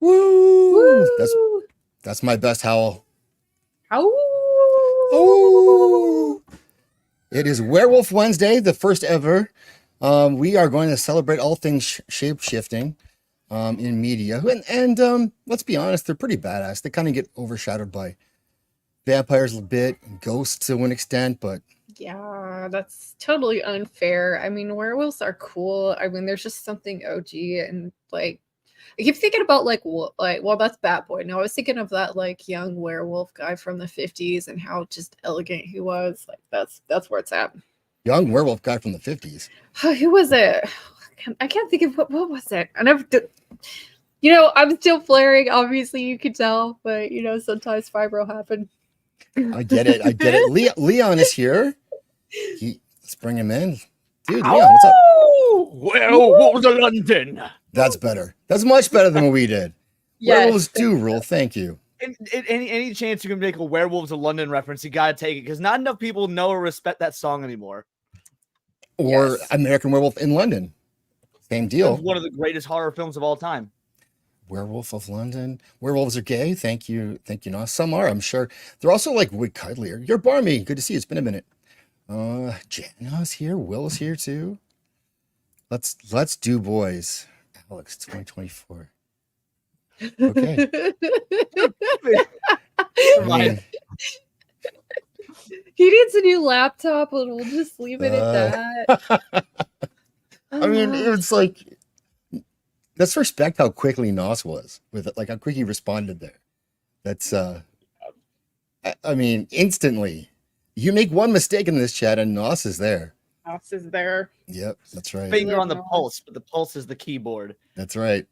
Woo! Woo! That's my best howl. Ow! Oh! It is Werewolf Wednesday, the first ever. We are going to celebrate all things shape shifting in media, and let's be honest, they're pretty badass. They kind of get overshadowed by vampires a bit, and ghosts to an extent, but Yeah, that's totally unfair. I mean, werewolves are cool. I mean, there's just something OG and like I keep thinking about well, that's Bat Boy. No, I was thinking of that like young werewolf guy from the 50s and how just elegant he was. Like that's where it's at. young werewolf guy from the 50s. Who was it? I can't think of what was it. I never did. I'm still flaring. Obviously, you could tell, but sometimes fibro happen. I get it. Leon is here. Let's bring him in. Dude, Leon, what's up? Werewolves of London. That's better. That's much better than what we did. Yes. Werewolves do rule. Thank you. Any chance you can make a Werewolves of London reference, you gotta take it because not enough people know or respect that song anymore. Or Yes. American Werewolf in London. Same deal. It's one of the greatest horror films of all time. Werewolf of London. Werewolves are gay. Thank you. Thank you. No, some are, I'm sure. They're also like way cuddlier. You're Barmy. Good to see you. It's been a minute. Jana's here. Will's here too. Let's do boys. Alex, 2024. Okay. I mean, He needs a new laptop, and we'll just leave it at that. I mean, it's like let's respect how quickly Nos was with it, like how quick he responded there. That's I mean, instantly. You make one mistake in this chat and Nos is there. House is there. Yep, that's right. Finger on the pulse, but the pulse is the keyboard. That's right.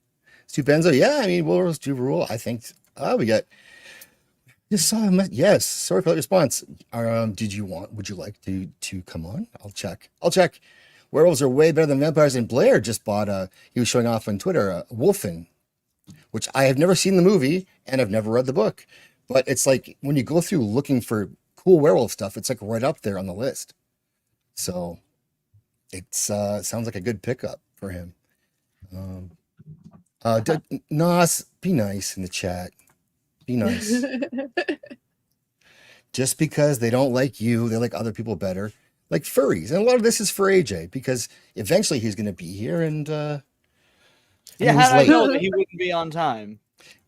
Stu Benzo, yeah, I mean, werewolves do rule. I think we got just saw him. Yes, sorry for that response. Would you like to come on? I'll check. Werewolves are way better than vampires, and Blair just bought he was showing off on Twitter Wolfen, which I have never seen the movie and I've never read the book. But it's like when you go through looking for cool werewolf stuff, it's like right up there on the list. So it's sounds like a good pickup for him. Nas, be nice in the chat. Be nice. Just because they don't like you, they like other people better. Like furries. And a lot of this is for AJ because eventually he's going to be here and Yeah, he's how did I late. know that he wouldn't be on time?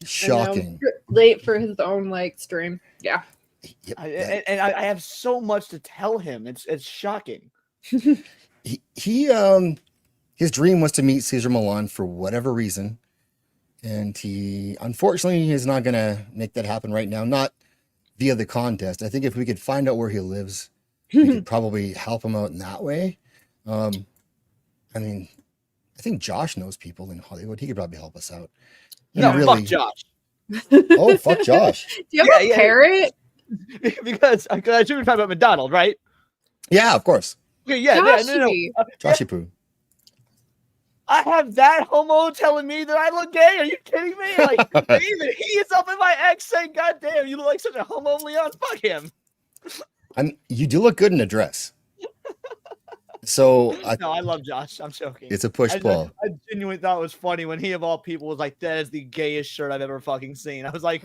Shocking. Late for his own stream. Yeah. Yep, I have so much to tell him. It's shocking. he his dream was to meet Cesar Milan for whatever reason. And he unfortunately is not going to make that happen right now. Not via the contest. I think if we could find out where he lives, we could probably help him out in that way. I mean, I think Josh knows people in Hollywood. He could probably help us out. Fuck Josh. Oh, fuck Josh. Do you have a parrot? because I should be talking about McDonald, right? Yeah, of course. Okay, yeah, no. Joshy Poo. I have that homo telling me that I look gay. Are you kidding me? Like, even he is up in my ex saying, "God damn, you look like such a homo, Leon." Fuck him. You do look good in a dress. So no, I love Josh. I'm joking. It's a push pull. I genuinely thought it was funny when he of all people was like, "That is the gayest shirt I've ever fucking seen." I was like,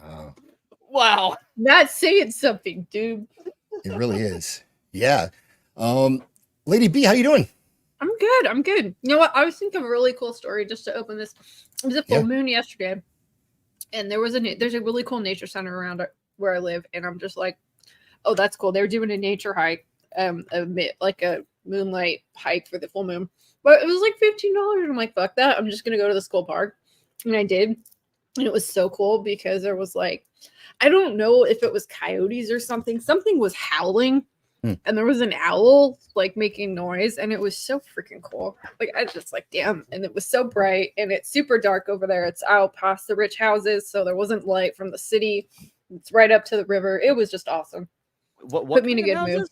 "Wow, that's saying something, dude." It really is. Yeah. Lady B, how you doing? I'm good. You know what? I was thinking of a really cool story just to open this. It was a full moon yesterday, and there's a really cool nature center around where I live, and I'm just like, oh, that's cool. They were doing a nature hike, like a moonlight hike for the full moon, but it was like $15. I'm like, fuck that. I'm just gonna go to the school park, and I did, and it was so cool because there was like, I don't know if it was coyotes or something. Something was howling. And there was an owl like making noise, and it was so freaking cool. Like I just like, damn. And it was so bright, and it's super dark over there. It's out past the rich houses, so there wasn't light from the city. It's right up to the river. It was just awesome. What put me in a good mood?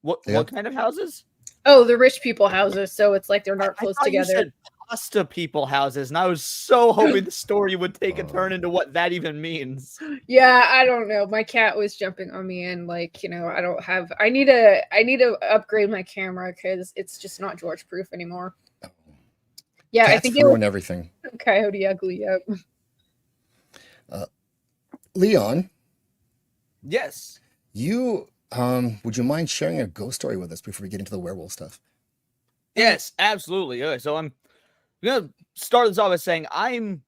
What kind of houses? Oh, the rich people houses. So it's like they're not close together. You said pasta people houses, and I was so hoping the story would take a turn into what that even means. Yeah, I don't know. My cat was jumping on me, and like, I need to upgrade my camera because it's just not George proof anymore. Yeah, I Cats think it ruin was everything. Coyote Ugly. Yep. Leon, Yes. you would you mind sharing a ghost story with us before we get into the werewolf stuff? Yes, absolutely. Okay, so I'm gonna start this off by saying I'm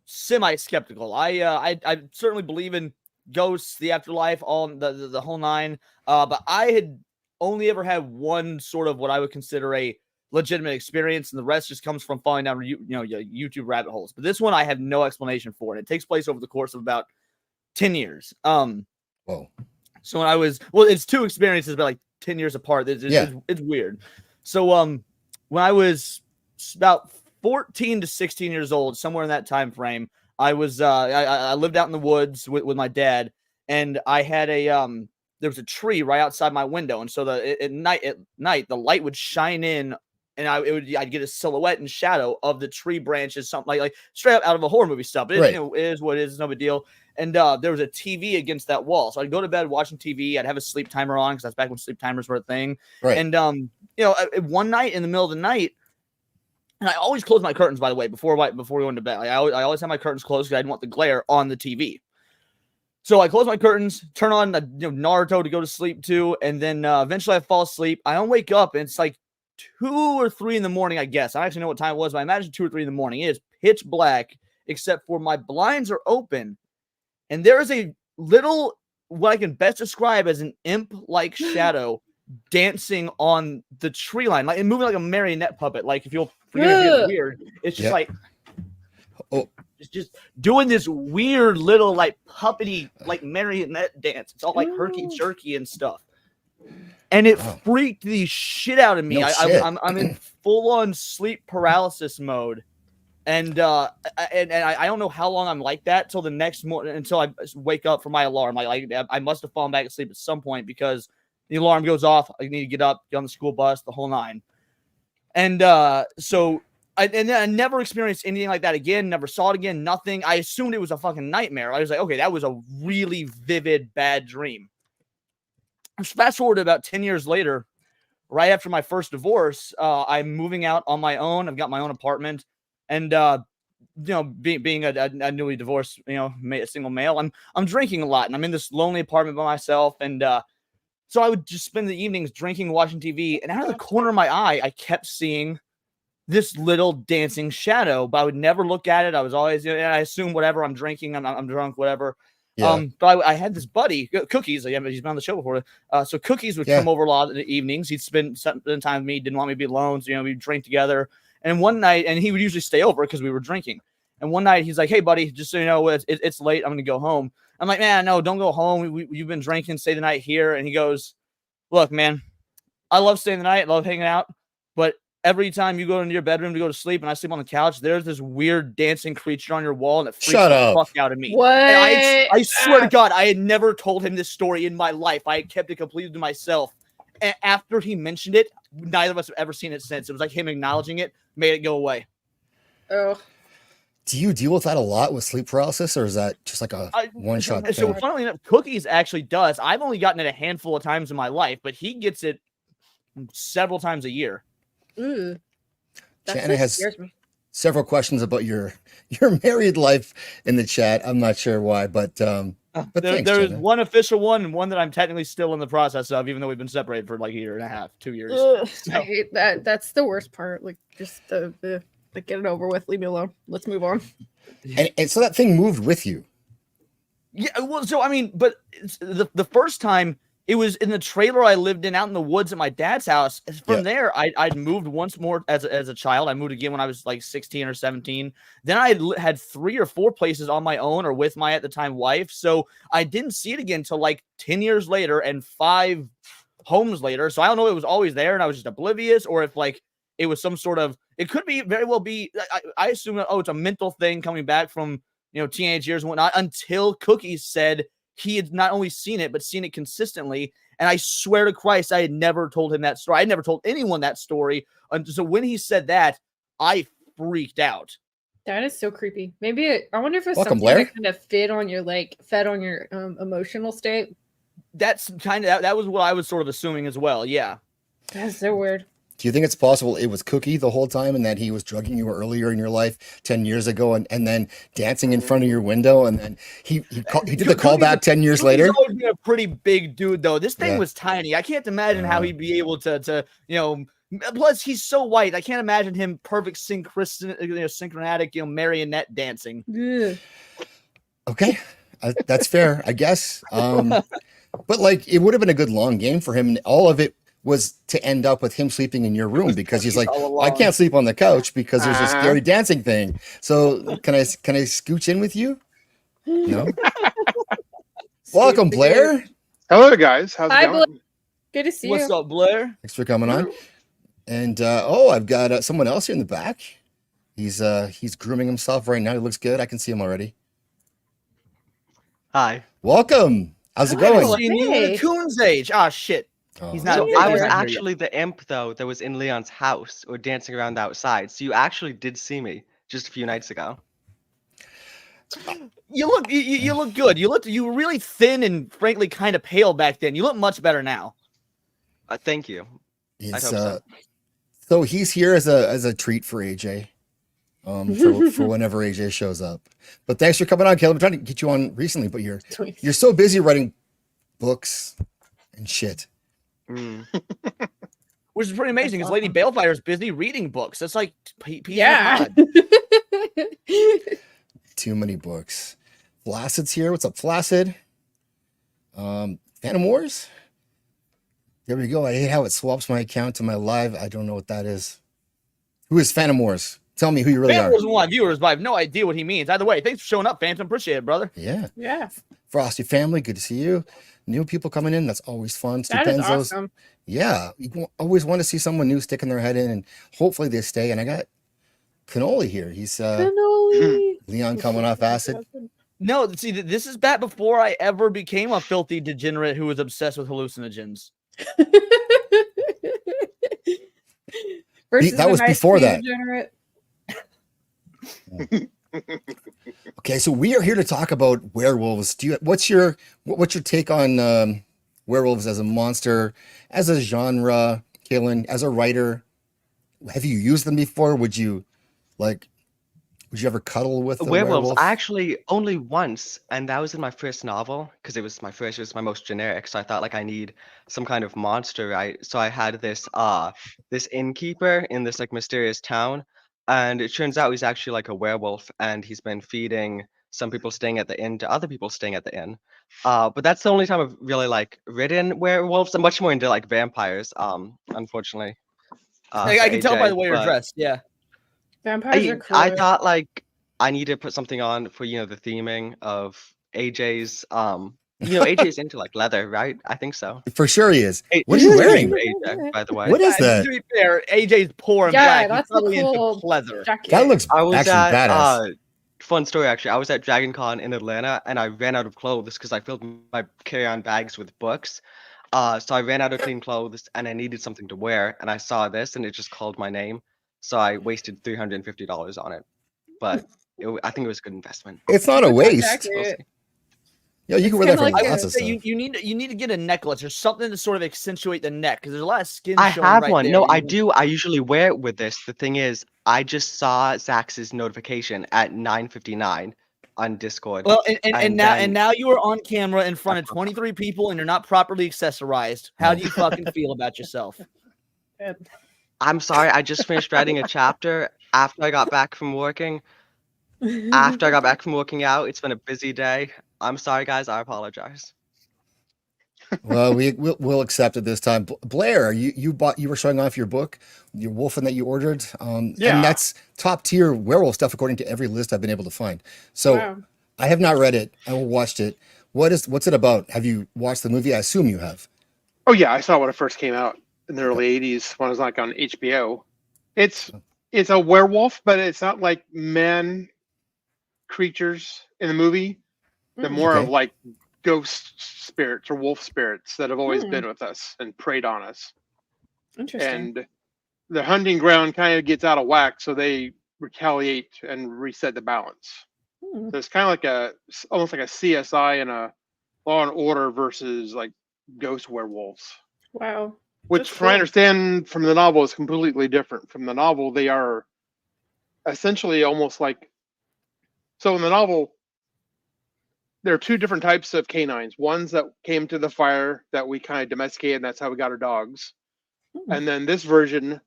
semi-skeptical. I certainly believe in ghosts, the afterlife, all the whole nine. But I had only ever had one sort of what I would consider a legitimate experience, and the rest just comes from falling down YouTube rabbit holes. But this one I have no explanation for, and it takes place over the course of about 10 years. Whoa. So when I was it's two experiences, but like 10 years apart. It's weird. So when I was about 14 to 16 years old, somewhere in that time frame, I was I lived out in the woods with my dad, and I had a there was a tree right outside my window, and so at night the light would shine in, and I'd get a silhouette and shadow of the tree branches, something like straight up out of a horror movie stuff. But Right. it is what it is, no big deal. And there was a TV against that wall, so I'd go to bed watching TV. I'd have a sleep timer on because that's back when sleep timers were a thing. Right. And one night in the middle of the night, and I always close my curtains, by the way, before going to bed. Like, I always have my curtains closed because I didn't want the glare on the TV. So I close my curtains, turn on Naruto to go to sleep too, and then eventually I fall asleep. I don't wake up, and it's like 2 or 3 in the morning, I guess. I don't actually know what time it was, but I imagine 2 or 3 in the morning. It is pitch black, except for my blinds are open, and there is a little, what I can best describe as an imp-like shadow dancing on the tree line, like and moving like a marionette puppet. Like if you'll forgive me if it's weird, it's just like just doing this weird little like puppety like marionette dance. It's all like herky jerky and stuff, and it freaked the shit out of me. I'm in full on sleep paralysis mode, and I don't know how long I'm like that till the next morning, until I wake up from my alarm. Like I must have fallen back asleep at some point because the alarm goes off. I need to get up, get on the school bus, the whole nine. And so I never experienced anything like that again. Never saw it again. Nothing. I assumed it was a fucking nightmare. I was like, okay, that was a really vivid bad dream. Fast forward to about 10 years later, right after my first divorce, I'm moving out on my own. I've got my own apartment, and being a newly divorced, a single male, I'm drinking a lot, and I'm in this lonely apartment by myself, and so I would just spend the evenings drinking, watching TV, and out of the corner of my eye, I kept seeing this little dancing shadow, but I would never look at it. I was always, I assume whatever, I'm drinking, I'm drunk, whatever. Yeah. But I had this buddy, Cookies. He's been on the show before. So Cookies would come over a lot in the evenings. He'd spend time with me. Didn't want me to be alone. So, we'd drink together. And one night, and he would usually stay over because we were drinking. And one night he's like, "Hey, buddy, just so you know, it's late. I'm going to go home." I'm like, "Man, no, don't go home. You've been drinking. Stay the night here." And he goes, "Look, man, I love staying the night. I love hanging out. But every time you go into your bedroom to go to sleep and I sleep on the couch, there's this weird dancing creature on your wall, and it freaks the fuck out of me." What? And I swear to God, I had never told him this story in my life. I had kept it completely to myself. And after he mentioned it, neither of us have ever seen it since. It was like him acknowledging it, made it go away. Oh. Do you deal with that a lot with sleep paralysis, or is that just like a one-shot thing? So funnily enough, Cookies actually does. I've only gotten it a handful of times in my life, but he gets it several times a year. Ooh. Shanna has several questions about your married life in the chat. I'm not sure why, but there's one official one and one that I'm technically still in the process of, even though we've been separated for like a year and a half, 2 years. So. I hate that. That's the worst part. Like just the get it over with. Leave me alone. Let's move on. And so that thing moved with you. Yeah. Well, so I mean, but the first time it was in the trailer I lived in out in the woods at my dad's house. From there, I'd moved once more as a child. I moved again when I was like 16 or 17. Then I had 3 or 4 places on my own or with my at the time wife. So I didn't see it again until like 10 years later and 5 homes later. So I don't know if it was always there and I was just oblivious, or if like it was some sort of, it could be very well be. I assume that, it's a mental thing coming back from, teenage years and whatnot, until Cookies said he had not only seen it, but seen it consistently. And I swear to Christ, I had never told him that story. I never told anyone that story. So when he said that, I freaked out. That is so creepy. Maybe I wonder if it's Welcome, something Blair. that kind of fed on your emotional state. That's kind of, that was what I was sort of assuming as well. Yeah. That's so weird. Do you think it's possible it was Cookie the whole time and that he was drugging you earlier in your life 10 years ago and then dancing in front of your window and then he did the callback 10 years later? He's always been a pretty big dude though. This thing Yeah. was tiny. I can't imagine how he'd be able to plus he's so white. I can't imagine him perfect synchronatic, marionette dancing. Ugh. Okay. That's fair, I guess. But like it would have been a good long game for him. And all of it was to end up with him sleeping in your room because he's like, I can't sleep on the couch because there's a scary dancing thing. So can I scooch in with you? No. Welcome, Blair. Hello, guys. How's it going? Blair. Good to see What's you. up, Blair? Thanks for coming on. And I've got someone else here in the back. He's grooming himself right now. He looks good. I can see him already. Hi. Welcome. How's it Oh, going? Seeing you in the Coon's age. Ah, shit. Oh. He's not. So Yeah. I was he's not here actually the imp, though, that was in Leon's house or dancing around outside. So you actually did see me just a few nights ago. yet. You look good. You were really thin and frankly kind of pale back then. You look much better now. Thank you. He's, hope so. So he's here as a treat for AJ. For whenever AJ shows up. But thanks for coming on, Caleb. I'm trying to get you on recently, but you're so busy writing books and shit. Mm. Which is pretty amazing because Lady Balefire's busy reading books. That's like Yeah. Too many books. Flaccid's here. What's up, Flacid? Phantom Wars? There we go. I hate how it swaps my account to my live. I don't know what that is. Who is Phantom Wars? Tell me who you really Phantom are. Wars is one of my viewers, but I have no idea what he means. Either way, thanks for showing up, Phantom. Appreciate it, brother. Yeah. Yeah. Frosty family, good to see you. New people coming in. That's always fun. That is Stupenzo's. awesome. Yeah. Always want to see someone new sticking their head in, and hopefully they stay. And I got Cannoli here. He's Cannoli. Leon coming off acid. No, see, this is back before I ever became a filthy degenerate who was obsessed with hallucinogens. Versus That was an ice before cream that. degenerate. Okay, so we are here to talk about werewolves. What's your take on werewolves as a monster, as a genre, Kaylin, as a writer? Have you used them before? Would you ever cuddle with a Werewolves, werewolf? actually only once, and that was in my first novel because it was my most generic. So I thought like I need some kind of monster, right? So I had this innkeeper in this like mysterious town, and it turns out he's actually like a werewolf, and he's been feeding some people staying at the inn to other people staying at the inn. But that's the only time I've really like ridden werewolves. I'm much more into like vampires, unfortunately. I can tell by AJ, the way you're but- dressed. Yeah. Vampires are cool. I thought like I need to put something on for the theming of AJ's AJ's into like leather, right? I think so. For sure he is. Hey, What are you this is wearing? for AJ, by the way. What is To that? be fair, AJ's poor and Yeah, black. that's He's probably the cool into pleather. jacket. That looks I was actually at badass. fun story actually. I was at Dragon Con in Atlanta and I ran out of clothes because I filled my carry-on bags with books. So I ran out of clean clothes and I needed something to wear, and I saw this and it just called my name. So I wasted $350 on it. But I think it was a good investment. It's not a What's that waste. We'll jacket? see. Yeah, you It's can wear that kinda for like lots a- of stuff. You need to get a necklace or something to sort of accentuate the neck because there's a lot of skin. I showing have right one. there. No, You I need- do. I usually wear it with this. The thing is, I just saw Zax's notification at 9:59 on Discord. Well, and then- now you are on camera in front of 23 people and you're not properly accessorized. How do you fucking feel about yourself? I'm sorry. I just finished writing a chapter after I got back from working. After I got back from working out, it's been a busy day. I'm sorry, guys. I apologize. Well, we'll accept it this time. Blair, you were showing off your book, your Wolfen that you ordered. Yeah. And that's top tier werewolf stuff according to every list I've been able to find. So Wow. I have not read it. I watched it. What's it about? Have you watched the movie? I assume you have. Oh yeah, I saw it when it first came out in the early '80s when it was like on HBO. It's a werewolf, but it's not like men creatures in the movie. They're more Okay. of like ghost spirits or wolf spirits that have always Hmm. been with us and preyed on us. Interesting. And the hunting ground kind of gets out of whack, so they retaliate and reset the balance. Hmm. So it's kind of like almost like a CSI and a Law and Order versus like ghost werewolves. Wow. which, That's from I cool. understand from the novel, is completely different. From the novel, they are essentially almost like. So in the novel, there are two different types of canines. Ones that came to the fire that we kind of domesticated, and that's how we got our dogs. Hmm. And then this version,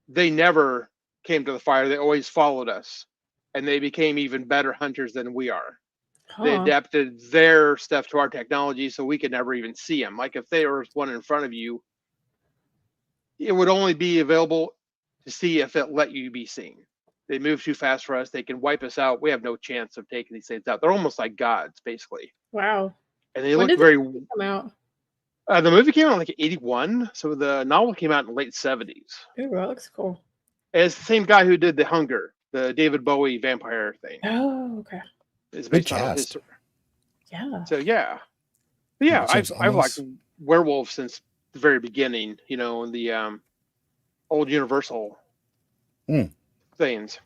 they never came to the fire. They always followed us, and they became even better hunters than we are. They Huh. adapted their stuff to our technology, so we could never even see them. Like if there was one in front of you, it would only be available to see if it let you be seen. They move too fast for us. They can wipe us out. We have no chance of taking these things out. They're almost like gods, basically. Wow. And they When look did the very. movie come out? The movie came out in like '81, so the novel came out in the late '70s. Ooh, that looks cool. And it's the same guy who did The Hunger, the David Bowie vampire thing. Oh, okay. It's Good based on his. cast. Yeah. So yeah, but yeah, James I've liked Owens. werewolves since the very beginning. You know, in the old Universal things.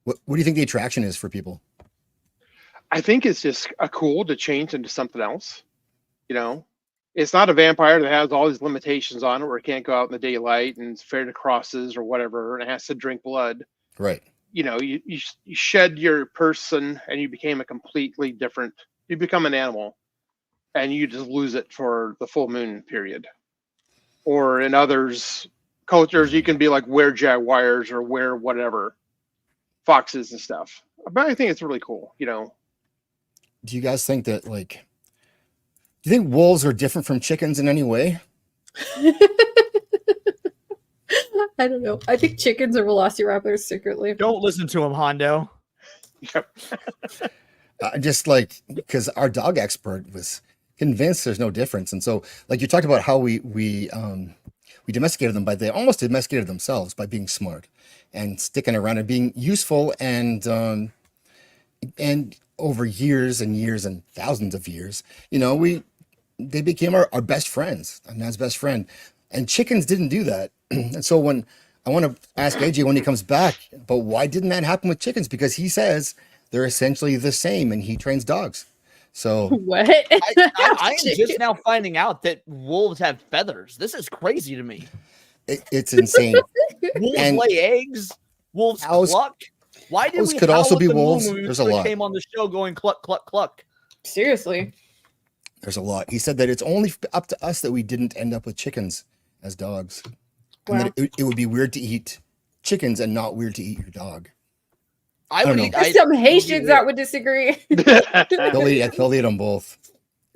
What do you think the attraction is for people? I think it's just a cool to change into something else. You know, it's not a vampire that has all these limitations on it, where it can't go out in the daylight and it's afraid of crosses or whatever, and it has to drink blood. Right. You know, you shed your person and you became a completely different. You become an animal, and you just lose it for the full moon period. Or in others cultures, you can be like were jaguars or were whatever foxes and stuff. But I think it's really cool. You know, Do you guys think that like? Do you think wolves are different from chickens in any way? I don't know. I think chickens are velociraptors secretly. Don't listen to him, Hondo. Just like because our dog expert was convinced there's no difference, and so like you talked about how we domesticated them, but they almost domesticated themselves by being smart and sticking around and being useful, and over years and years and thousands of years, they became our best friends, our man's best friend. And chickens didn't do that. And so when I want to ask AJ when he comes back, but why didn't that happen with chickens? Because he says they're essentially the same and he trains dogs. So What? I am just now finding out that wolves have feathers. This is crazy to me. it's insane. Wolves And lay eggs. Wolves cows- cluck. Why did cows we could howl also at be the wolves. moon There's a when it lot. Came on the show going cluck cluck cluck. Seriously. There's a lot. He said that it's only up to us that we didn't end up with chickens as dogs. And Wow. that it would be weird to eat chickens and not weird to eat your dog. I don't would know. eat. There's some Haitians that would disagree. They'll eat them both.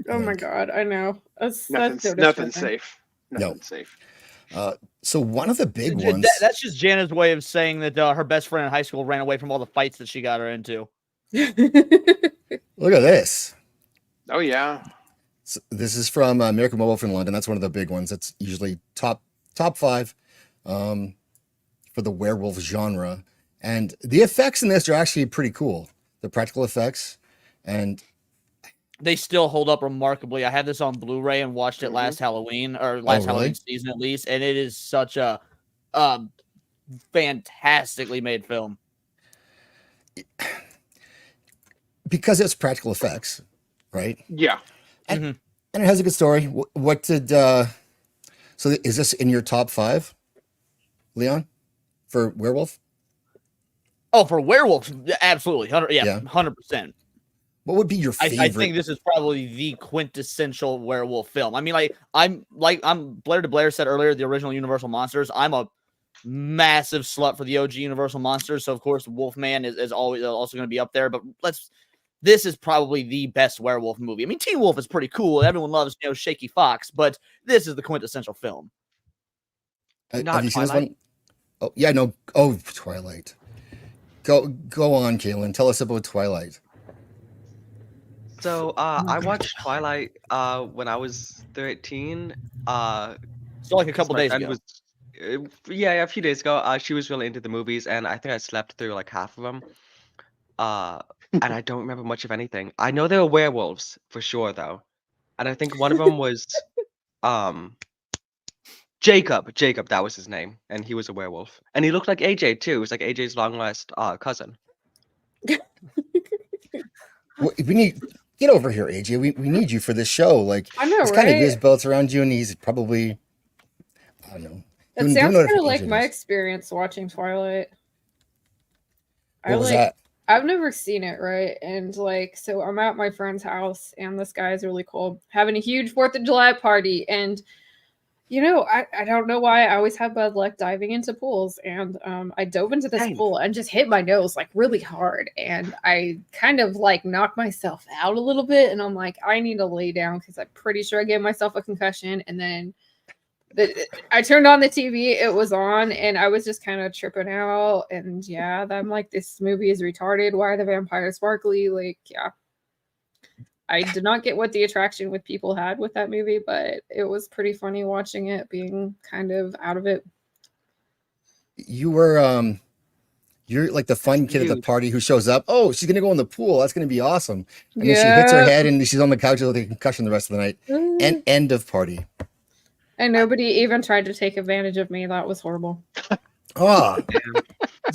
Oh my god, I know. That's so Nothing's disturbing. safe. Nothing's safe. So one of the big J- ones. That's just Jana's way of saying that her best friend in high school ran away from all the fights that she got her into. Look at this. Oh yeah. So this is from American Werewolf in London. That's one of the big ones. That's usually top 5 for the werewolf genre. And the effects in this are actually pretty cool. The practical effects. And They still hold up remarkably. I had this on Blu-ray and watched it last Halloween or last really? Halloween season at least, and it is such a fantastically made film. because it's practical effects, right? Yeah. And it has a good story. What did so is this in your top 5, Leon, for werewolf? Oh, for werewolves, absolutely, 100, Yeah. 100%. What would be your favorite? I think this is probably the quintessential werewolf film. I mean, I'm Blair to Blair said earlier, the original Universal Monsters. I'm a massive slut for the OG Universal Monsters, so of course Wolfman is always also going to be up there. But this is probably the best werewolf movie. I mean, Teen Wolf is pretty cool. Everyone loves Shaky Fox, but this is the quintessential film. Not have you seen this Twilight? one? Oh yeah, no. Oh, Twilight. Go on, Kaylin. Tell us about Twilight. So I watched Twilight when I was 13. So like a couple my days friend ago. Yeah, a few days ago. She was really into the movies, and I think I slept through like half of them. And I don't remember much of anything. I know they were werewolves for sure, though, and I think one of them was Jacob. Jacob, that was his name, and he was a werewolf, and he looked like AJ too. It was like AJ's long lost cousin. We need get over here, AJ. We need you for this show. Like I know, he's kind of right? his belts around you, and he's probably That Do sounds kind of like notifications. my experience watching Twilight. What was that? I've never seen it, right? And like, so I'm at my friend's house, and this guy is really cool, having a huge 4th of July party. And, you know, I don't know why I always have bad luck diving into pools. And I dove into this Dang. pool and just hit my nose like really hard. And I kind of like knocked myself out a little bit. And I'm like, I need to lay down because I'm pretty sure I gave myself a concussion. And then I turned on the TV, it was on, and I was just kind of tripping out. And yeah, I'm like, this movie is retarded. Why are the vampires sparkly? Like, yeah. I did not get what the attraction with people had with that movie, but it was pretty funny watching it, being kind of out of it. You were you're like the fun kid at the Dude. party who shows up. Oh, she's gonna go in the pool. That's gonna be awesome. And then she hits her head and she's on the couch with a concussion the rest of the night. And end of party. And nobody even tried to take advantage of me. That was horrible. Oh,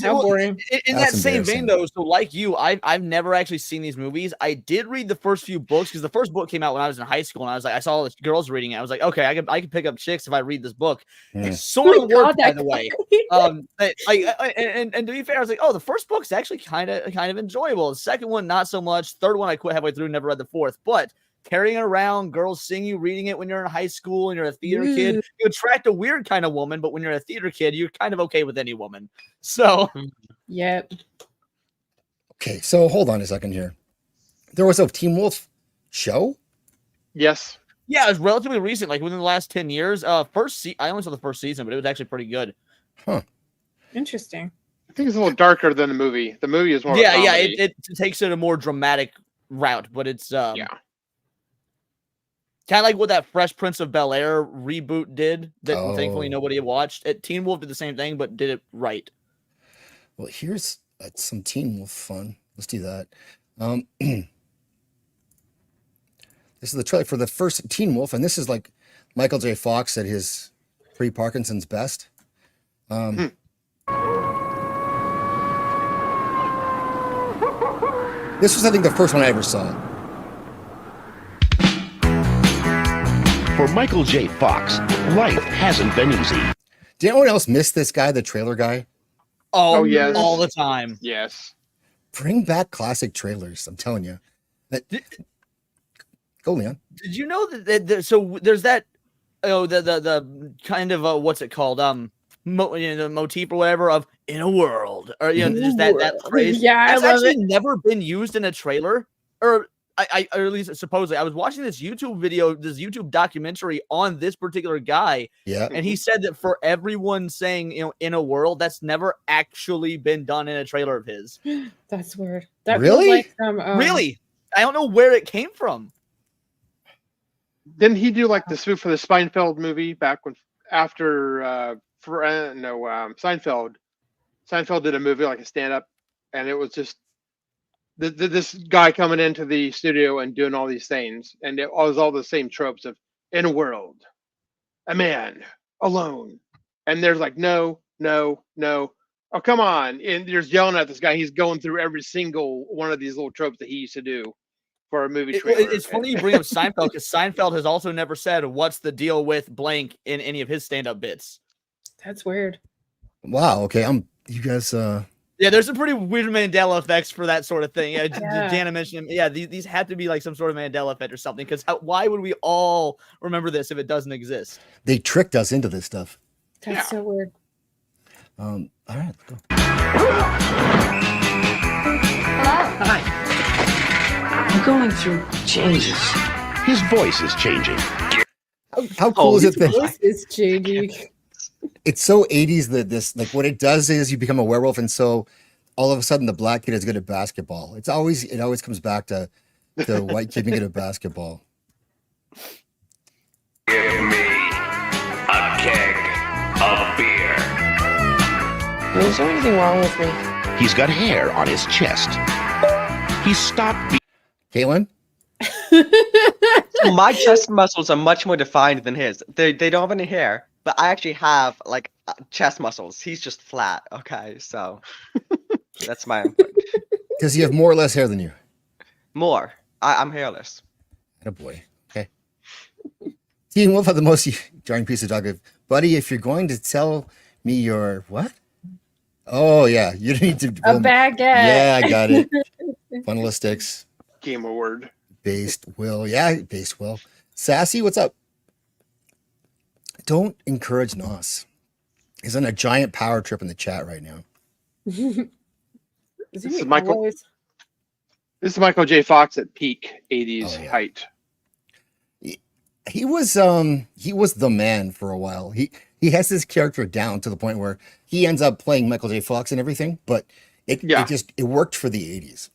How Well, boring. In That's that same vein, embarrassing. though, so like you, I've never actually seen these movies. I did read the first few books because the first book came out when I was in high school, and I was like, I saw all the girls reading it. I was like, okay, I can pick up chicks if I read this book. Yeah. It sort of Oh my God, worked, by that the way. guy. And to be fair, I was like, oh, the first book's actually kind of enjoyable. The second one, not so much. Third one, I quit halfway through, never read the fourth. But carrying it around, girls seeing you reading it when you're in high school and you're a theater kid, you attract a weird kind of woman. But when you're a theater kid, you're kind of okay with any woman. So Yep. okay. So hold on a second here. There was a Teen Wolf show. Yes. yeah, it was relatively recent, like within the last 10 years. I only saw the first season, but it was actually pretty good. Interesting. I think it's a little darker than the movie. The movie is more. Yeah, of a yeah, comedy. it takes it a more dramatic route, but it's Yeah. kind of like what that Fresh Prince of Bel-Air reboot did that thankfully Oh. nobody had watched. Teen Wolf did the same thing, but did it right. Well, here's some Teen Wolf fun. Let's do that. This is the trailer for the first Teen Wolf, and this is like Michael J. Fox at his pre-Parkinson's best. This was, I think, the first one I ever saw. For Michael J. Fox, life hasn't been easy. Did anyone else miss this guy, the trailer guy? Oh, yes. all the time. Yes. Bring back classic trailers. I'm telling you. Go, Leon. Did you know that so there's that the kind of what's it called the motif or whatever of in a world or just that phrase. Yeah, I That's love actually it. never been used in a trailer, or or at least supposedly. I was watching this YouTube documentary on this particular guy, Yeah. and he said that for everyone saying in a world, that's never actually been done in a trailer of his. That's weird. That Really? feels like some, Really, I don't know where it came from. Didn't he do like the spoof for the Seinfeld movie back when after Seinfeld? Seinfeld did a movie like a stand-up, and it was just this guy coming into the studio and doing all these things, and it was all the same tropes of in a world, a man alone, and there's like no, oh come on, and there's yelling at this guy. He's going through every single one of these little tropes that he used to do for a movie trailer. It's funny you bring up Seinfeld because Seinfeld has also never said what's the deal with blank in any of his stand-up bits. That's weird. Wow. Okay. You guys. Yeah, there's some pretty weird Mandela effects for that sort of thing. Yeah, Yeah. Jana mentioned him. Yeah, these have to be like some sort of Mandela effect or something. Because why would we all remember this if it doesn't exist? They tricked us into this stuff. That's Yeah. so weird. All right. Let's go. Hi. I'm going through changes. His voice is changing. How cool is it that Voice is changing. it's so 80s that this, like, what it does is you become a werewolf, and so all of a sudden the black kid is good at basketball. It always comes back to the white kid being good at basketball. Give me a keg of beer. Is there anything wrong with me? He's got hair on his chest. He stopped Caitlin? My chest muscles are much more defined than his. They don't have any hair, but I actually have like chest muscles. He's just flat. Okay, so that's my input. Does he have more or less hair than you? More. I'm hairless. Attaboy. Okay. Teen Wolf had the most jarring piece of dog buddy, if you're going to tell me your what? Oh yeah, you need to. A baguette. Yeah, I got it. Bundle of sticks. Game award. Based Will. Yeah, based Will. Sassy, what's up? Don't encourage Nos. He's on a giant power trip in the chat right now. Isn't This he is Michael. always- This is Michael J. Fox at peak 80s Oh, yeah. height. He was the man for a while. He has his character down to the point where he ends up playing Michael J. Fox and everything, but it worked for the 80s.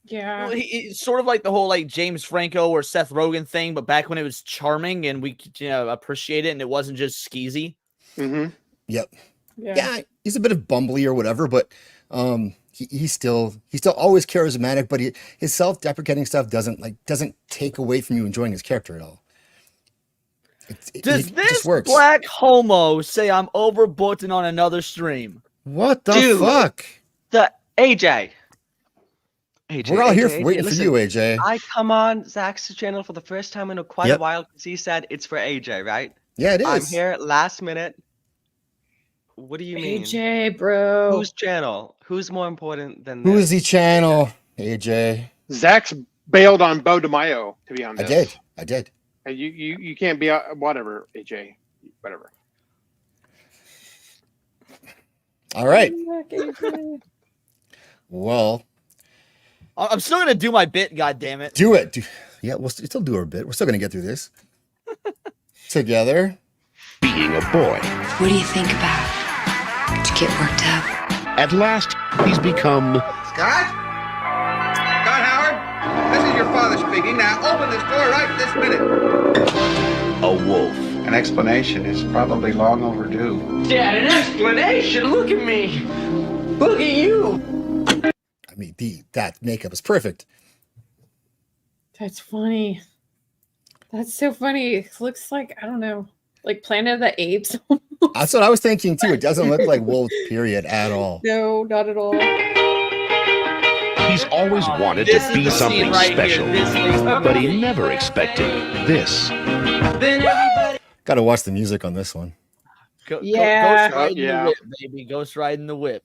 Yeah. Well, it's sort of like the whole like James Franco or Seth Rogen thing, but back when it was charming and we could, appreciate it and it wasn't just skeezy. Mm-hmm. Yep. Yeah. Yeah, he's a bit of bumbly or whatever, but he's still always charismatic, but his self-deprecating stuff doesn't take away from you enjoying his character at all. Does it this just works. black homo say I'm overbooked and on another stream? What the Dude. fuck? The AJ. AJ, We're all here AJ, waiting for listen, you, AJ. I come on Zach's channel for the first time in quite Yep. a while because he said it's for AJ, right? Yeah, it is. I'm here last minute. What do you mean? AJ, bro. Whose channel? Who's more important than Who is this? the channel? AJ. Zach's bailed on Bo DeMaio to be on I this. did. And you can't be whatever, AJ. Whatever. All right. AJ. Well, I'm still gonna do my bit. God damn it! do it. Yeah, we'll still do our bit. We're still gonna get through this together. Being a boy. What do you think about to get worked up? At last, he's become Scott? Scott Howard? This is your father speaking. Now open this door right this minute. a wolf. An explanation is probably long overdue. Dad, an explanation? Look at me. Look at you. I mean, that makeup is perfect. That's funny. That's so funny. It looks like, I don't know, like Planet of the Apes. That's what I was thinking too. It doesn't look like wolf, period, at all. No, not at all. He's always wanted This to is be the scene something right special, here. This is- but he never expected this. Got to watch the music on this one. Yeah. Ghost riding Yeah. the whip, baby. Ghost riding the whip.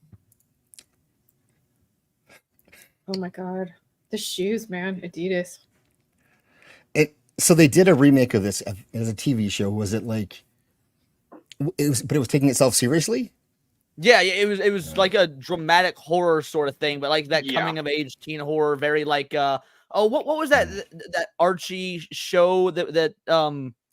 Oh my God. The shoes, man. Adidas. So they did a remake of this as a TV show. Was it like it was, but it was taking itself seriously? Yeah, it was like a dramatic horror sort of thing, but like that Yeah. coming of age teen horror, very like what was that Archie show that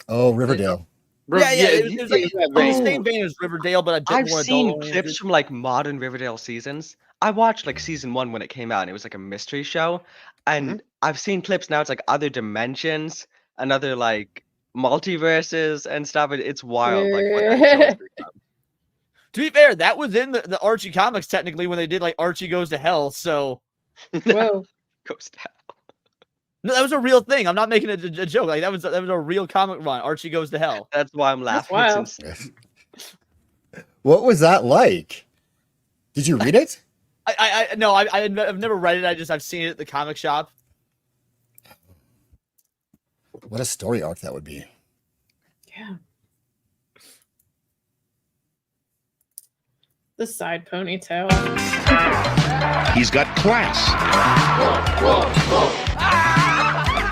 Oh, Riverdale. it was like in that on the vein. same vein as Riverdale, but a bit I've more seen adult-oriented. clips from like modern Riverdale seasons. I watched like season 1 when it came out and it was like a mystery show. And I've seen clips now, it's like other dimensions and other like multiverses and stuff. It's wild. Like what that show has become. To be fair, that was in the Archie comics technically when they did like Archie Goes to Hell. So Whoa. Goes down. no, that was a real thing. I'm not making it a joke. Like that was a real comic run. Archie Goes to Hell. That's why I'm laughing. wild. Since What was that like? Did you read it? No, I've never read it. I've seen it at the comic shop. What a story arc that would be. Yeah. The side ponytail. He's got class.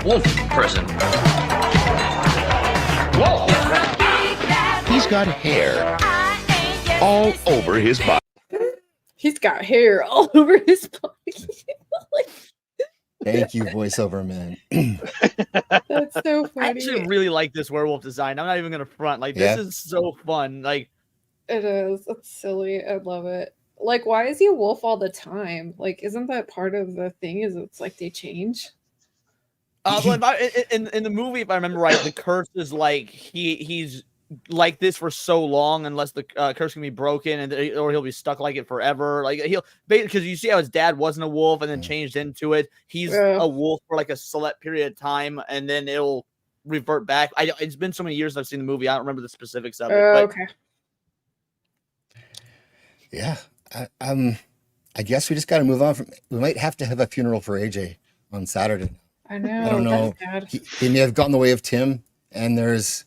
Wolf person. He's got hair all over his body. He's got hair all over his body. Thank you, voiceover man. That's so I funny. actually really like this werewolf design. I'm not even gonna front. Like Yeah. this is so fun. Like It is. It's silly. I love it. Like, why is he a wolf all the time? Like, isn't that part of the thing? Is it's like they change? well, in the movie, if I remember right, the curse is like he's like this for so long unless the curse can be broken or he'll be stuck like it forever. Like he'll because you see how his dad wasn't a wolf and then changed into it. He's Yeah. a wolf for like a select period of time and then it'll revert back. It's been so many years I've seen the movie. I don't remember the specifics of it. But Okay. Yeah. I guess we just got to move on from. We might have to have a funeral for AJ on Saturday. I know. I don't know. That's sad. He may have gotten in the way of Tim, and there's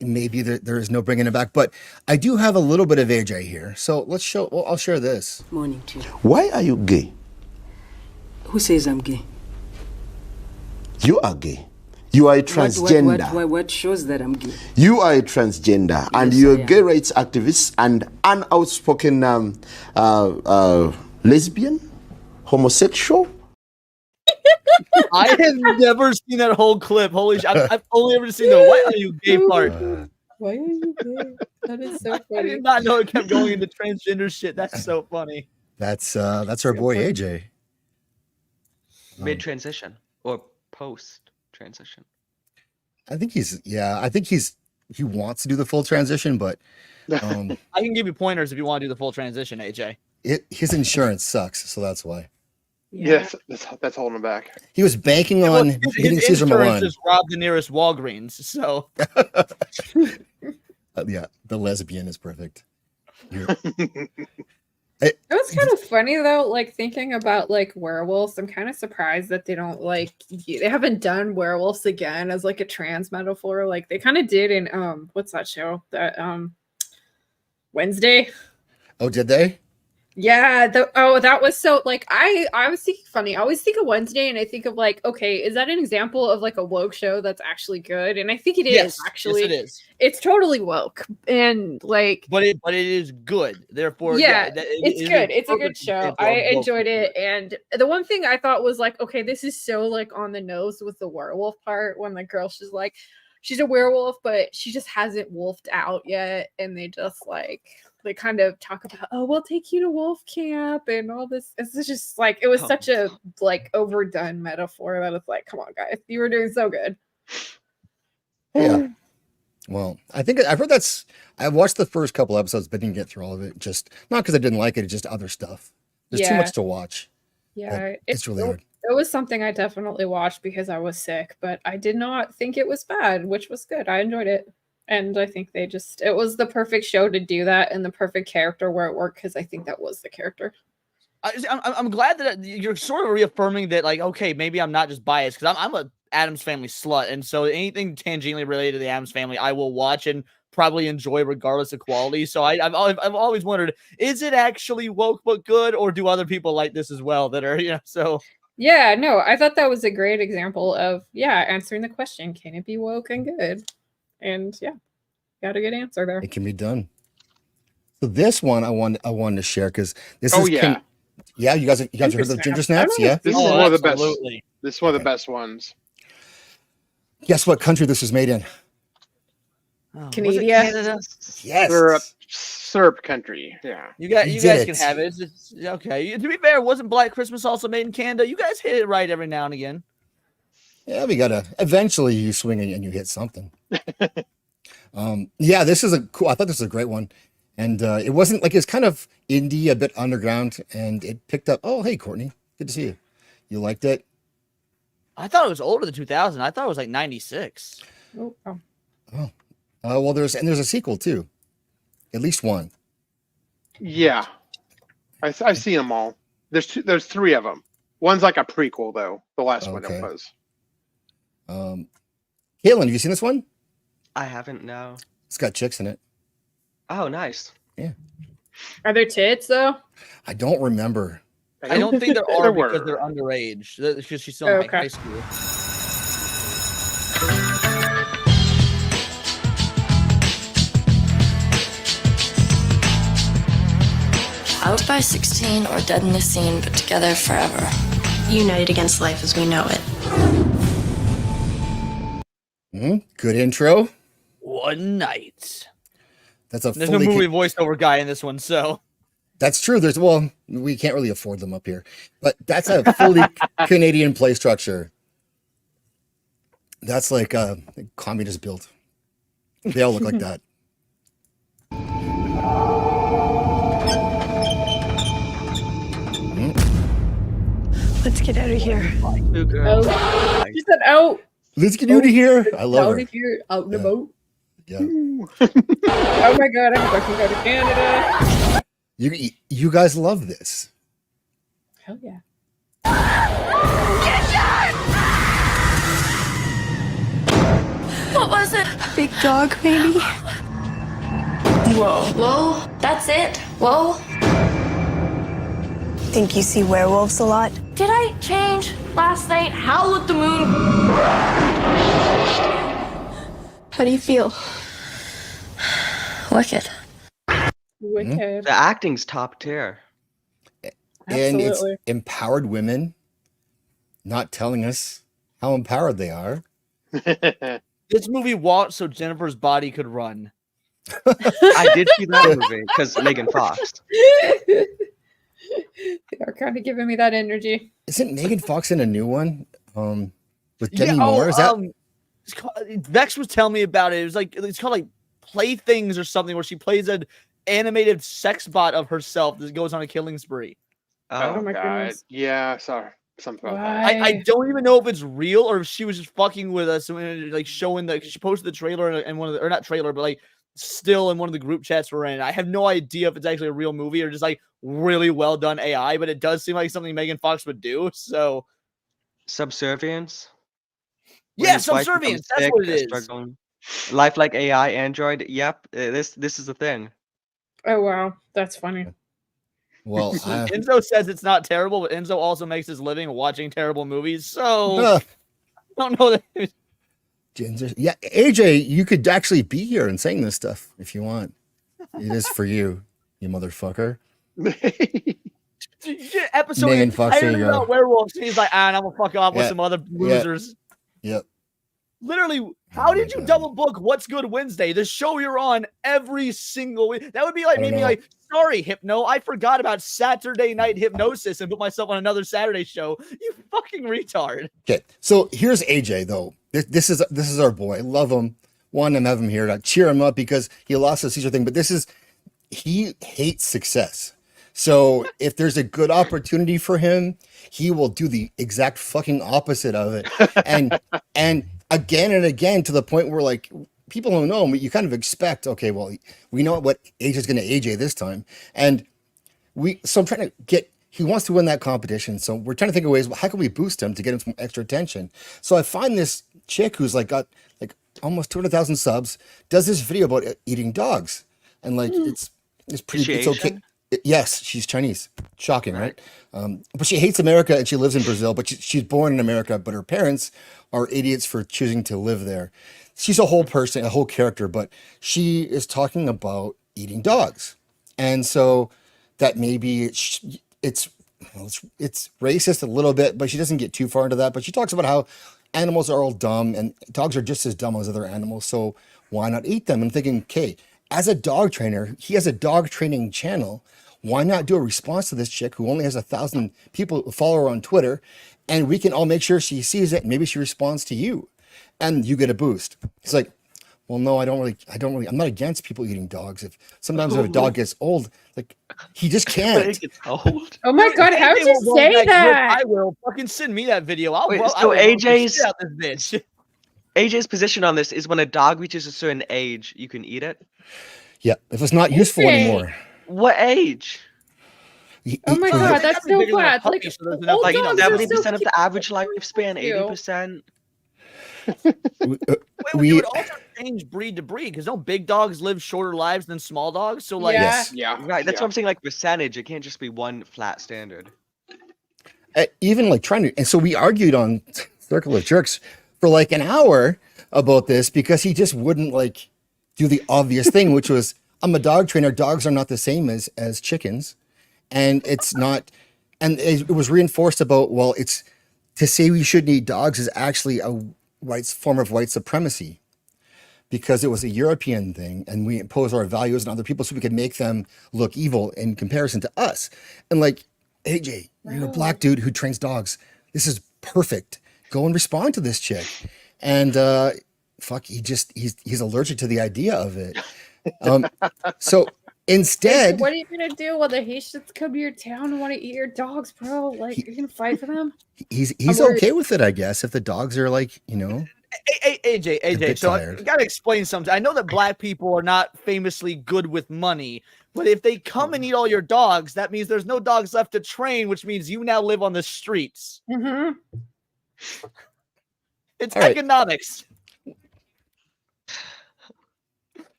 maybe there is no bringing it back. But I do have a little bit of AJ here, so let's show. Well, I'll share this. Morning to you. Why are you gay? Who says I'm gay? You are gay. You are a transgender. What shows that I'm gay? You are a transgender, and Yes, you're I a gay am. rights activist and an outspoken lesbian, homosexual. I have never seen that whole clip. Holy shit. I've only ever seen the "Why are you gay" part. Why are you gay? That is so I funny. did not know it kept going into transgender shit. That's so funny. That's our boy AJ. Mid transition or post transition. I think he wants to do the full transition, but I can give you pointers if you want to do the full transition, AJ. his insurance sucks, so that's why. Yes, that's holding him back. He was banking on hitting His Caesar insurance Milan. just robbed the nearest Walgreens. So Yeah, the lesbian is perfect. It was kind of funny though, like thinking about like werewolves. I'm kind of surprised that they don't they haven't done werewolves again as like a trans metaphor. Like they kind of did in what's that show? That Wednesday. Oh, did they? Yeah, that was so like I was thinking funny. I always think of Wednesday and I think of like, okay, is that an example of like a woke show that's actually good? And I think it is actually. Yes, it is. It's totally woke and like but it is good. Therefore, it's good. It's a good perfect show. example I of woke enjoyed it. good. And the one thing I thought was like, okay, this is so like on the nose with the werewolf part when the girl she's like, she's a werewolf, but she just hasn't wolfed out yet. And they just like they kind of talk about, oh, we'll take you to wolf camp and all this. It's just like it was such a like overdone metaphor that it's like, come on, guys, you were doing so good. Yeah. Well, I think I've heard I watched the first couple episodes, but didn't get through all of it. Just not because I didn't like it, it's just other stuff. There's too much to watch. Yeah, it's really hard. It was something I definitely watched because I was sick, but I did not think it was bad, which was good. I enjoyed it. And I think it was the perfect show to do that and the perfect character where it worked because I think that was the character. I'm glad that you're sort of reaffirming that, like, okay, maybe I'm not just biased because I'm a Addams Family slut, and so anything tangentially related to the Addams Family, I will watch and probably enjoy regardless of quality. So I've always wondered, is it actually woke but good, or do other people like this as well that are so? Yeah, no, I thought that was a great example of answering the question: can it be woke and good? And got a good answer there. It can be done. So this one I wanted to share because this is yeah. You guys have heard of Ginger Snaps? Yeah. This is one of the best. Absolutely. This is one of the best ones. Guess what country this was made in? Canada. Yes. Syrup country. Yeah. You guys did can it. have it. It's okay. To be fair, wasn't Black Christmas also made in Canada? You guys hit it right every now and again. Yeah, we gotta eventually you swing and you hit something. Yeah, this is a cool. I thought this was a great one, and it wasn't like it's kind of indie, a bit underground, and it picked up. Oh, hey, Courtney, good to see you. You liked it? I thought it was older than 2000. I thought it was like 96. Oh. Well, there's a sequel too, at least one. Yeah, I've seen them all. There's three of them. One's like a prequel though. The last one it was. Caitlin, have you seen this one? I haven't, no. It's got chicks in it. Oh, nice. Yeah. Are there tits though? I don't remember. I don't think there are There because were. they're underage. Because she's still in Okay. high school. Out by 16 or dead in the scene, but together forever. United against life as we know it. Good intro. One night. That's a There's fully no movie voiceover guy in this one, so. That's true. We can't really afford them up here, but that's a fully Canadian play structure. That's like a communist build. They all look like that. Let's get out of here. Two girls. Oh, she said out. Let's get out of here. I love Out her. of here, out in the Yeah. boat. Yeah. Oh my god, I'm going to go to Canada. You guys love this. Hell yeah. What was it? Big dog, maybe? Whoa. Whoa? That's it? Whoa? Think you see werewolves a lot? Did I change last night? Howl at the moon? How do you feel? Wicked. Wicked. The acting's top tier. And it's Absolutely. empowered women not telling us how empowered they are. This movie walked so Jennifer's body could run. I did see that movie because Megan Fox. They're kind of giving me that energy. Isn't Megan Fox in a new one? With Demi Moore? Is that it's called, Vex was telling me about it. It was like it's called like Playthings or something, where she plays an animated sex bot of herself that goes on a killing spree. Oh my God. goodness. Yeah, I saw something about that. Why? I don't even know if it's real or if she was just fucking with us and like showing the. She posted the trailer and one of the, or not trailer, but like still in one of the group chats we're in. I have no idea if it's actually a real movie or just like really well done AI, but it does seem like something Megan Fox would do. So Subservience. When yeah, his wife becomes subservience. That's sick, what it is. struggling. Life like AI android. Yep, this is the thing. Oh wow, that's funny. well? Enzo says it's not terrible, but Enzo also makes his living watching terrible movies. So I don't know that. Yeah, AJ, you could actually be here and saying this stuff if you want. It is for you, you motherfucker. Episode Megan Fox, there you go. about werewolves. He's like, I'm gonna fuck off with Yeah, some other losers. Yep. Literally, how Oh did my you God. double book What's Good Wednesday? The show you're on every single week. That would be like I me know. like, sorry, Hypno, I forgot about Saturday Night Hypnosis and put myself on another Saturday show. You fucking retard. Okay, so here's AJ though. This is our boy. I love him. One, I'm having him here to cheer him up because he lost the Caesar thing. But he hates success. So if there's a good opportunity for him, he will do the exact fucking opposite of it. And again and again to the point where like people don't know him, you kind of expect, okay, well, we know what AJ is going to AJ this time. And so I'm trying to get, he wants to win that competition. So we're trying to think of ways, well, how can we boost him to get him some extra attention? So I find this chick who's like got like almost 200,000 subs, does this video about eating dogs. And like, it's pretty, she it's okay. Asian? Yes, she's Chinese. Shocking, right? But she hates America and she lives in Brazil, but she's born in America, but her parents are idiots for choosing to live there. She's a whole person, a whole character, but she is talking about eating dogs. And so that maybe it's racist a little bit, but she doesn't get too far into that. But she talks about how animals are all dumb and dogs are just as dumb as other animals. So why not eat them? I'm thinking, okay, as a dog trainer, he has a dog training channel. Why not do a response to this chick who only has 1,000 people who follow her on Twitter, and we can all make sure she sees it. And maybe she responds to you, and you get a boost. It's like, well, no, I don't really. I'm not against people eating dogs. If sometimes if a dog gets old, like he just can't. It gets old. Oh my god, how did you say that? I will fucking send me that video. Wait, I so will roast the AJ's shit out of this bitch. AJ's position on this is when a dog reaches a certain age, you can eat it. Yeah, if it's not useful Okay. anymore. What age? Oh my god, that's so bad. Like, old Like dogs are 70% so of the average lifespan, Ew. 80%. You would also change breed to breed because don't big dogs live shorter lives than small dogs? So like, Yes. Yeah. Right, that's yeah. what I'm saying. Like percentage, it can't just be one flat standard. Even like trying to, and so we argued on Circle of Jerks for like an hour about this because he just wouldn't like do the obvious thing, which was, I'm a dog trainer. Dogs are not the same as chickens. And it's not, and it was reinforced about, well, it's to say we shouldn't eat dogs is actually a form of white supremacy because it was a European thing and we impose our values on other people so we could make them look evil in comparison to us. And like, AJ, you're a black dude who trains dogs. This is perfect. Go and respond to this chick. And fuck, he's allergic to the idea of it. So instead, what are you gonna do when the Haitians come to your town and want to eat your dogs, bro? Like, you're gonna fight for them? he's worried. okay with it, I guess, if the dogs are like, AJ, bit so I tired. gotta explain something. I know that black people are not famously good with money, but if they come and eat all your dogs, that means there's no dogs left to train, which means you now live on the streets. Mm-hmm. It's All right. economics.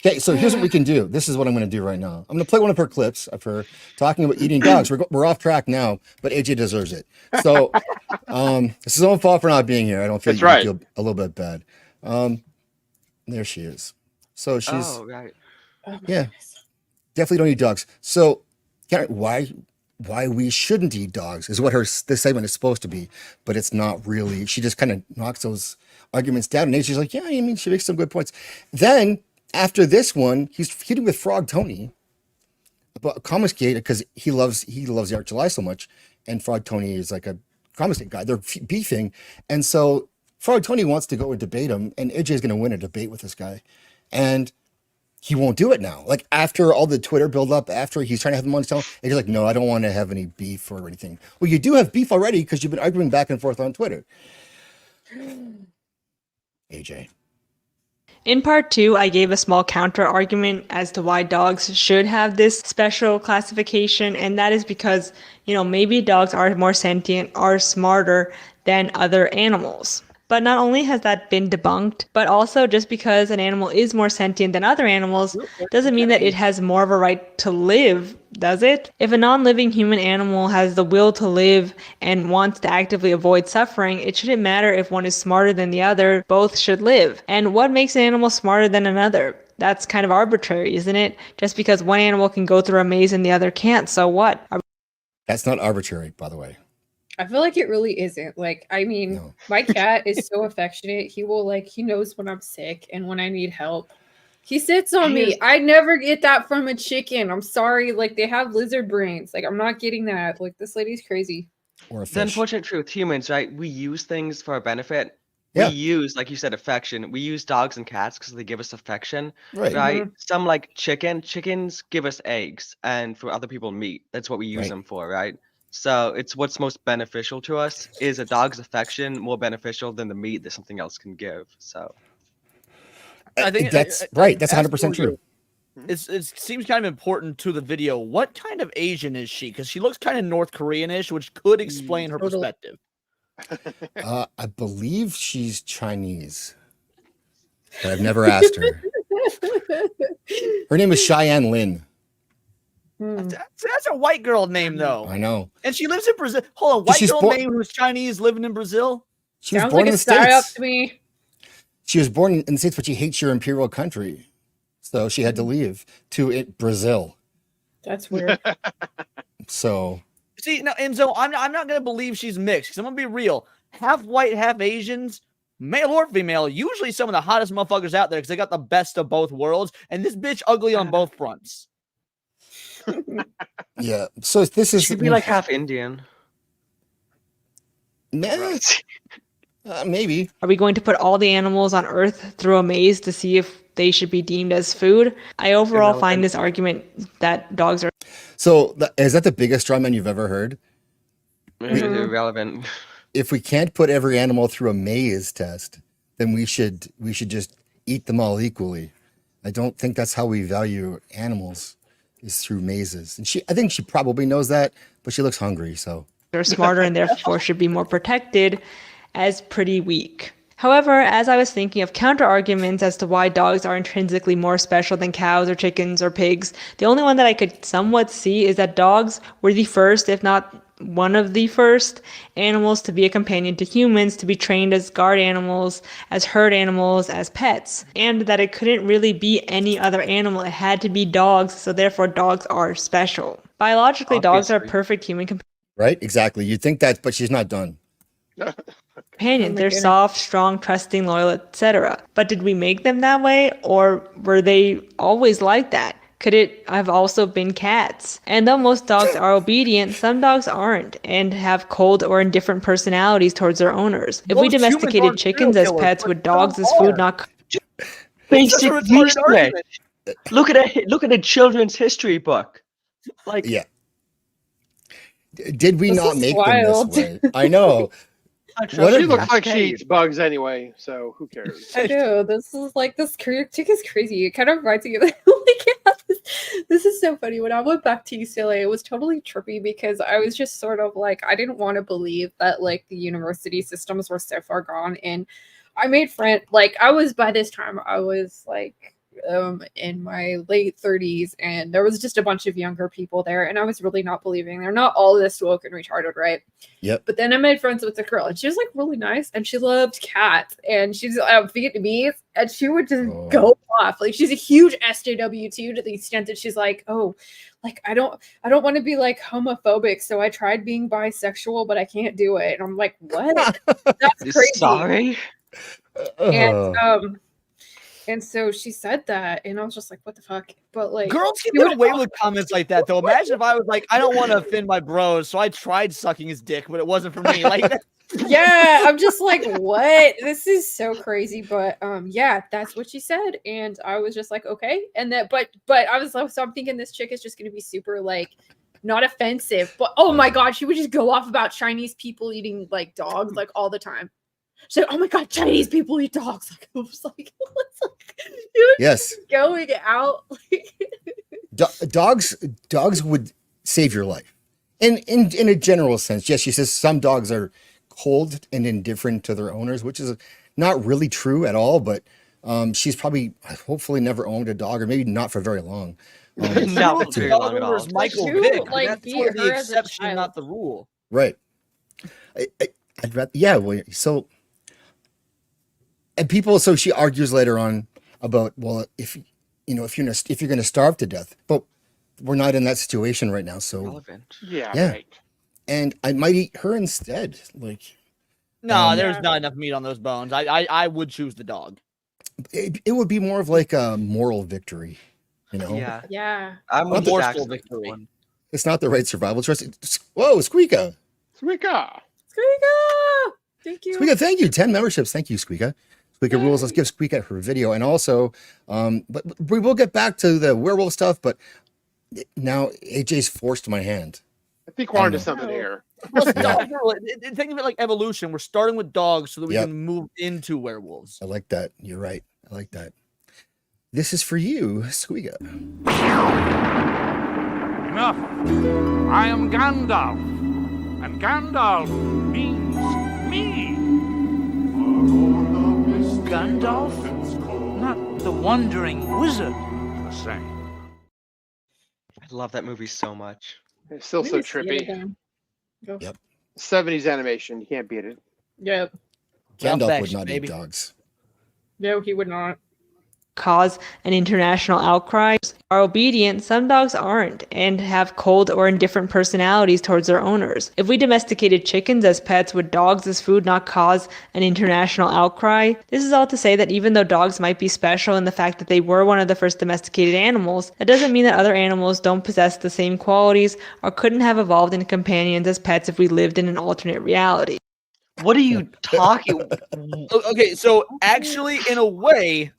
Okay, so here's what we can do. This is what I'm going to do right now. I'm going to play one of her clips of her talking about eating dogs. We're off track now, but AJ deserves it. So this is her own fault for not being here. I don't feel That's right. feel a little bit bad. There she is. So she's Oh, right. yeah, definitely don't eat dogs. So Karen, why we shouldn't eat dogs is what this segment is supposed to be, but it's not really. She just kind of knocks those arguments down, and AJ's like, yeah, I mean, she makes some good points. Then after this one, he's feuding with Frog Tony about Comiskate because he loves the Art July so much, and Frog Tony is like a Comiskate guy. They're beefing, and so Frog Tony wants to go and debate him, and AJ is going to win a debate with this guy, and he won't do it now. Like after all the Twitter buildup, after he's trying to have him on his channel, AJ's like, no, I don't want to have any beef or anything. Well, you do have beef already because you've been arguing back and forth on Twitter. AJ. In part 2, I gave a small counter argument as to why dogs should have this special classification, and that is because, maybe dogs are more sentient, are smarter than other animals. But not only has that been debunked, but also just because an animal is more sentient than other animals doesn't mean that it has more of a right to live, does it? If a non-living human animal has the will to live and wants to actively avoid suffering, it shouldn't matter if one is smarter than the other, both should live. And what makes an animal smarter than another? That's kind of arbitrary, isn't it? Just because one animal can go through a maze and the other can't, so what? That's not arbitrary, by the way. I feel like it really isn't. Like, I mean, my cat is so affectionate. He will he knows when I'm sick and when I need help. He sits on me. I never get that from a chicken. I'm sorry. Like, they have lizard brains. Like, I'm not getting that. Like, this lady's crazy. Or a fish. The unfortunate truth, humans, right? We use things for our benefit. Yeah. We use, like you said, affection. We use dogs and cats because they give us affection, Right. right? Some like chickens give us eggs, and for other people, meat. That's what we use them for, right? So it's what's most beneficial to us. Is a dog's affection more beneficial than the meat that something else can give? So I think that's right. That's 100% true. It seems kind of important to the video. What kind of Asian is she? Because she looks kind of North Korean-ish, which could explain her perspective. I believe she's Chinese, but I've never asked her. Her name is Cheyenne Lin. That's a white girl name, though. I know. And she lives in Brazil. Hold on, white girl name who's Chinese living in Brazil? She was born in the States. To me. She was born in the States, but she hates your imperial country. So she had to leave to Brazil. That's weird. So... See, now, Enzo, I'm not going to believe she's mixed, because I'm going to be real. Half white, half Asians, male or female, usually some of the hottest motherfuckers out there, because they got the best of both worlds, and this bitch ugly on both fronts. Yeah, so this is... She'd be like half Indian. Maybe. Are we going to put all the animals on Earth through a maze to see if they should be deemed as food? I overall find this argument that dogs are... So is that the biggest straw man you've ever heard? Irrelevant. If we can't put every animal through a maze test, then we should just eat them all equally. I don't think that's how we value animals, is through mazes. And I think she probably knows that, but she looks hungry, so. They're smarter and therefore should be more protected as pretty weak. However, as I was thinking of counter-arguments as to why dogs are intrinsically more special than cows or chickens or pigs, the only one that I could somewhat see is that dogs were the first, if not one of the first, animals to be a companion to humans, to be trained as guard animals, as herd animals, as pets, and that it couldn't really be any other animal. It had to be dogs, so therefore dogs are special. Biologically, dogs are perfect human companions. Right? Exactly. You'd think that, but she's not done. Companions. They're soft, strong, trusting, loyal, etc. But did we make them that way, or were they always like that? Could it have also been cats? And though most dogs are obedient, some dogs aren't and have cold or indifferent personalities towards their owners. If we domesticated chickens as pets, would dogs as food not... Basic research. Look at a children's history book. Like, yeah. Did we not make them this way? I know. She looks like she eats bugs anyway, so who cares? I know. This critic is crazy. It kind of reminds me of this is so funny. When I went back to UCLA, it was totally trippy because I was just sort of like, I didn't want to believe that like the university systems were so far gone. And I made friends, like by this time I was like in my late 30s, and there was just a bunch of younger people there, and I was really not believing they're not all this woke and retarded, right? Yep. But then I made friends with a girl, and she was like really nice, and she loved cats, and she's Vietnamese, and she would just go off. Like, she's a huge SJW too, to the extent that she's like, oh, like I don't want to be like homophobic, so I tried being bisexual, but I can't do it. And I'm like, what? That's crazy. Sorry. And so she said that, and I was just like, what the fuck? But like, girls can get away with comments like that, though. Imagine if I was like, I don't want to offend my bros, so I tried sucking his dick, but it wasn't for me. Like, yeah, I'm just like, what? This is so crazy. But yeah, that's what she said, and I was just like, okay. And that, but I was like, so I'm thinking this chick is just gonna be super like not offensive, but oh my god, she would just go off about Chinese people eating like dogs like all the time. She's like, oh my god, Chinese people eat dogs. Like, I was like, what's like, yes, going out. Dogs would save your life, in a general sense. Yes, she says some dogs are cold and indifferent to their owners, which is not really true at all. But she's probably, hopefully, never owned a dog, or maybe not for very long. Not for very long at all. Michael But Vick. like, That's beat sort of her the as a exception, child. not the rule. Right. I'd rather, yeah. Well, so, and people. So she argues later on about, well, if you're going to starve to death, but we're not in that situation right now. So Relevant. yeah. Right. And I might eat her instead. Like, No, there's not enough meat on those bones. I would choose the dog. it would be more of like a moral victory, you know? Yeah. Yeah. I'm Not with the Jackson forceful on this victory. one. It's not the right survival choice. Whoa, Squeaka. Squeaka. Squeaka! Thank you. Squeaka, thank you. 10 memberships. Thank you, Squeaka. Squeaka rules. Let's give Squeaka her video. And also, but we will get back to the werewolf stuff, but now AJ's forced my hand. I think we're onto something here. Well, think of it like evolution. We're starting with dogs so that we Yep. can move into werewolves. I like that. You're right. I like that. This is for you, Squeaka. Enough. I am Gandalf, and Gandalf means me. Gandalf, not the wandering wizard, per se. I love that movie so much. It's still so Maybe see it trippy. again. Go. Yep. 70s animation. You can't beat it. Yep. Gandalf Well, would not baby. eat dogs. No, he would not. Cause an international outcry. Are obedient, some dogs aren't, and have cold or indifferent personalities towards their owners. If we domesticated chickens as pets, would dogs as food not cause an international outcry? This is all to say that even though dogs might be special in the fact that they were one of the first domesticated animals, that doesn't mean that other animals don't possess the same qualities or couldn't have evolved into companions as pets if we lived in an alternate reality. What are you talking? Okay, so actually, in a way,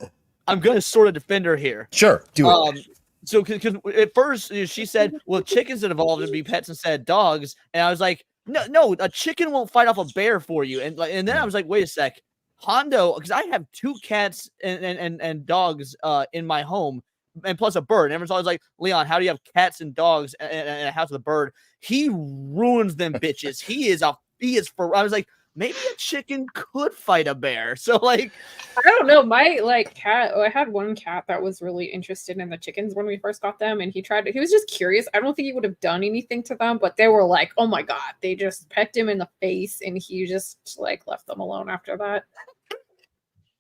I'm going to sort of defend her here. Sure, do it. So, because at first she said, well, chickens had evolved to be pets instead of dogs. And I was like, no, a chicken won't fight off a bear for you. And then I was like, wait a sec. Hondo, because I have 2 cats and dogs in my home, and plus a bird. And everyone's always like, Leon, how do you have cats and dogs and a house with a bird? He ruins them bitches. He is for. I was like, maybe a chicken could fight a bear. So like, I don't know. My cat. I had one cat that was really interested in the chickens when we first got them, and he was just curious. I don't think he would have done anything to them, but they were like, oh my god, they just pecked him in the face, and he just like left them alone after that.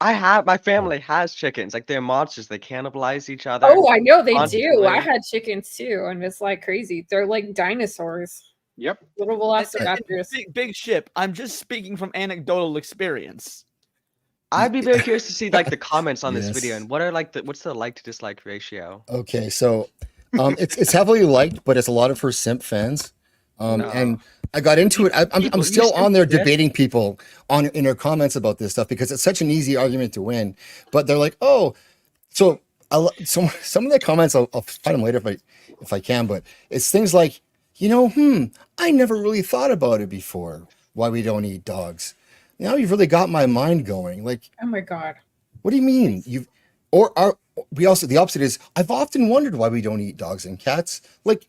My family has chickens. Like, they're monsters. They cannibalize each other. Oh, I know they do. constantly. I had chickens too, and it's like crazy. They're like dinosaurs. Yep. Little velociraptors. Big ship. I'm just speaking from anecdotal experience. I'd be very curious to see like the comments on this Yes. video and what's the like to dislike ratio. Okay, so it's heavily liked, but it's a lot of her simp fans. No. And I got into it. I'm People, still you on there simp, debating people in their comments about this stuff because it's such an easy argument to win. But they're like, oh, so some of the comments I'll find them later if I can. But it's things like, I never really thought about it before. Why we don't eat dogs? Now you've really got my mind going. Like, Oh my god. what do you mean? The opposite is I've often wondered why we don't eat dogs and cats. Like,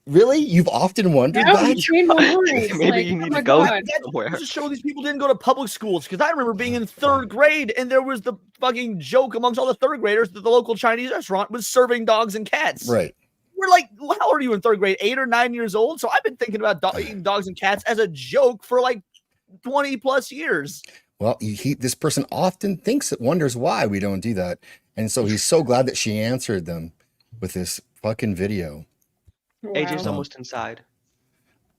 Really? You've often wondered No, that? you changed my mind. Maybe Like, you oh need my to go God. somewhere. Just to show these people didn't go to public schools, because I remember being in 3rd grade and there was the fucking joke amongst all the 3rd graders that the local Chinese restaurant was serving dogs and cats. Right. We're like, how old are you in 3rd grade? 8 or 9 years old? So I've been thinking about eating dogs and cats as a joke for like 20 plus years. Well, this person often wonders why we don't do that. And so he's so glad that she answered them with this fucking video. AJ's almost inside.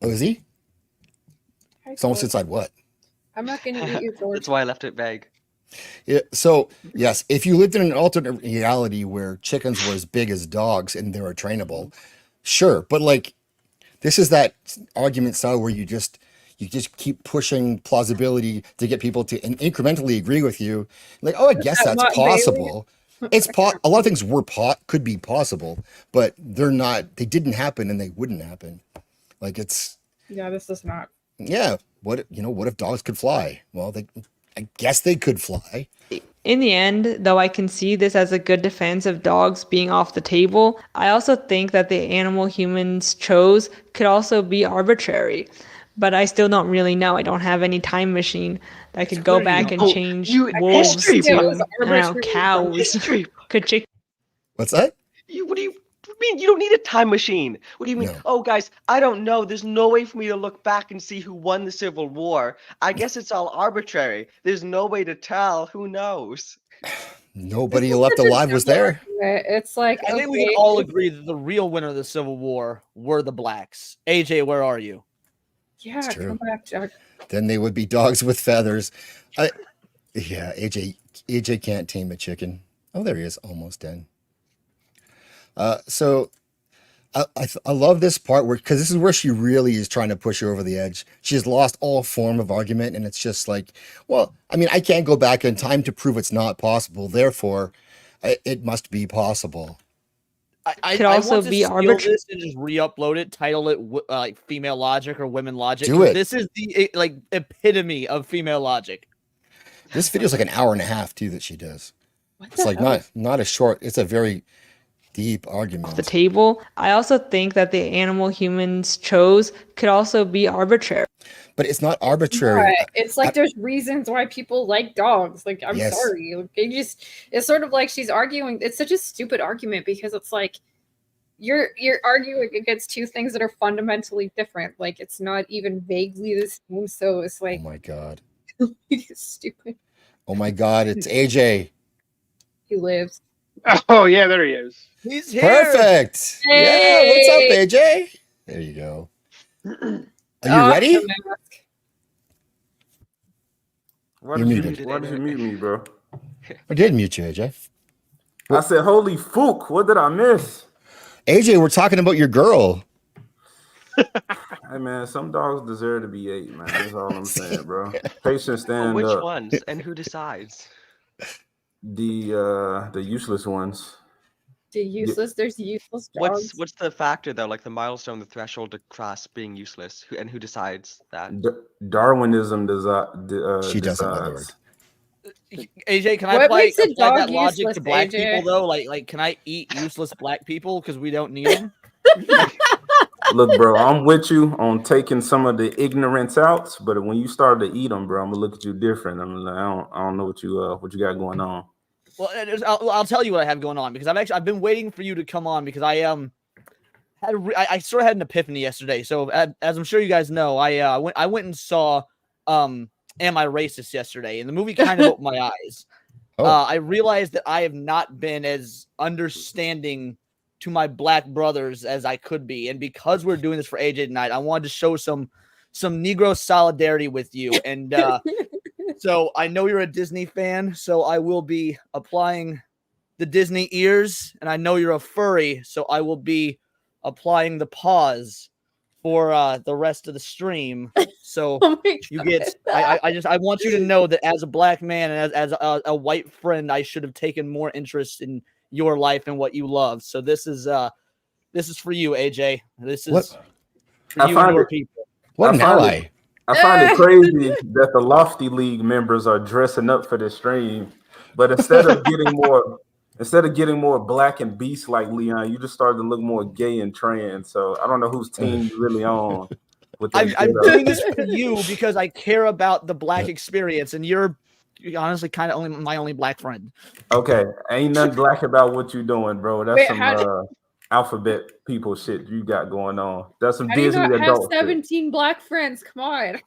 Oh, is he? Hi, It's almost George. inside what? I'm not going to eat you, George. That's why I left it vague. Yeah, so, yes, if you lived in an alternate reality where chickens were as big as dogs and they were trainable, sure. But like, this is that argument style where you just keep pushing plausibility to get people to incrementally agree with you. Like, oh, I guess that that's not possible. It's a lot of things could be possible, but they're not. They didn't happen, and they wouldn't happen. Like Yeah, this is not. yeah. What if dogs could fly? Well, I guess they could fly. In the end, though I can see this as a good defense of dogs being off the table, I also think that the animal humans chose could also be arbitrary. But I still don't really know. I don't have any time machine that could go back and change wolves history, to, bro. I don't know, cows. Could chicken. What's that? What do you mean? You don't need a time machine. What do you mean? No. Oh, guys, I don't know. There's no way for me to look back and see who won the Civil War. I guess it's all arbitrary. There's no way to tell. Who knows? Nobody left alive was there. It's like, I think we can all agree that the real winner of the Civil War were the blacks. AJ, where are you? Yeah, It's true. come back, Jack. Then they would be dogs with feathers. Yeah, AJ can't tame a chicken. Oh, there he is, almost done. So I love this part because this is where she really is trying to push you over the edge. She has lost all form of argument, and it's just like, well, I mean, I can't go back in time to prove it's not possible. Therefore, it must be possible. I Could also want to be steal arbitrary. this and just re-upload it, title it like female logic or women logic. Do it. This is the like epitome of female logic. This video is like an hour and a half too that she does. What It's the like hell? not a short. It's a very deep argument. The table. I also think that the animal humans chose could also be arbitrary. But it's not arbitrary. Right. It's like there's reasons why people like dogs. Like, I'm Yes. sorry. Like, it's sort of like she's arguing. It's such a stupid argument because it's like you're arguing against two things that are fundamentally different. Like, it's not even vaguely the same. So it's Oh like, my god. it's stupid. Oh my god. It's AJ. He lives. Oh yeah, there he is. He's here. Perfect. Yeah. What's up, AJ? There you go. Are you ready? Why You're did you muted. why did you mute me, bro? I did mute you, AJ. I said, holy fuck, what did I miss? AJ, we're talking about your girl. Hey man, some dogs deserve to be ate, man. That's all I'm saying, bro. Patience stand Which up. ones and who decides? The useless ones. There's useless dogs. What's the factor though? Like the milestone, the threshold to cross being useless, who decides that? Darwinism does She doesn't, my lord. decides. AJ, can I What apply makes a that dog logic useless, to black AJ? people though? Like, can I eat useless black people because we don't need them? Look, bro, I'm with you on taking some of the ignorance out, but when you start to eat them, bro, I'm gonna look at you different. I'm like, I don't know what you got going on. Well, I'll tell you what I have going on because I've been waiting for you to come on because I I sort of had an epiphany yesterday. So as I'm sure you guys know, I went and saw Am I Racist yesterday, and the movie kind of opened my eyes. I realized that I have not been as understanding to my black brothers as I could be, and because we're doing this for AJ tonight, I wanted to show some Negro solidarity with you. And so I know you're a Disney fan, so I will be applying the Disney ears, and I know you're a furry, so I will be applying the paws for the rest of the stream. So you get, I want you to know that as a black man and as a white friend, I should have taken more interest in your life and what you love. So this is for you, AJ. This is for you and your people. What an ally. I find it crazy that the Lofty League members are dressing up for this stream, but instead of getting Instead of getting more black and beast like Leon, you just started to look more gay and trans. So I don't know whose team you really on. With I'm doing this for you because I care about the black experience, and you're honestly kind of my only black friend. Okay, ain't nothing black about what you doing, bro. That's Wait, some alphabet people shit you got going on. That's some How do you Disney not have adult shit. 17 black friends? Come on.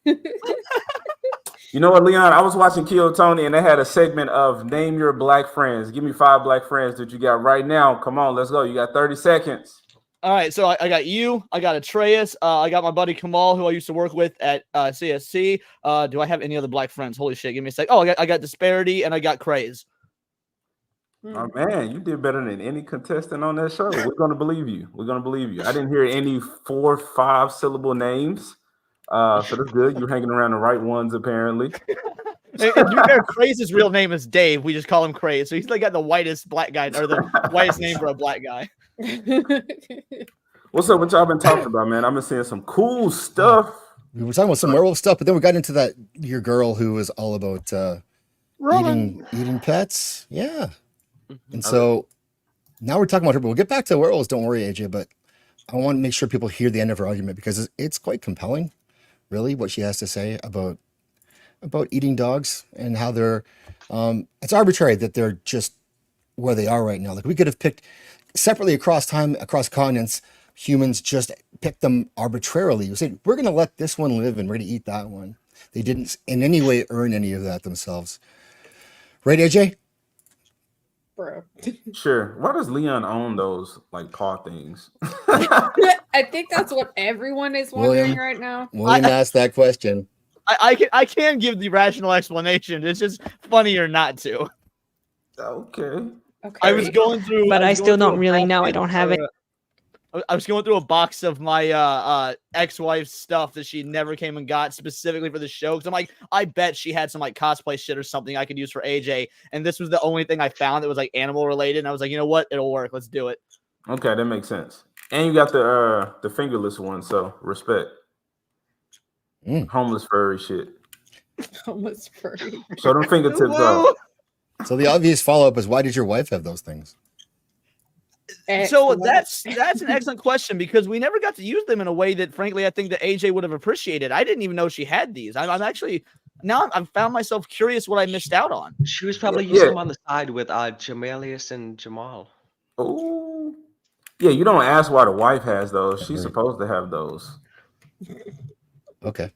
You know what, Leon? I was watching Kill Tony, and they had a segment of name your black friends. Give me 5 black friends that you got right now. Come on, let's go. You got 30 seconds. All right, so I got you. I got Atreus. I got my buddy Kamal, who I used to work with at CSC. Do I have any other black friends? Holy shit! Give me a sec. Oh, I got Disparity, and I got Craze. Oh man, you did better than any contestant on that show. We're gonna believe you. We're gonna believe you. I didn't hear any 4 or 5 syllable names. So that's good. You're hanging around the right ones, apparently. And to be fair, Craze's real name is Dave. We just call him Craze. So he's like got the whitest black guy, or the whitest name for a black guy. What's up? What y'all been talking about, man? I've been seeing some cool stuff. We were talking about some werewolf stuff, but then we got into that your girl who was all about eating pets. Yeah. And so now we're talking about her, but we'll get back to werewolves. Don't worry, AJ. But I want to make sure people hear the end of her argument because it's quite compelling, really, what she has to say about eating dogs and how they're. It's arbitrary that they're just where they are right now. Like we could have picked separately across time, across continents. Humans just picked them arbitrarily. You say we're going to let this one live and we're going to eat that one. They didn't in any way earn any of that themselves, right, AJ? Bro. Sure. Why does Leon own those like paw things? I think that's what everyone is wondering right now. William asked that question. I can give the rational explanation. It's just funnier not to. Okay. I was going through, but I still don't really know. I don't have it. I was going through a box of my ex-wife's stuff that she never came and got specifically for the show. Because I'm like, I bet she had some like cosplay shit or something I could use for AJ. And this was the only thing I found that was like animal related. And I was like, you know what? It'll work. Let's do it. Okay, that makes sense. And you got the fingerless one, so respect. Homeless furry shit. Homeless furry. Show them fingertips off. So the obvious follow-up is, why did your wife have those things? So that's an excellent question because we never got to use them in a way that, frankly, I think that AJ would have appreciated. I didn't even know she had these. I'm actually now I've found myself curious what I missed out on. She was probably using them on the side with Jamalius and Jamal. Oh, yeah. You don't ask why the wife has those. She's supposed to have those. Okay.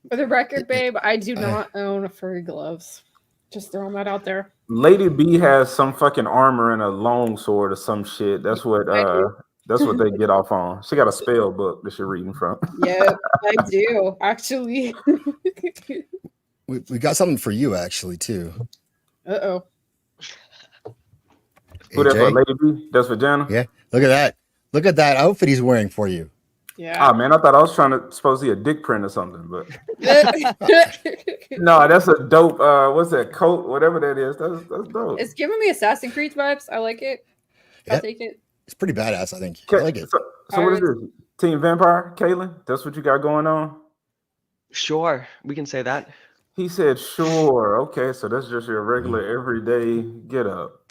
For the record, babe, I do not own furry gloves. Just throwing that out there. Lady B has some fucking armor and a long sword or some shit. That's what they get off on. She got a spell book that she's reading from. Yeah, I do actually. we got something for you actually too. Uh-oh. Who that for, Lady B? That's for Jana? Yeah. Look at that. Look at that outfit he's wearing for you. Yeah. Oh man, I thought I was supposed to see a dick print or something, but no, that's a dope. What's that coat? Whatever that is, that's dope. It's giving me Assassin's Creed vibes. I like it. Yeah. I'll take it. It's pretty badass, I think. I like it. So what is this? Team Vampire, Kaylin? That's what you got going on? Sure, we can say that. He said, "Sure, okay." So that's just your regular everyday get up.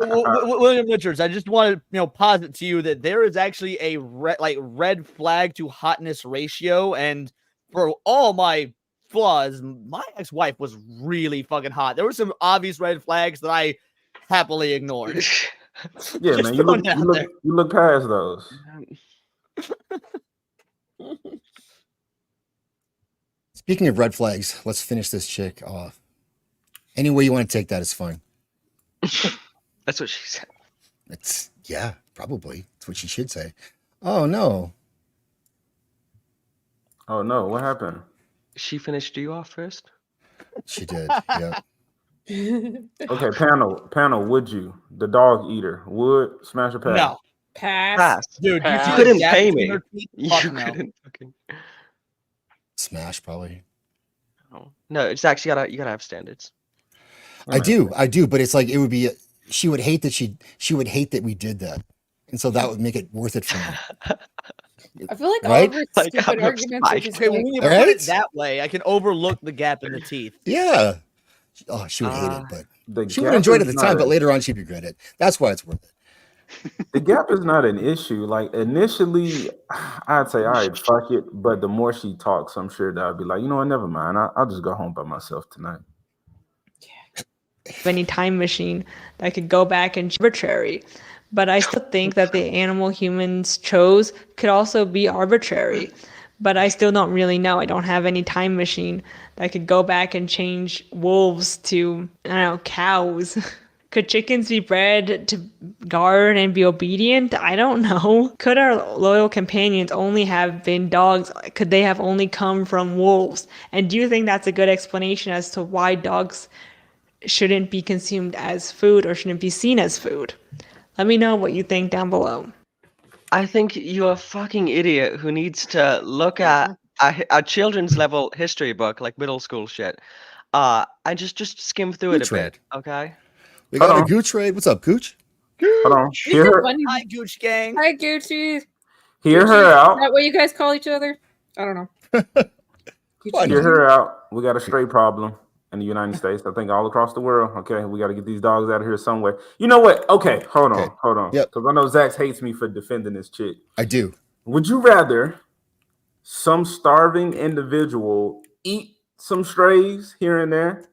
William Richards, I just want to posit to you that there is actually a red flag to hotness ratio, and for all my flaws, my ex-wife was really fucking hot. There were some obvious red flags that I happily ignored. Yeah, man, you look past those. Speaking of red flags, let's finish this chick off. Any way you want to take that is fine. That's what she said. Yeah, probably. That's what she should say. Oh no. Oh no, what happened? She finished you off first? She did, yeah. Okay, panel, would you? The dog eater. Would smash or pass? No. Pass. Dude, you couldn't pay me. You couldn't fucking smash probably. No, it's actually you gotta have standards. I do, but it's like it would be. She would hate that she would hate that we did that, and so that would make it worth it for me. I feel like Right? all of her Like, stupid I'm arguments are just Okay, when you like, put it that way, I can overlook the gap in the teeth. Yeah. Oh, she would hate it, but the She would gap enjoy it is at the not time, but a- later on she'd regret it. That's why it's worth it. the gap is not an issue. Like initially, I'd say, all right, fuck it. But the more she talks, I'm sure that I'd be like, you know what, never mind. I'll just go home by myself tonight. Any time machine that could go back and arbitrary. But I still think that the animal humans chose could also be arbitrary. But I still don't really know. I don't have any time machine that could go back and change wolves to, I don't know, cows. Could chickens be bred to guard and be obedient? I don't know. Could our loyal companions only have been dogs? Could they have only come from wolves? And do you think that's a good explanation as to why dogs shouldn't be consumed as food or shouldn't be seen as food? Let me know what you think down below. I think you're a fucking idiot who needs to look at a children's level history book, like middle school shit. And just skim through it a bit, okay? We got a Gooch raid. What's up, Gooch? Hold on. You're so funny. Hi, Gooch Gang. Hi, Gucci. Hear Gucci, her out. Is that what you guys call each other? I don't know. Hear her out. We got a stray problem in the United States. I think all across the world. Okay, we got to get these dogs out of here somewhere. You know what? Okay, hold on. Yep. Because I know Zach hates me for defending this chick. I do. Would you rather some starving individual eat some strays here and there,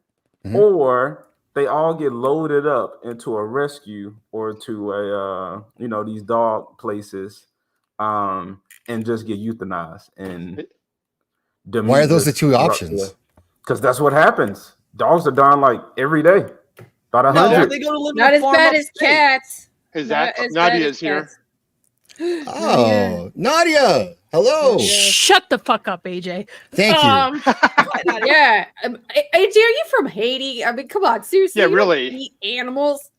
or they all get loaded up into a rescue or to a these dog places, and just get euthanized? And Why are those the two options? Because that's what happens. Dogs are dying like every day. About No, 100. they go to live in Not a as farm bad as upstate. cats. Is Not that as bad Nadia's as here? cats. Oh, Nadia. Hello. Shut the fuck up, AJ. Thank you. Yeah. AJ, are you from Haiti? I mean, come on, seriously. Yeah, you don't really. eat animals.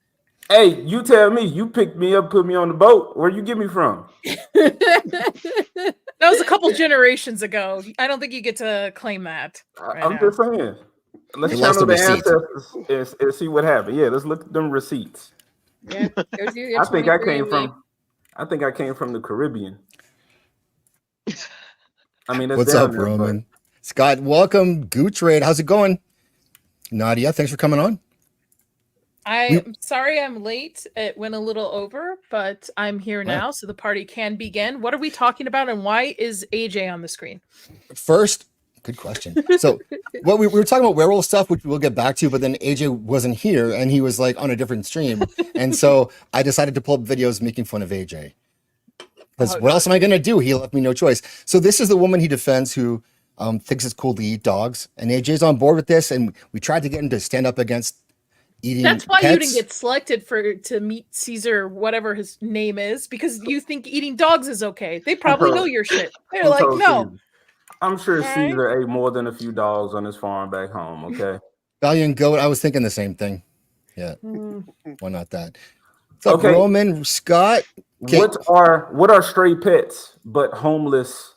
Hey, you tell me. You picked me up, put me on the boat. Where you get me from? That was a couple generations ago. I don't think you get to claim that. Right I'm now. just saying. Let's He lost channel the the receipts. ancestors and see what happened. Yeah, let's look at them receipts. Yeah, there's your I think I 23 came and from. I think I came from the Caribbean. I mean, that's What's down up, there, but- Roman? Scott, welcome. Gooch raid. How's it going? Nadia, thanks for coming on. I'm sorry I'm late. It went a little over, but I'm here now, so the party can begin. What are we talking about, and why is AJ on the screen? First, good question. So, what we were talking about werewolf stuff, which we'll get back to, but then AJ wasn't here and he was like on a different stream. And so I decided to pull up videos making fun of AJ. Because what else am I going to do? He left me no choice. So, this is the woman he defends who thinks it's cool to eat dogs. And AJ's on board with this. And we tried to get him to stand up against eating That's why pets. you didn't get selected to meet Caesar, whatever his name is, because you think eating dogs is okay. They probably know your shit. They're like, no. I'm sure All right. Caesar ate more than a few dogs on his farm back home. Okay. Valiant goat. I was thinking the same thing. Yeah. Why not that? What's up, Okay. Roman? Scott? Okay. What are stray pets but homeless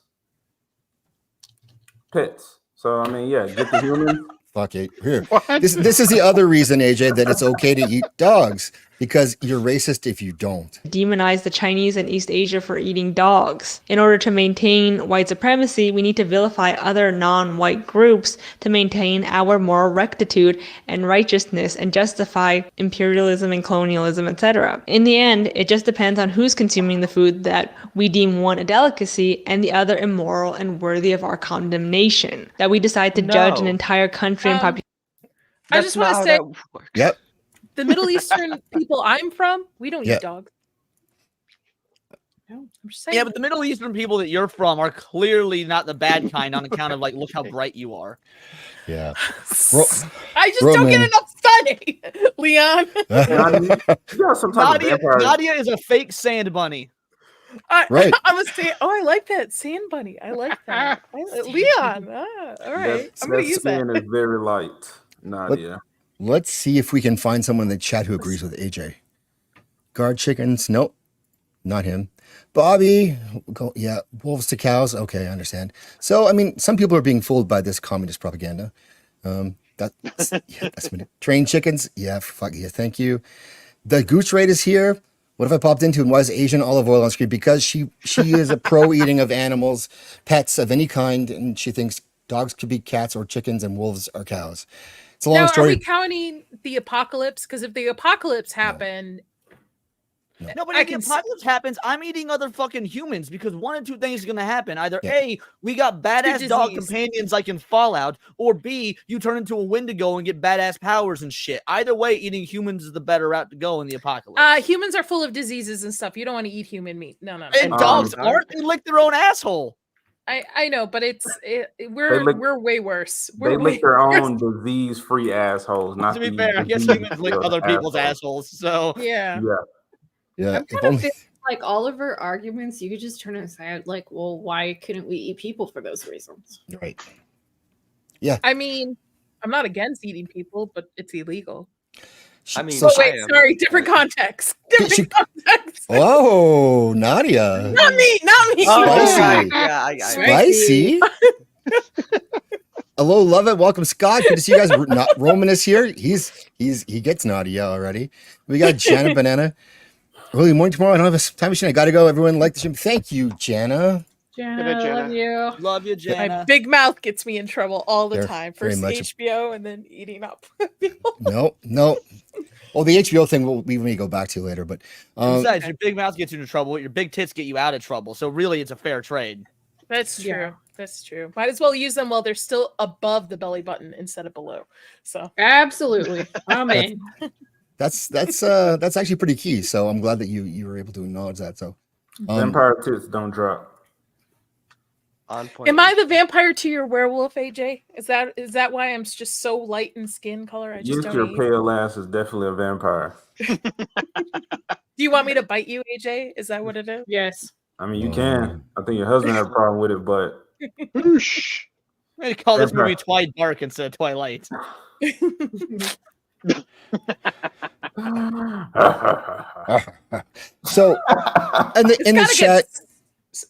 pets? So I mean, yeah, get the humans. Fuck it. Here. This is the other reason, AJ, that it's okay to eat dogs, because you're racist if you don't. Demonize the Chinese and East Asia for eating dogs. In order to maintain white supremacy, we need to vilify other non-white groups to maintain our moral rectitude and righteousness and justify imperialism and colonialism, etc. In the end, it just depends on who's consuming the food that we deem one a delicacy and the other immoral and worthy of our condemnation. That we decide to judge an entire country and population. I just want to say, Yep. the Middle Eastern people I'm from, we don't Yeah. eat dogs. No, I'm just saying. Yeah, but the Middle Eastern people that you're from are clearly not the bad kind on account of like, look how bright you are. Yeah. I just don't get Roman. enough study, Leon. Nadia is a fake sand bunny. Right. I'm a sand. Oh, I like that sand bunny. I like that. Leon. All right. I'm gonna use that. Skin is very light, Nadia. Let's see if we can find someone in the chat who agrees with AJ. Guard chickens. Nope. Not him. Bobby. Yeah. Wolves to cows. Okay, I understand. So, I mean, some people are being fooled by this communist propaganda. That's trained chickens. Yeah. Fuck yeah. Thank you. The Gooch raid is here. What if I popped into and was Asian olive oil on screen? Because she is a pro eating of animals, pets of any kind, and she thinks Dogs could be cats or chickens, and wolves are cows. It's a long Now, are story. we counting the apocalypse? Because if the apocalypse happened, No, but I if the can s- apocalypse happens, I'm eating other fucking humans because one of two things is gonna happen. Either A, we got badass dog disease. companions like in Fallout, or B, you turn into a Wendigo and get badass powers and shit. Either way, eating humans is the better route to go in the apocalypse. humans are full of diseases and stuff. You don't want to eat human meat. No. And dogs aren't. They lick their own asshole. I know, but we're way worse. They We're lick way their worse. own disease-free assholes. Not To be the fair, I guess disease humans lick filled other people's assholes. So Yeah. Yeah. I'm kind of feeling like all of our arguments, you could just turn it aside. Like, well, why couldn't we eat people for those reasons? Right. Yeah. I mean, I'm not against eating people, but it's illegal. I mean, Oh wait, sorry, different context. Different context. Oh, Nadia. Not me. Spicy. Yeah, Spicy. Hello, love it. Welcome, Scott. Good to see you guys. Roman is here. He gets Nadia already. We got Jana Banana. Early morning tomorrow. I don't have a time machine. I gotta go. Everyone like the stream. Thank you, Jana. Jana, love you. Love you, Jana. My big mouth gets me in trouble all the They're time. very First much HBO and then eating up. No. Oh, the HBO thing we may go back to later, but besides, your big mouth gets you into trouble. Your big tits get you out of trouble. So really, it's a fair trade. That's true. That's true. Might as well use them while they're still above the belly button instead of below. So absolutely, I'm in. that's actually pretty key. So I'm glad that you were able to acknowledge that. So vampire tits don't drop. On point. am I the vampire to your werewolf, AJ? Is that why I'm just so light in skin color? I just Yes, don't your eat? pale ass is definitely a vampire. Do you want me to bite you, AJ? Is that what it is? Yes. I mean, you can. I think your husband had a problem with it, but They call this movie Twilight Dark instead of Twilight. So, in the chat.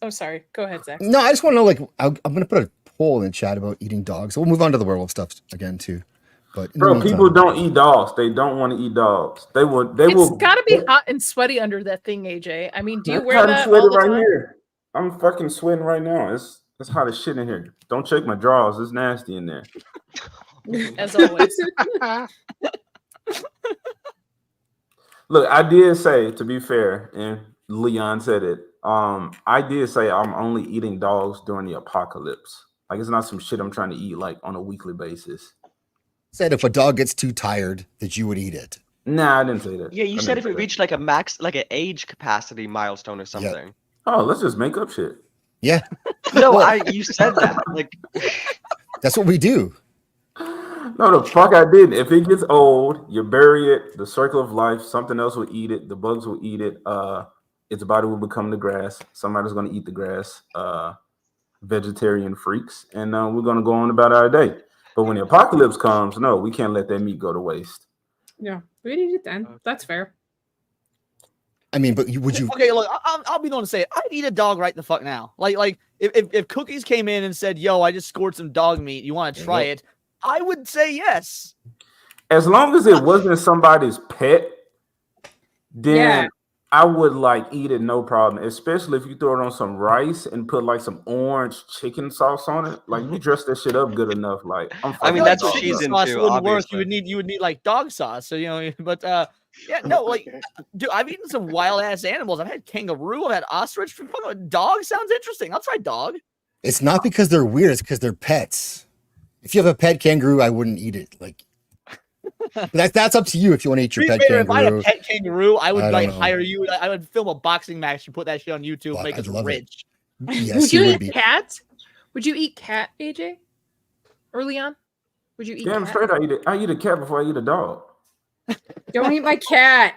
Oh, sorry. Go ahead, Zach. No, I just want to know. Like, I'm going to put a poll in the chat about eating dogs. So we'll move on to the werewolf stuff again too. But in the bro, meantime- people don't eat dogs. They don't want to eat dogs. They will. It's got to be hot and sweaty under that thing, AJ. I mean, do you wear I'm that sweating all the right time? here. I'm fucking sweating right now. It's hot as shit in here. Don't check my drawers. It's nasty in there. As always. Look, I did say, to be fair, and Leon said it. I did say I'm only eating dogs during the apocalypse. Like, it's not some shit I'm trying to eat like on a weekly basis. Said if a dog gets too tired, that you would eat it. Nah, I didn't say that. Yeah, you I said didn't if say it that. reached like a max, like an age capacity milestone or something. Oh, let's just make up shit. Yeah. No, you said that. Like, that's what we do. No, the fuck I did. If it gets old, you bury it. The circle of life. Something else will eat it. The bugs will eat it. Its body will become the grass. Somebody's gonna eat the grass. Vegetarian freaks, and we're gonna go on about our day. But when the apocalypse comes, no, we can't let that meat go to waste. Yeah, we need it then. That's fair. I mean, but would you? Okay, look, I'll be the one to say it. I'd eat a dog right the fuck now. Like if Cookies came in and said, "Yo, I just scored some dog meat. You want to try it?" I would say yes. As long as it wasn't somebody's pet, then I would like eat it no problem. Especially if you throw it on some rice and put like some orange chicken sauce on it. Like you dress that shit up good enough. Like I mean, that's what she's sauce into. wouldn't work. Obviously. You would need like dog sauce. So but yeah, no, like dude, I've eaten some wild ass animals. I've had kangaroo. I've had ostrich. Dog sounds interesting. I'll try dog. It's not because they're weird. It's because they're pets. If you have a pet kangaroo, I wouldn't eat it. Like that's up to you if you want to eat your pet kangaroo. If I had a pet kangaroo, I would don't know. hire you. I would film a boxing match and put that shit on YouTube. Well, make I'd us love it. rich. Yes, would you would eat be. cat? Would you eat cat, AJ? Early on? Would you eat damn cat? straight, I eat a cat before I eat a dog. Don't eat my cat.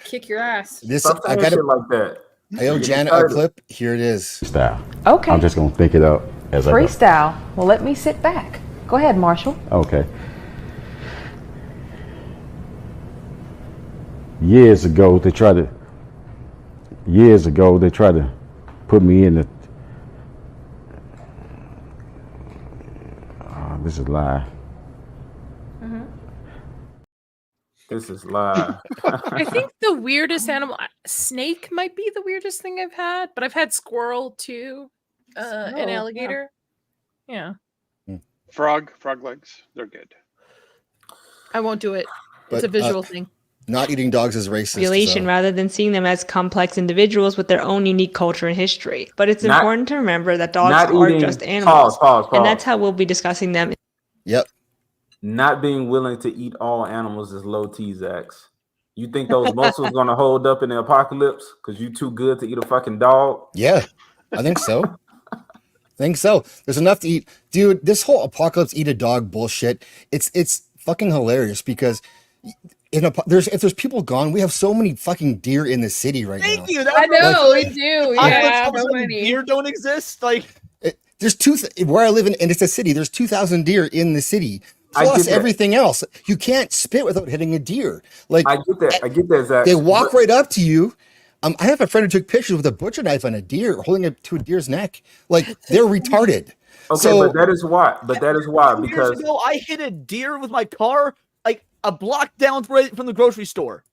Kick your ass. This Stop I saying got shit like that. I owe Janet a clip. Here it is. Style. Okay. I'm just gonna think it up as I go. Freestyle. Well, let me sit back. Go ahead, Marshall. Okay. Years ago, they tried to put me in the. This is live. This is live. I think the weirdest animal, snake might be the weirdest thing I've had, but I've had squirrel too, an alligator. Yeah. Frog legs. They're good. I won't do it. It's But, a visual thing. Not eating dogs is racist. Population So. rather than seeing them as complex individuals with their own unique culture and history. But it's important to remember that dogs are just animals. Pause. And that's how we'll be discussing them. Yep. Not being willing to eat all animals is low T-Zax. You think those muscles gonna hold up in the apocalypse because you too good to eat a fucking dog? Yeah, I think so. There's enough to eat. Dude, this whole apocalypse eat a dog bullshit, it's fucking hilarious because if there's people gone, we have so many fucking deer in the city right now. Thank you. I know, we do. Yeah, so many deer don't exist. Like there's where I live in, and it's a city. There's 2,000 deer in the city, plus everything else. You can't spit without hitting a deer. Like I get that, Zach. They walk right up to you. I have a friend who took pictures with a butcher knife on a deer, holding it to a deer's neck. Like they're retarded. Okay, so, but that is why. Because years ago, I hit a deer with my car like a block down from the grocery store.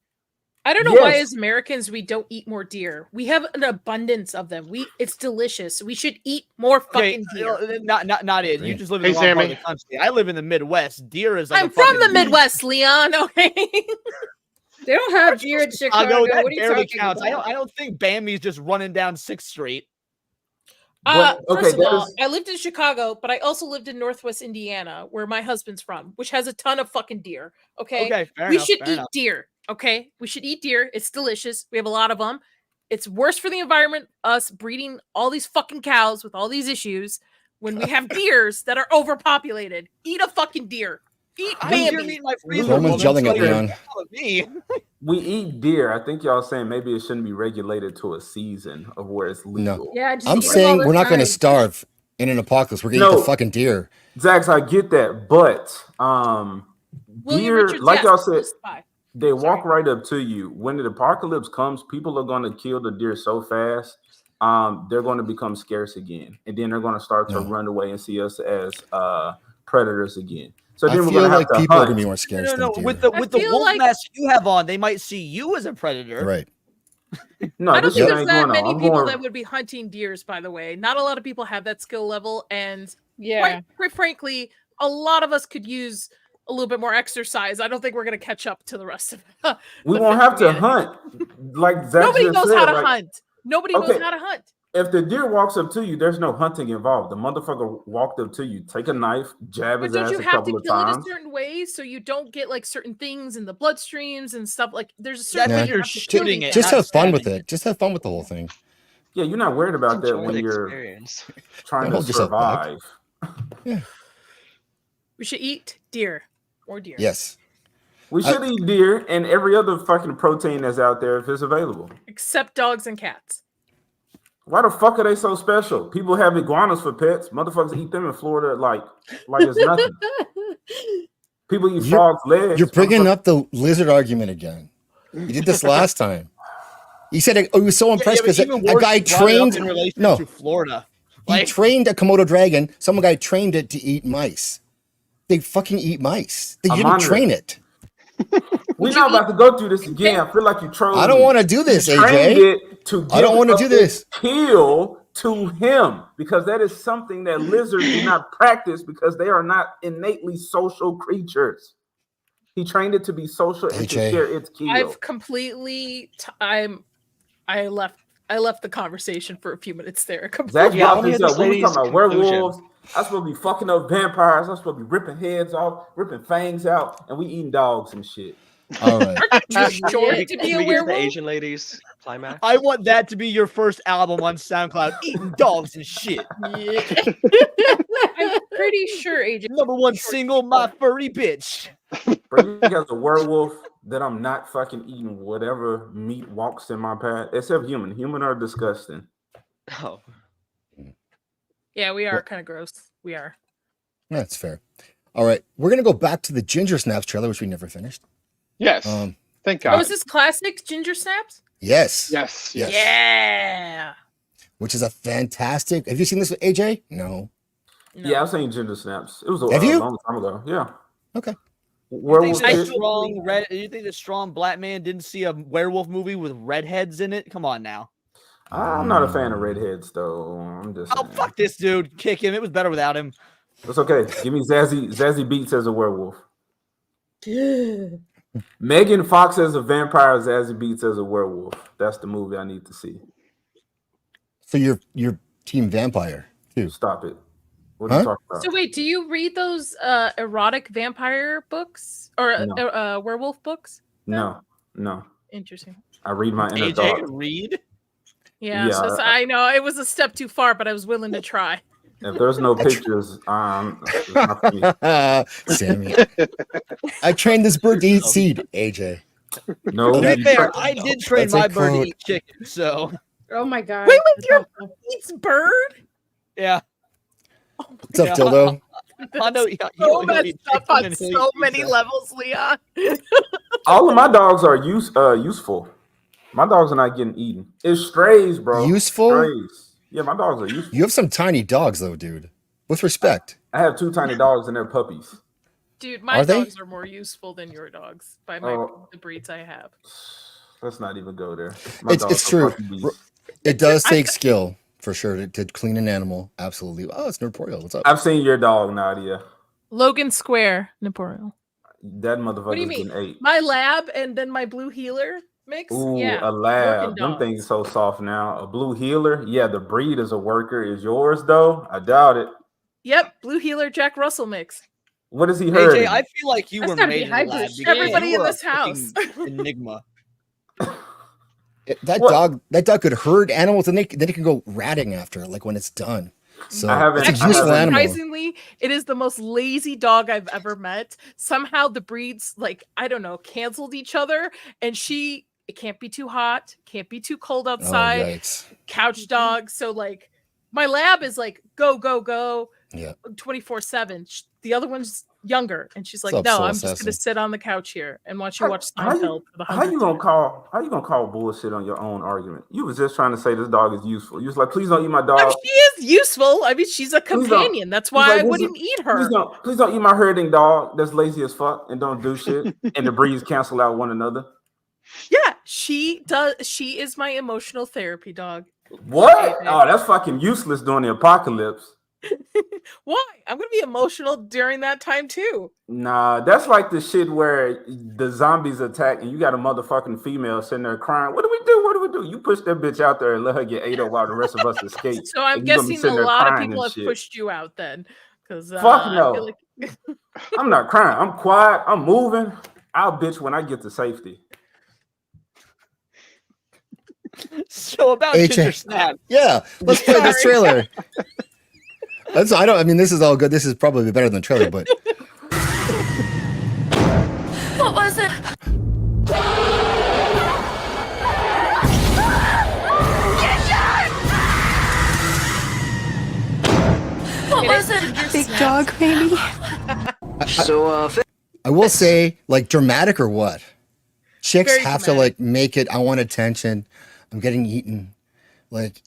I don't know why as Americans we don't eat more deer. We have an abundance of them. It's delicious. We should eat more fucking deer. Not it. You just live in the wrong part of the country. I live in the Midwest. Deer is like I'm from the Midwest, Leon. Okay. They don't have deer in Chicago. That What are you barely talking counts. about? I don't think Bambi's just running down 6th Street. First of all, I lived in Chicago, but I also lived in Northwest Indiana, where my husband's from, which has a ton of fucking deer. Okay, we should eat deer. Okay, we should eat deer. It's delicious. We have a lot of them. It's worse for the environment, us breeding all these fucking cows with all these issues when we have deers that are overpopulated. Eat a fucking deer. Eat Bambi. Roman's yelling at Leon. We eat deer. I think y'all saying maybe it shouldn't be regulated to a season of where it's legal. No. Yeah, just I'm eat them saying all the we're not going to time. starve in an apocalypse. We're going to eat the fucking deer. Zax, I get that, but deer, Richards, like yes, y'all said, spy. they walk right up to you. When the apocalypse comes, people are going to kill the deer so fast, they're going to become scarce again, and then they're going to start to run away and see us as predators again. So then I we're feel going to have like to people are hunt. going to be more scarce than deer. With the wolf mask you have on, they might see you as a predator. Right. No, I don't this think shit there's ain't that going many on. I'm people going. that would be hunting deers, by the way. Not a lot of people have that skill level. And Yeah. quite frankly, a lot of us could use a little bit more exercise. I don't think we're going to catch up to the rest of We won't have to hunt. Like Zax Nobody just knows said, how to like, hunt. Nobody knows how to hunt. If the deer walks up to you, there's no hunting involved. The motherfucker walked up to you, take a knife, jab But his don't ass you a have couple to of kill it a times. certain way so you don't get like certain things in the bloodstreams and stuff? Like there's a certain Nah, way you have to kill these Just things. have fun with it. Just have fun with the whole thing. Yeah, you're not worried about that Enjoy when the you're experience. trying Don't to hold yourself back. survive. We should eat deer. More deer. Yes. We should eat deer and every other fucking protein that's out there if it's available. Except dogs and cats. Why the fuck are they so special? People have iguanas for pets. Motherfuckers eat them in Florida like it's nothing. People eat frogs' legs. You're bringing up the lizard argument again. You did this last time. You said he was so impressed because a guy trained. in relation No, to Florida. he trained a Komodo dragon. Some guy trained it to eat mice. They fucking eat mice. They didn't train it. We're not about to go through this again. I feel like you trolling. I don't want to do this, You trained AJ. it to I don't want to do this. Kill to him because that is something that lizards do not practice because they are not innately social creatures. He trained it to be social and to share its kill. I've completely. I left the conversation for a few minutes there. Zach Completely. brought this up. We were talking about werewolves. I'm supposed to be fucking up vampires. I'm supposed to be ripping heads off, ripping fangs out, and we eating dogs and shit. All right. Short to be Can a we get to the werewolf. Asian ladies climax? I want that to be your first album on SoundCloud. Eating dogs and shit. Yeah. I'm pretty sure AJ. #1 single, my furry bitch. Bring me as a werewolf that I'm not fucking eating whatever meat walks in my path, except human. Human are disgusting. Oh. Yeah, we are kind of gross. We are. That's fair. All right. We're going to go back to the Ginger Snaps trailer, which we never finished. Yes. Thank God. Oh, is this classic Ginger Snaps? Yes. Yes. Yes. Yeah. Which is a fantastic. Have you seen this with AJ? No. Yeah, I've seen Ginger Snaps. It was a Have you? long time ago. Yeah. Okay. Werewolf. You think the strong black man didn't see a werewolf movie with redheads in it? Come on now. I'm not a fan of redheads, though. I'm just. Oh, fuck this dude. Kick him. It was better without him. It's okay. Give me Zazie Beetz as a werewolf. Megan Fox as a vampire, Zazie Beetz as a werewolf. That's the movie I need to see. So you're team vampire too. Stop it. What are you talking about? So wait, do you read those erotic vampire books or werewolf books? No. Interesting. I read my inner AJ, dog. read? Yeah, so I know it was a step too far, but I was willing to try. If there's no pictures, it's not for me. Sammy. I trained this bird to eat seed, AJ. No. To be fair, I did train my bird to eat chicken, so. Oh my god. Wait, your bird eats bird? Yeah. What's up, Dildo? I know so messed up on so many levels, Leon. All of my dogs are useful. My dogs are not getting eaten. It's strays, bro. Useful? Strays. Yeah, my dogs are useful. You have some tiny dogs, though, dude. With respect. I have 2 tiny dogs and they're puppies. Dude, my dogs are more useful than your dogs by the breeds I have. Let's not even go there. It's true. It does take skill, for sure, to clean an animal. Absolutely. Oh, it's Norporeal. What's up? I've seen your dog, Nadia. Logan Square, Norporeal. That motherfucker What do you getting mean? ate. My lab and then my blue healer mix? Ooh, yeah. a lab. Them things so soft now. A blue healer. Yeah, the breed is a worker. Is yours, though? I doubt it. Yep, blue healer Jack Russell mix. What has he heard? AJ, I feel like you were made in the lab. Everybody in this house. Enigma. That dog could herd animals, and then it can go ratting after, like when it's done. So it's a useful animal. Surprisingly, it is the most lazy dog I've ever met. Somehow the breeds, like, I don't know, canceled each other, and it can't be too hot, can't be too cold outside. Couch dog. So like my lab is like go 24/7. The other one's younger, and she's like, no, I'm just gonna sit on the couch here and watch Seinfeld for the 100th How you gonna call bullshit on your own argument? You was just trying to say this dog is useful. You was like, please don't eat my dog. No, she is useful. I mean, she's a companion. That's why I wouldn't eat her. Please don't eat my herding dog that's lazy as fuck and don't do shit. And the breeds cancel out one another. Yeah, she does. She is my emotional therapy dog. What? Oh, that's fucking useless during the apocalypse. Why? I'm gonna be emotional during that time too. Nah, that's like the shit where the zombies attack and you got a motherfucking female sitting there crying. What do we do? What do we do? You push that bitch out there and let her get ate up while the rest of us escape. So I'm guessing a lot of people have pushed you out then. Because fuck no. I'm not crying. I'm quiet. I'm moving. I'll bitch when I get to safety. So about Ginger Snap. Yeah, let's play this trailer. This is all good. This is probably better than the trailer, but What was it? What was it? Big dog, maybe? I will say, like, dramatic or what? Chicks Very have dramatic. to, like, make it. I want attention. I'm getting eaten. Like,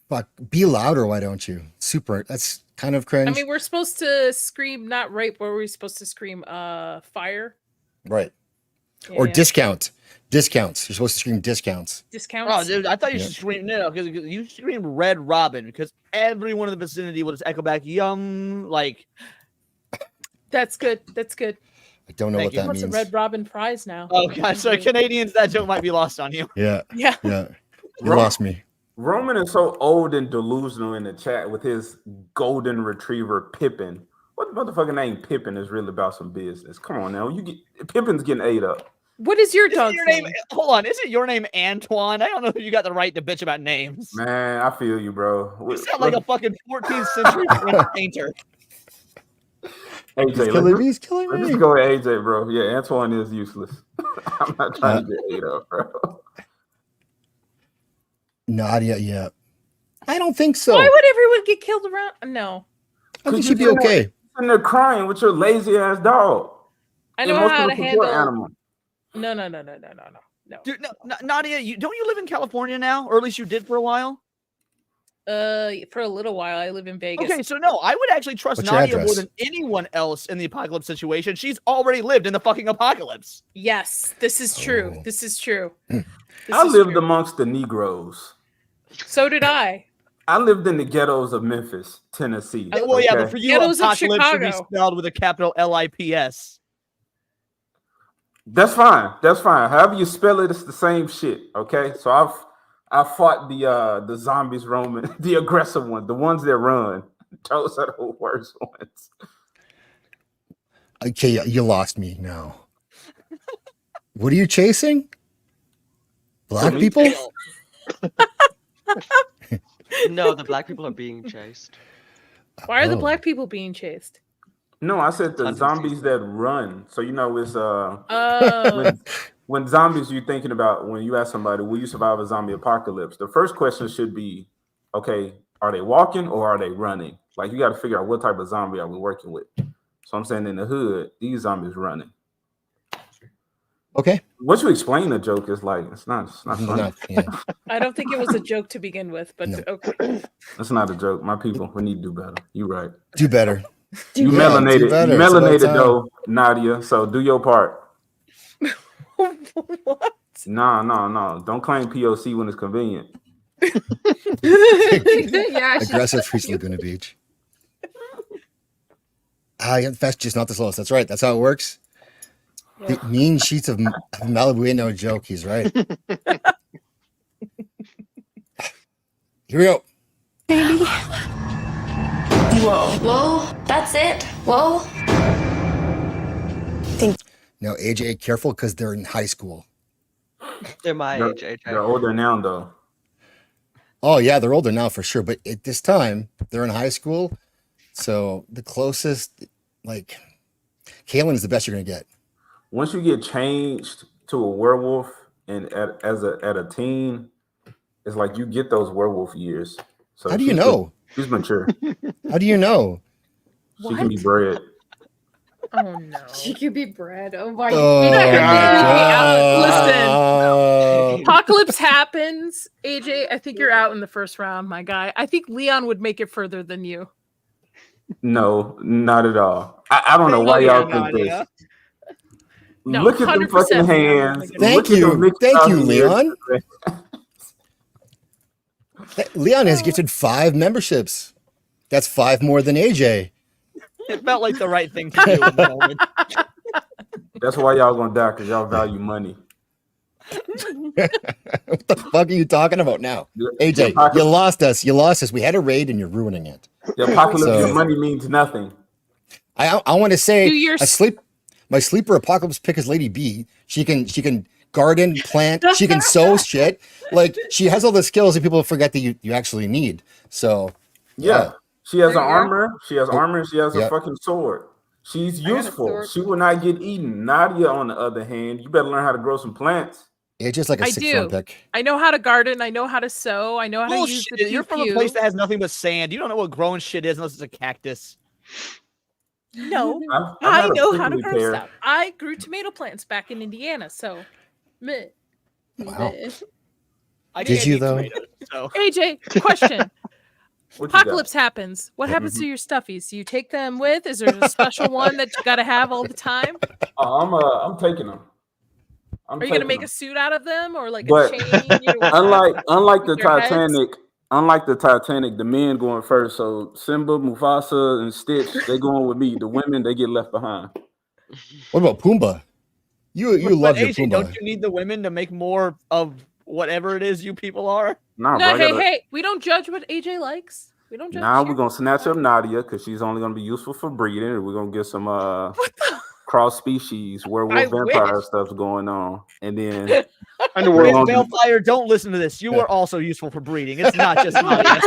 fuck, be louder. Why don't you? Super. That's kind of cringe. I mean, we're supposed to scream not rape. What were we supposed to scream? Fire. Right. Yeah, Or yeah. discounts. You're supposed to scream discounts. Discounts. Oh, dude, I thought you should scream because you scream Red Robin because everyone in the vicinity will just echo back "Yum!" Like That's good. That's good. I don't know Thank what you. that What's means. a Red Robin prize now? Oh god, sorry, Canadians, that joke might be lost on you. Yeah. Yeah. Yeah. You lost me. Roman is so old and delusional in the chat with his golden retriever Pippin. What motherfucking name Pippin is really about some business? Come on now, Pippin's getting ate up. What is your dog's name? Hold on, isn't your name Antoine? I don't know if you got the right to bitch about names. Man, I feel you, bro. You sound like a fucking 14th century French painter. AJ, He's killing me. Let's just go with AJ, bro. Yeah, Antoine is useless. I'm not trying to get ate up, bro. Nadia, yeah. I don't think so. Why would everyone get killed around? No. I think she'd be okay. And they're crying with your lazy ass dog. I know Emotional how to support handle. animal. No. Dude, no, Nadia, don't you live in California now, or at least you did for a while? For a little while, I live in Vegas. Okay, so no, I would actually trust What's your Nadia more address? than anyone else in the apocalypse situation. She's already lived in the fucking apocalypse. Yes, this is true. This is true. I lived amongst the Negroes. So did I. I lived in the ghettos of Memphis, Tennessee. Well, yeah, but for you, Ghettos of apocalypse should be Chicago. spelled with a capital Lips. That's fine. That's fine. However you spell it, it's the same shit. Okay. So I fought the zombies roaming, the aggressive ones, the ones that run. Those are the worst ones. Okay, you lost me now. What are you chasing? Black people? No, the black people are being chased. Why are the black people being chased? No, I said the zombies that run. So it's Oh. when zombies you're thinking about when you ask somebody, will you survive a zombie apocalypse? The first question should be, okay, are they walking or are they running? Like you got to figure out what type of zombie are we working with. So I'm saying in the hood, these zombies running. Okay. What you explain the joke is like it's not funny. I don't think it was a joke to begin with, but okay. It's not a joke. My people, we need to do better. You right. Do better. You Yeah, melanated. do better. You It's about melanated time. though, Nadia. So do your part. What? No. Don't claim POC when it's convenient. Yeah, Aggressive Freaks Laguna Beach. Fast, just not the slowest. That's right. That's how it works. The mean sheets of Malibu ain't no joke. He's right. Here we go. Baby. Whoa. Whoa. That's it. Whoa. Now, AJ, careful because they're in high school. They're my age, AJ. They're older now, though. Oh, yeah, they're older now for sure. But at this time, they're in high school. So the closest, like, Kaylin is the best you're going to get. Once you get changed to a werewolf and at a teen, it's like you get those werewolf years. So How do you know? She's mature. How do you know? She can be bred. Oh no. She could be bred. Oh my Oh, Listen, apocalypse happens. AJ, I think you're out in the first round, my guy. I think Leon would make it further than you. No, not at all. I don't know why y'all think this. No, Look at them 100% fucking hands. Thank you. Thank you, Leon. Leon has gifted 5 memberships. That's 5 more than AJ. It felt like the right thing to do at the moment. That's why y'all gonna die, because y'all value money. What the fuck are you talking about now? AJ, you lost us. You lost us. We had a raid and you're ruining it. The apocalypse of money means nothing. I want to say Do your my sleeper apocalypse pick is Lady B. She can garden, plant, she can sew shit. Like she has all the skills that people forget that you actually need. So Yeah. She has There an you go. armor. She has armor and she has a Yep. fucking sword. She's I got a useful. sword. She will not get eaten. Nadia, on the other hand, you better learn how to grow some plants. it's just like a I 6th do. round pick. I know how to garden. I know how to sew. I know how to use the Bullshit. You're from a pew-pew. place that has nothing but sand. You don't know what growing shit is unless it's a cactus. No, I've I had a know how to prickly grow pear. stuff. I grew tomato plants back in Indiana, so meh. Wow. I Did can't you, eat though? tomatoes, so. AJ, question. What you got? Apocalypse happens. What happens to your stuffies? Do you take them with? Is there a special one that you got to have all the time? I'm taking them. Are you gonna make a suit out of them or like But a chain? unlike the with their heads? Titanic, the men going first. So Simba, Mufasa, and Stitch, they going with me. The women, they get left behind. What about Pumbaa? You love your AJ, Pumbaa. don't you need the women to make more of whatever it is you people are? Nah, No, bro, hey, we don't judge what AJ likes. We don't judge. Now shit. we're gonna snatch up Nadia because she's only gonna be useful for breeding, and we're gonna get some cross species werewolf vampire stuff going on, and then Underworld vampire. Don't listen to this. You are also useful for breeding. It's not just Nadia.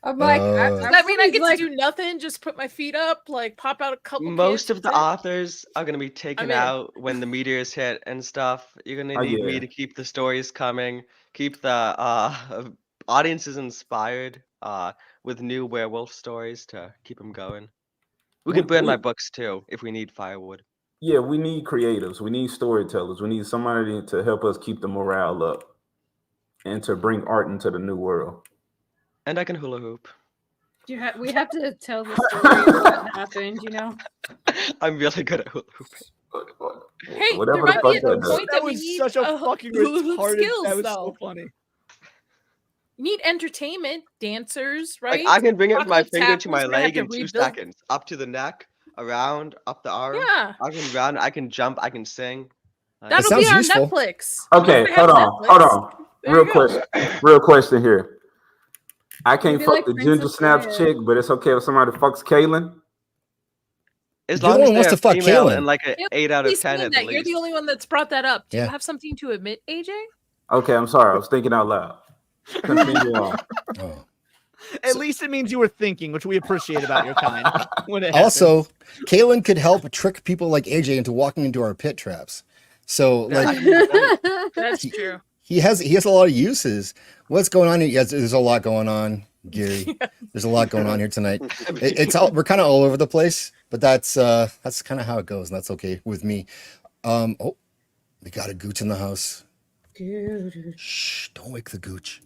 I'm like, I mean, I get to do nothing. Just put my feet up, like pop out a couple. Most kids, of the that's it. authors are going to be taken in. out when the meteors hit and stuff. You're going to need me to keep the stories coming, keep the audiences inspired with new werewolf stories to keep them going. We can burn my books too if we need firewood. Yeah, we need creatives. We need storytellers. We need somebody to help us keep the morale up and to bring art into the new world. And I can hula hoop. we have to tell the story of what happened, you know? I'm really good at hula hooping. Hey, Whatever there the might fuck be a that does. point that we was need such a fucking retarded. skills, That was though. so funny. You need entertainment, dancers, right? Like I can bring it from my Apocalypse finger to my happens, we're gonna leg have in to 2 rebuild. seconds, up to the neck, around, up the arm. Yeah. I can run, I can jump, I can sing. That'll sounds be on useful. Netflix. Okay, We're gonna have hold Netflix. on. There you go. Real question here. I can't Maybe fuck like the ginger Princess snaps Leia. chick, but it's okay if somebody fucks Kaylin. As You're the long as one who wants they're to fuck female Kaylin. and like an Yeah, 8 out of please 10 mean at that. the You're the least. only one that's brought that up. Do Yeah. you have something to admit, AJ? Okay, I'm sorry. I was thinking out loud. Continue on. Oh. At least it means you were thinking, which we appreciate about your kind. When it Also, Kaylin could help trick people like AJ into walking into our pit traps. So, like, That's true. he has a lot of uses. What's going on here? Yes, there's a lot going on, Gary. There's a lot going on here tonight. We're kind of all over the place, but that's kind of how it goes, and that's okay with me. Oh, we got a gooch in the house. Shh! Don't wake the gooch.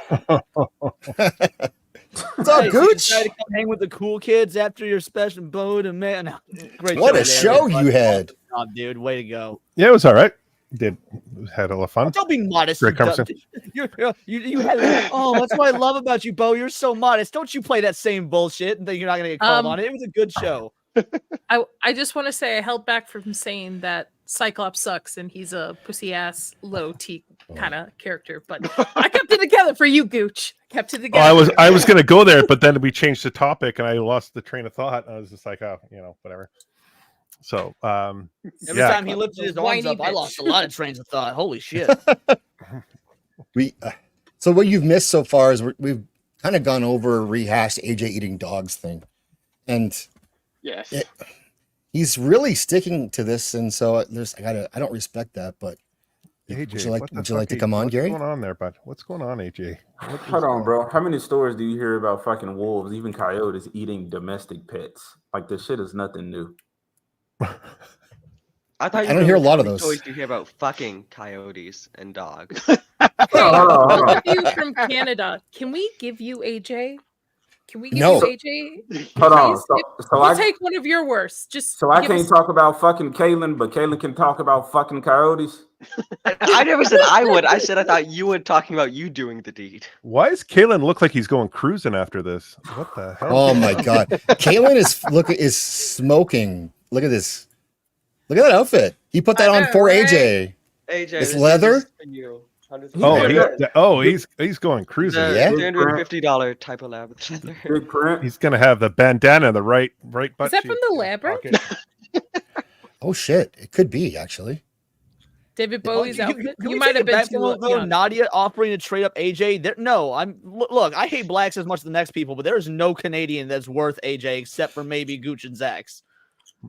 What's up, Hey, so you gooch? decided to come hang with the cool kids after your special boat and man. No, great What a there, show buddy. you had. Awesome job, dude. Way to go. Yeah, it was all right. Had a lot of fun. Don't be modest. Great You conversation. you had. Oh, that's what I love about you, Bo. You're so modest. Don't you play that same bullshit and think you're not gonna get called on it. It was a good show. I just want to say I held back from saying that Cyclops sucks and he's a pussy ass low T kind of character, but I kept it together for you, Gooch. Kept it together. I was gonna go there, but then we changed the topic and I lost the train of thought. I was just like, oh, whatever. So Every time he lifted his arms up, I lost a lot of trains of thought. Holy shit. So what you've missed so far is we've kind of gone over rehashed AJ eating dogs thing, and Yes. he's really sticking to this, and so I don't respect that, but AJ, would you like to come on, Gary? What's going on there, bud? What's going on, AJ? Hold on, bro. How many stories do you hear about fucking wolves, even coyotes, eating domestic pets? Like this shit is nothing new. I thought I don't hear a lot of those. Stories you hear about fucking coyotes and dogs. Hey, hold on. both of you from Canada, can we give you AJ? Can we give No. you AJ? Hold on. Please, So we'll I take one of your worst. Just so I give can't us- talk about fucking Kaylin, but Kaylin can talk about fucking coyotes. I never said I would. I said I thought you were talking about you doing the deed. Why does Kaylin look like he's going cruising after this? What the hell? Oh my god, Kaylin is smoking. Look at this. Look at that outfit. He put that on for AJ. AJ, It's this leather? is for you. He's going cruising. The Yeah. $350 type of lab with leather. Big print. He's gonna have the bandana in the right butt Is that cheek. from the labyrinth? Oh shit, it could be actually. David Bowie's outfit? Can You we might take have it been back too from though, young. Nadia offering to trade up AJ. Look, I hate blacks as much as the next people, but there is no Canadian that's worth AJ except for maybe Gooch and Zax.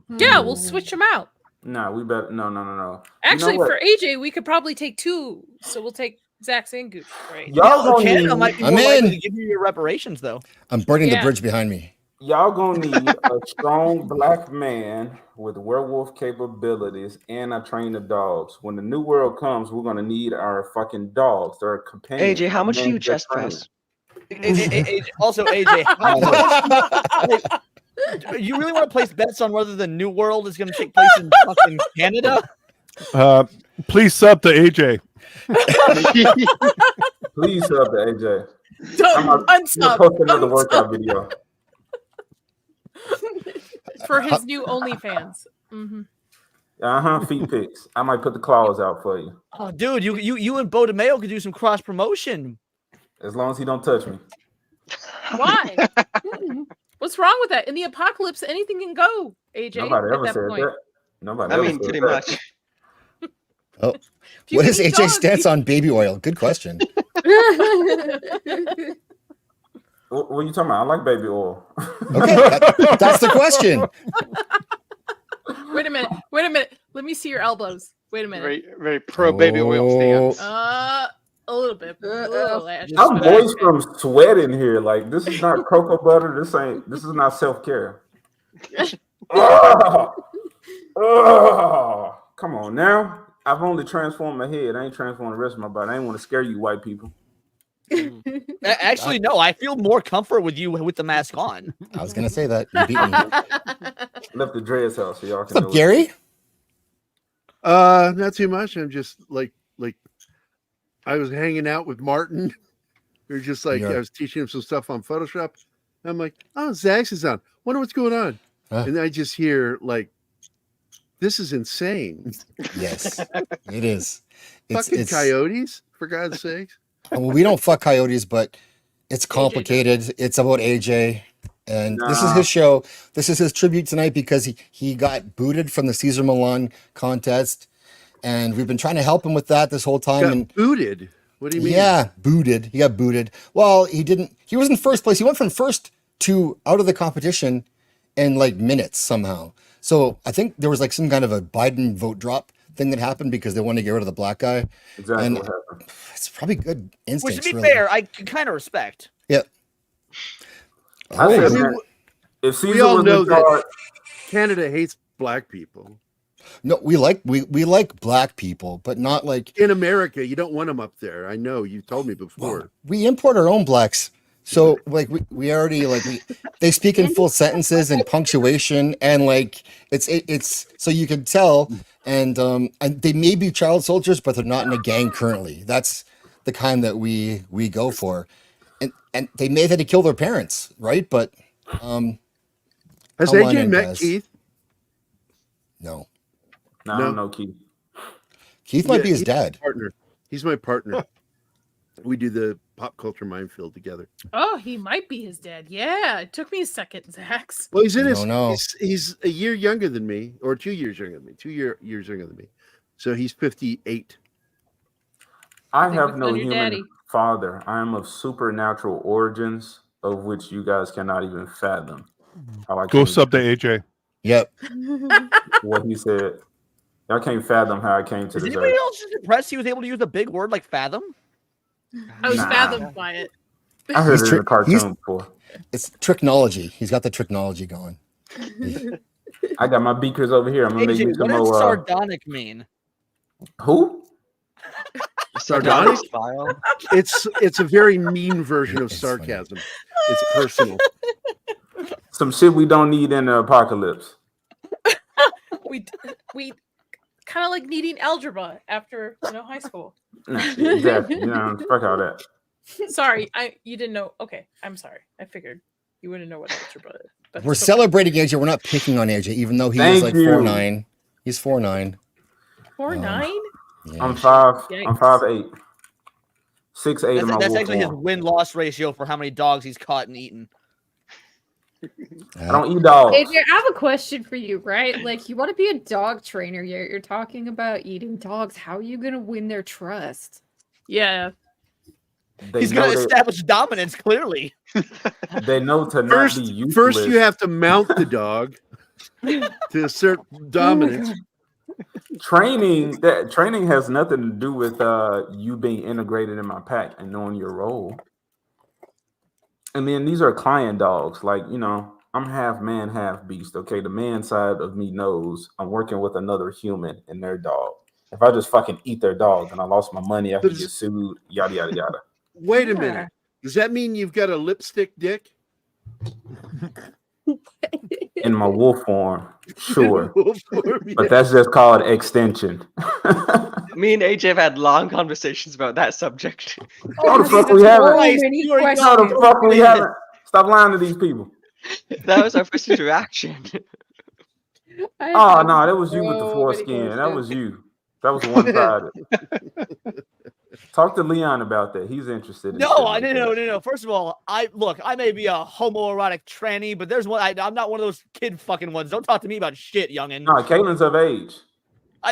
Yeah, we'll switch them out. Nah, we better no. Actually, You know what? for AJ, we could probably take two. So we'll take Zax and Gooch, right? Y'all gonna Canada need, might be I'm more likely in. to give you your reparations, though. I'm burning the Yeah. bridge behind me. y'all gonna need a strong black man with werewolf capabilities and a train of dogs. When the new world comes, we're gonna need our fucking dogs. They're companions. AJ, how much do Men you just chest train. press? Also, AJ, how much- you really want to place bets on whether the new world is going to take place in fucking Canada? Please sub to AJ. Please sub to AJ. Don't I'm gonna post another workout video. For his new OnlyFans. Feet pics. I might put the claws out for you. Oh, dude, you and Bo DeMayo could do some cross promotion. As long as he don't touch me. Why? What's wrong with that? In the apocalypse, anything can go, AJ. Nobody at ever that said point. that. Nobody I ever mean, said pretty that. much. Oh, you what is eat AJ's dogs, stance on baby oil? Good question. What are you talking about? I like baby oil. Okay, that's the question. Wait a minute. Let me see your elbows. Wait a minute. Very, very pro baby oil stance. A little bit. A little lash. I'm moist from sweat in here. Like this is not cocoa butter. This is not self-care. Come on now. I've only transformed my head. I ain't transformed the rest of my body. I ain't want to scare you white people. Actually, no. I feel more comfort with you with the mask on. I was gonna say that. You beat me. Left the dreads out so y'all can What's up, Gary? Not too much. I'm just like I was hanging out with Martin. We were just like I was teaching him some stuff on Photoshop. I'm like, oh, Zags is on. Wonder what's going on. And I just hear like, this is insane. Yes, it is. Fucking coyotes, for God's sakes. Well, we don't fuck coyotes, but it's complicated. It's about AJ. And this is his show. This is his tribute tonight because he got booted from the Cesar Milan contest. And we've been trying to help him with that this whole time. Booted? What do you mean? Yeah, booted. He got booted. Well, he was in first place. He went from first to out of the competition in like minutes somehow. So I think there was like some kind of a Biden vote drop thing that happened because they wanted to get rid of the black guy. Exactly And what happened. it's probably good instincts. Which, to be really. fair, I kind of respect. Yeah. I mean, if we Caesar all was know in charge, that Canada hates black people. No, we like black people, but not like in America. You don't want them up there. I know you told me before. Well, we import our own blacks, so like we already like they speak in full sentences and punctuation, and like it's so you can tell, and they may be child soldiers, but they're not in a gang currently. That's the kind that we go for, and they may have had to kill their parents, right? But has AJ met Keith? No. No, I don't know Keith. Keith might be his dad. Partner. He's my partner. We do the pop culture minefield together. Oh, he might be his dad. Yeah, it took me a second, Zax. Well, he's in his. He's a year younger than me, or 2 years younger than me. 2 years younger than me. So he's 58. I have no human father. I am of supernatural origins, of which you guys cannot even fathom. Go sub to AJ. Yep. What he said. I can't fathom how I came to Is this anybody earth. else just impressed he was able to use a big word like fathom? I was fathomed by it. I heard it in a cartoon before. It's tricknology. He's got the tricknology going. I got my beakers over here. I'm gonna make AJ, you some what does more. sardonic mean? Who? Sardonic? It's a very mean version of sarcasm. It's personal. Some shit we don't need in the apocalypse. We kind of like needing algebra after high school. Exactly. Fuck all that. Sorry, you didn't know. Okay, I'm sorry. I figured you wouldn't know what algebra is. That's We're celebrating AJ. We're not picking on AJ, even though he is like 4'9". He's 4'9". 4'9". Yeah. I'm 5. Yikes. I'm 5'8". 6'8" of my That's wolf actually his form. win-loss ratio for how many dogs he's caught and eaten. I don't eat dogs. AJ, I have a question for you, right? Like, you want to be a dog trainer. You're talking about eating dogs. How are you going to win their trust? Yeah. know He's going to they- establish dominance, clearly. They know to not be useless. First, you have to mount the dog to assert dominance. Training has nothing to do with you being integrated in my pack and knowing your role. I mean, these are client dogs. Like, I'm half man, half beast. Okay, the man side of me knows I'm working with another human and their dog. If I just fucking eat their dog and I lost my money, I could get sued. Yada yada yada. Wait a minute. Does that mean you've got a lipstick dick? In my wolf form, sure. Wolf form, But yeah. that's just called extension. Me and AJ have had long conversations about that subject. No, the fuck we haven't. No, the fuck we haven't. Stop lying to these people. That was our first interaction. Oh no, that was you with the foreskin. That was you. That was one-sided. Talk to Leon about that. He's interested in No. First of all, I may be a homoerotic tranny, but there's one. I'm not one of those kid fucking ones. Don't talk to me about shit, youngin. No, Caitlin's of age.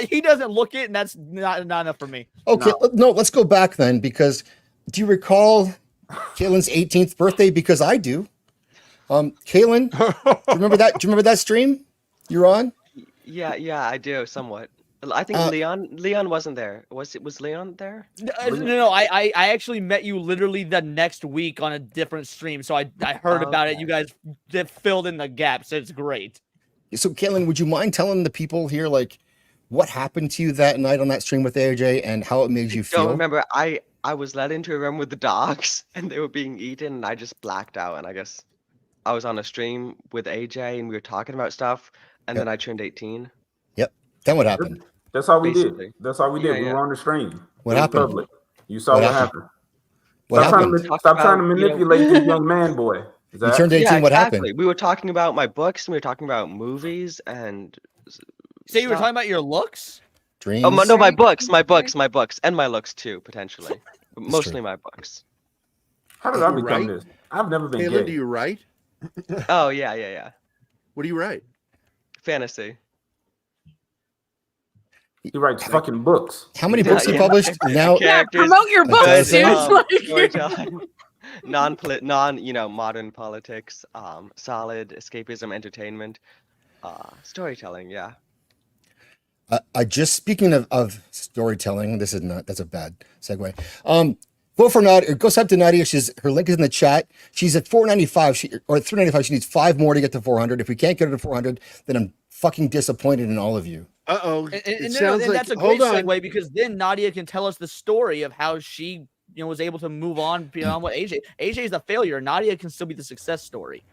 He doesn't look it, and that's not enough for me. Okay, no, let's go back then, because do you recall Caitlin's 18th birthday? Because I do. Caitlin, do you remember that? Do you remember that stream you're on? Yeah, I do somewhat. I think Leon wasn't there. Was Leon there? No. I actually met you literally the next week on a different stream, so I heard about it. You guys filled in the gaps. It's great. So, Caitlin, would you mind telling the people here, like, what happened to you that night on that stream with AJ and how it made you feel? I don't remember. I was led into a room with the dogs, and they were being eaten, and I just blacked out. And I guess I was on a stream with AJ, and we were talking about stuff, and then I turned 18. Yep. Then what happened? That's all we Basically. did. That's all we did. Yeah, We yeah. were on the stream. What It was happened? public. You saw what happened. What Stop happened? Stop trying to About, manipulate this young man, boy. You turned 18. Yeah, What exactly. happened? We were talking about my books, and we were talking about movies and So you were stuff. talking about your looks? Dreams. Oh, no, my books, and my looks too, potentially. But mostly true. my books. How did I You become write? this? I've never been Taylor, gay. do you write? Oh, yeah. What do you write? Fantasy. He writes fucking books. How many books are published now? Yeah, promote your books, dude. Storytelling. Modern politics, solid escapism, entertainment, storytelling. Yeah. Speaking of storytelling, that's a bad segue. Vote for Nadia. Go up to Nadia. Her link is in the chat. She's at 495. Or at 395. She needs 5 more to get to 400. If we can't get her to 400, then I'm fucking disappointed in all of you. And that's a great segue because then Nadia can tell us the story of how she, was able to move on beyond what AJ is a failure. Nadia can still be the success story.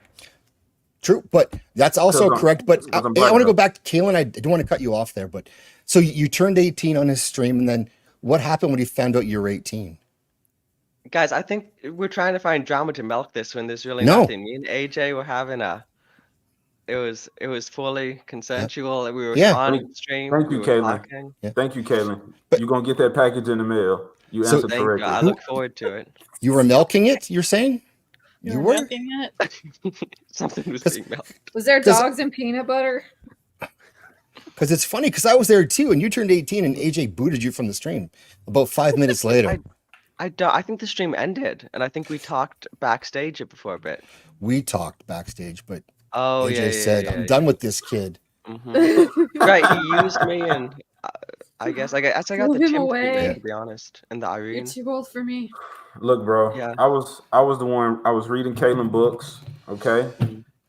True, but that's also correct. But I want to go back to Kaylin. I don't want to cut you off there, but so you turned 18 on his stream, and then what happened when you found out you were 18? Guys, I think we're trying to find drama to milk this when there's really No. nothing. Me and AJ were having it was fully consensual. We were Yeah. on stream. Thank we you, were Caitlin. talking. Thank you, Caitlin. You're gonna get that package in the mail. You So- answered Thank correctly. you. I look forward to it. You were milking it, you're saying? You were? milking it? Something was being milked. Was there 'Cause- dogs and peanut butter? Because it's funny, because I was there too, and you turned 18, and AJ booted you from the stream about 5 minutes later. I think the stream ended, and I think we talked backstage before a bit. We talked backstage, but Oh, AJ yeah, said, yeah, I'm yeah. done with this kid. Right, he used me, and I guess I got Threw the him chimp away. treatment, to be honest, and the You're Irene. too old for me. Look, bro. Yeah. I was the one. I was reading Caitlin books, okay,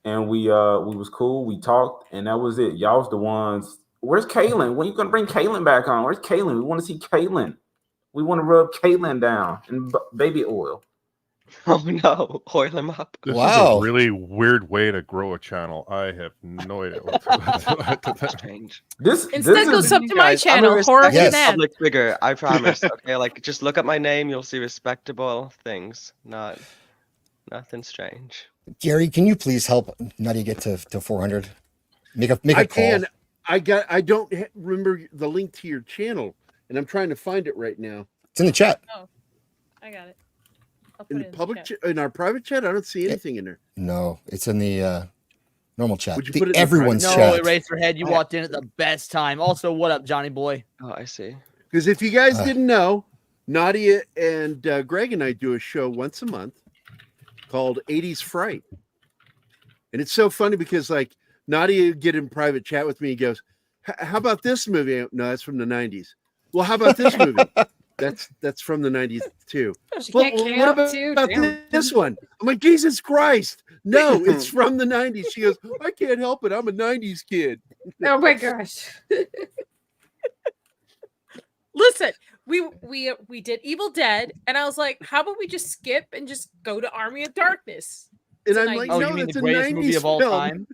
and we was cool. We talked, and that was it. Y'all was the ones. Where's Caitlin? When you gonna bring Caitlin back on? Where's Caitlin? We want to see Caitlin. We want to rub Caitlin down in baby oil. Oh no, oil him up. This Wow. is a really weird way to grow a channel. I have no idea what Strange. Instead, go sub to my Guys, I'm a channel, horror respected fanatic. public figure, I promise. Okay, like just look up my name, you'll see respectable things, nothing strange. Gary, can you please help Nadia get to 400? Make a I call. can. I don't remember the link to your channel, and I'm trying to find it right now. It's in the chat. Oh, I got it. I'll put In it the in public, chat. in our private chat, I don't see anything in there. No, it's in the normal chat. Would you put it in the Everyone's No, chat. Eraserhead, you walked in at the best time. Also, what up, Johnny boy? Oh, I see. Because if you guys didn't know, Nadia and Greg and I do a show once a month called 80s Fright. And it's so funny because like Nadia would get in private chat with me and goes, how about this movie? No, that's from the 90s. Well, how about this movie? That's from the 90s too. She Well, can't what count about, too. about Damn. this one? I'm like, Jesus Christ. No, it's from the 90s. She goes, I can't help it. I'm a 90s kid. Oh my gosh. Listen, we did Evil Dead, and I was like, how about we just skip and just go to Army of Darkness? And It's a I'm like, 90s Oh, no, you mean that's the a greatest 90s movie of all film. time?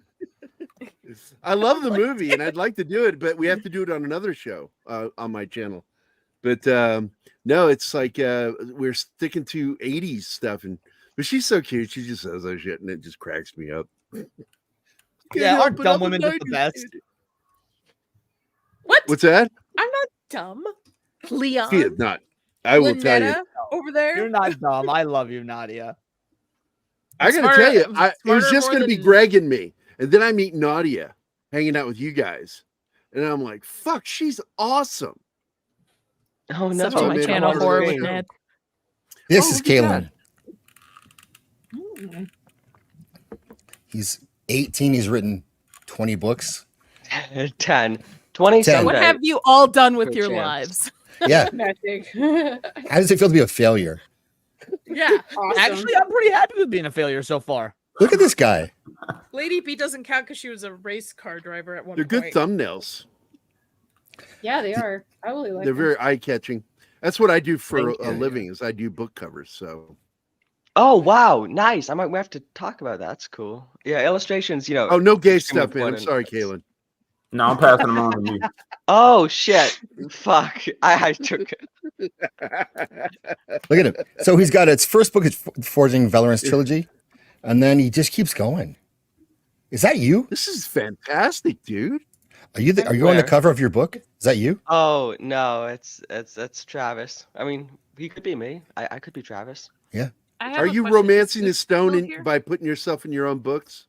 I love the movie and I'd like to do it, but we have to do it on another show on my channel. But no, it's like we're sticking to 80s stuff, but she's so cute. She just says that shit and it just cracks me up. Yeah, aren't dumb women just the best? What's that? I'm not dumb. Leon. She is not. I will tell you. Lynetta over there. You're not dumb. I love you, Nadia. I gotta Smarter- tell you, it was smarter just more gonna be than- Greg and me, and then I meet Nadia hanging out with you guys, and I'm like, "Fuck, she's awesome." Oh no, Sub to my man, channel, I'm horror with great. Ned. This Oh, is look at Kaylin. He's 18. He's written 20 books. 10, 20 10. someday. What have you all done with Good your chance. lives? Yeah. Magic. How does it feel to be a failure? Yeah, Awesome. Actually, I'm pretty happy with being a failure so far. Look at this guy. Lady B doesn't count because she was a race car driver at one They're good point. thumbnails. Yeah, they are. I really like They're them. very eye catching. That's what I do for Thank a you. living. Is I do book covers. So Oh wow, nice. We have to talk about that. That's cool. Yeah, illustrations. oh, no gay extremely stuff, man. I'm important. sorry, Kaylin. No, I'm passing them on to me. Oh shit! Fuck! I took it. Look at him. So he's got its first book is Forging Valorant's trilogy, and then he just keeps going. Is that you? This is fantastic, dude. Are you on the cover of your book? Is that you? Oh no, it's Travis. I mean, he could be me. I could be Travis. Yeah. Are you romancing the stone by putting yourself in your own books?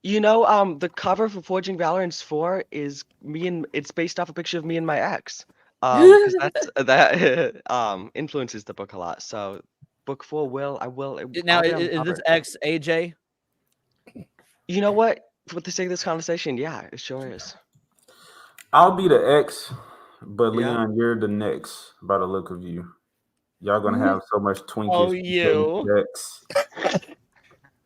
You know, the cover for Forging Valorant's 4 is me, and it's based off a picture of me and my ex. 'Cause that influences the book a lot. So, book 4 will. Now, I'll be on the is this cover. X AJ? You know what? For the sake of this conversation, yeah, it sure is. I'll be the X, but Yeah. Leon, you're the next by the look of you. Y'all gonna have so much Twinkies. Oh, you. X.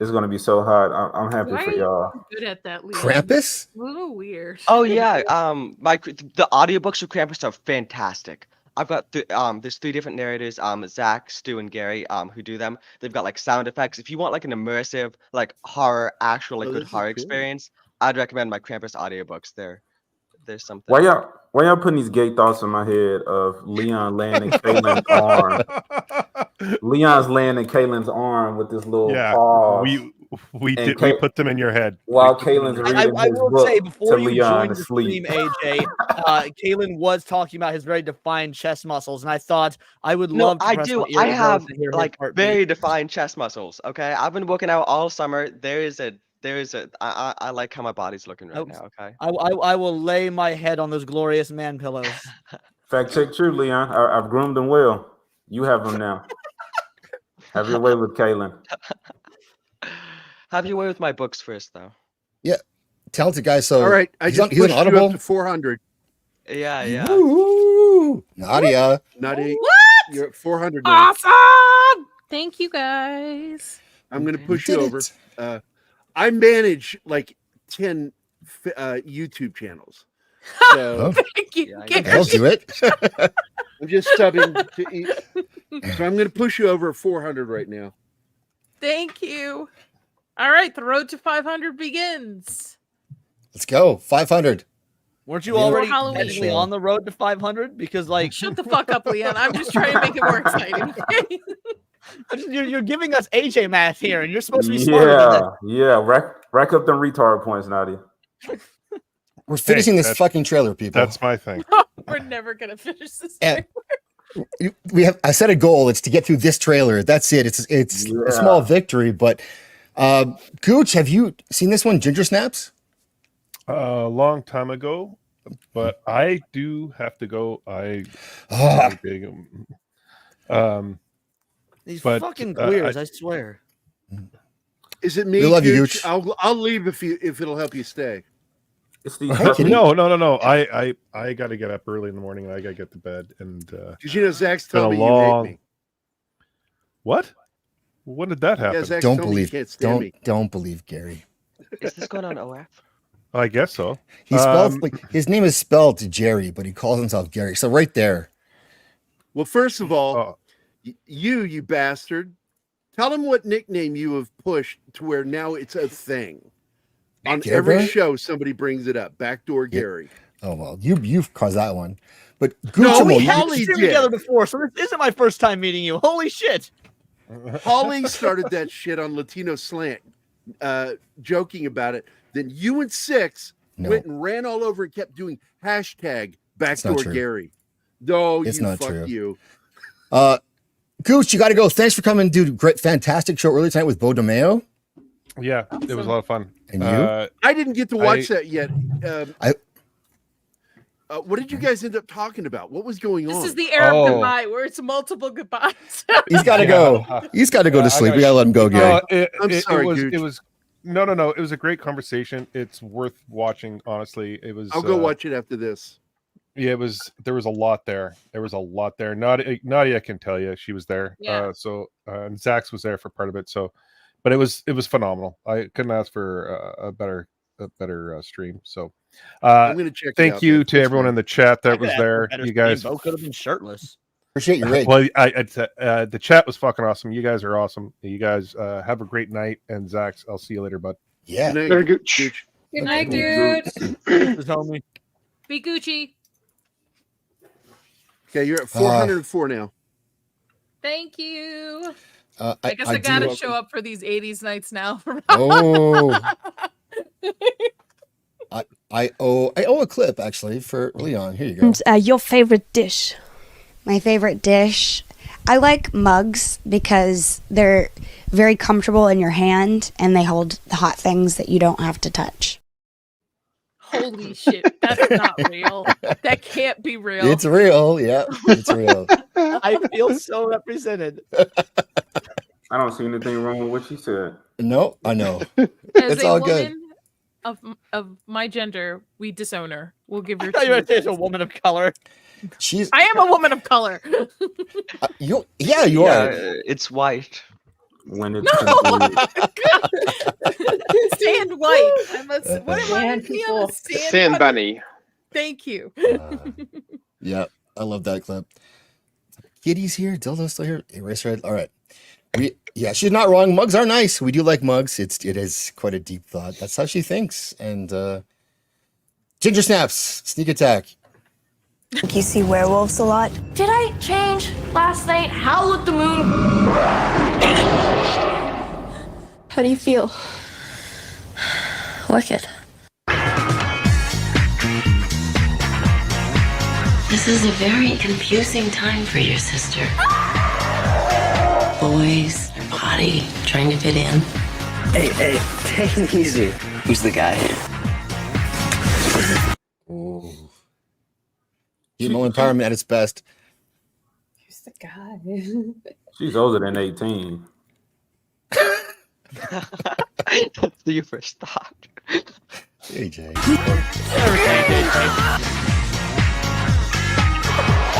It's gonna be so hot. I'm happy Why for are you y'all. good at that, Leon? Krampus? A little weird. Oh yeah, the audiobooks of Krampus are fantastic. I've got there's 3 different narrators, Zach, Stu, and Gary, who do them. They've got like sound effects. If you want like an immersive, like horror, actual like good horror experience, I'd recommend my Krampus audiobooks. There's something. Why y'all putting these gay thoughts in my head of Leon laying in Kaylin's arm? Leon's laying in Kaylin's arm with this little paw. We put them in your head. While Kaylin's reading I his will book say before to you Leon joined to the sleep. stream, AJ, Kaylin was talking about his very defined chest muscles, and I thought I would No, love to I press do. my ear I to have to hear his like heartbeat. very defined chest muscles. Okay, I've been working out all summer. I like how my body's looking right now. Okay. I will lay my head on those glorious man pillows. Fact check true, Leon. I've groomed them well. You have them now. Have your way with Kaylin. Have your way with my books first, though. Yeah, talented guy. So all right, I he's just on, he's on pushed you Audible. up to 400. Yeah. Woo! Nadia. Nadia, What? you're at 400 now. Awesome! Thank you guys. I'm going to push you over. I manage like 10 YouTube channels. So Thank you. I'll do it. I'm just subbing to each. So I'm going to push you over 400 right now. Thank you. All right, the road to 500 begins. Let's go. 500. Weren't you Yeah. already Halloween. actually on the road to 500? Because like, Shut the fuck up, Leon. I'm just trying to make it more exciting. you're giving us AJ math here, and you're supposed to be smarter than that. Yeah. Rack up them retard points, Nadia. We're finishing this fucking trailer, people. That's my thing. We're never gonna finish this. And we have. I set a goal. It's to get through this trailer. That's it. It's a small victory, but Gooch, have you seen this one, Ginger Snaps? A long time ago, but I do have to go. These but, fucking queers, I swear. Is it me? We love you, Gooch? Gooch. I'll leave if it'll help you stay. It's the No. I got to get up early in the morning. And I got to get to bed. And Did you know Zach's been a telling me long. you hate me? What? When did that happen? Yeah, Zach Don't told me you believe. can't stand me. Don't believe Gary. Is this going on OF? I guess so. He spelled like his name is spelled Jerry, but he calls himself Gary. So right there. Well, first of all, you bastard, tell him what nickname you have pushed to where now it's a thing. On Gary every Bear? show, somebody brings it up. Backdoor Gary. Oh well, you've caused that one. But No, Goochable, you- Holly We've been did. together before, so this isn't my first time meeting you. Holy shit! Holly started that shit on Latino Slant, joking about it. Then you and Six went and ran all over and kept doing hashtag Backdoor true. Gary. No, It's you not fuck true. you. Gooch, you got to go. Thanks for coming, dude. Great, fantastic show earlier tonight with Bo DeMeo. Yeah, it was a lot of fun. And you? I didn't get to watch I- that yet. What did you guys end up talking about? What was going on? This is the era of goodbye where it's multiple goodbyes. He's got to go. He's got to go to sleep. We got to let him go, Gary. I'm sorry, it Gooch. was no. It was a great conversation. It's worth watching. Honestly, it was. I'll go watch it after this. Yeah, it was. There was a lot there. Nadia can tell you, she was there. Yeah. And Zach's was there for part of it. So, but it was phenomenal. I couldn't ask for a better stream. So, I'm gonna check it thank out, you man. to everyone in the chat that was there. You guys Bo could have been shirtless. Appreciate your rate. Well, the chat was fucking awesome. You guys are awesome. You guys have a great night. And Zach, I'll see you later, bud. Yeah. Good night, Very good. Gooch. Good night, Okay. dude. Homie. Be Gucci. Okay, you're at 404 now. Thank you. I guess I do- gotta show up for these 80s nights now. Oh. I owe a clip actually for Leon. Here you go. Your favorite dish? My favorite dish? I like mugs because they're very comfortable in your hand and they hold the hot things that you don't have to touch. Holy shit, that's not real. That can't be real. It's real. Yeah, it's real. I feel so represented. I don't see anything wrong with what she said. No, I know. As It's a all woman good. of my gender, we disown her. We'll give her. I thought you were saying a woman of color. I am a woman of color. You are. It's white. When it's Sand white. What am I? I'm a Sand bunny. Thank you. Yeah, I love that clip. Kitty's here. Dildo's still here. Eraser. All right. She's not wrong. Mugs are nice. We do like mugs. It is quite a deep thought. That's how she thinks. And Ginger Snaps, sneak attack. You see werewolves a lot? Did I change last night? Howl at the moon. How do you feel? Wicked. This is a very confusing time for your sister. Boys, potty, trying to fit in. Hey, take it easy. Who's the guy? Female empowerment at its best. Who's the guy? She's older than 18. That's your first thought. AJ.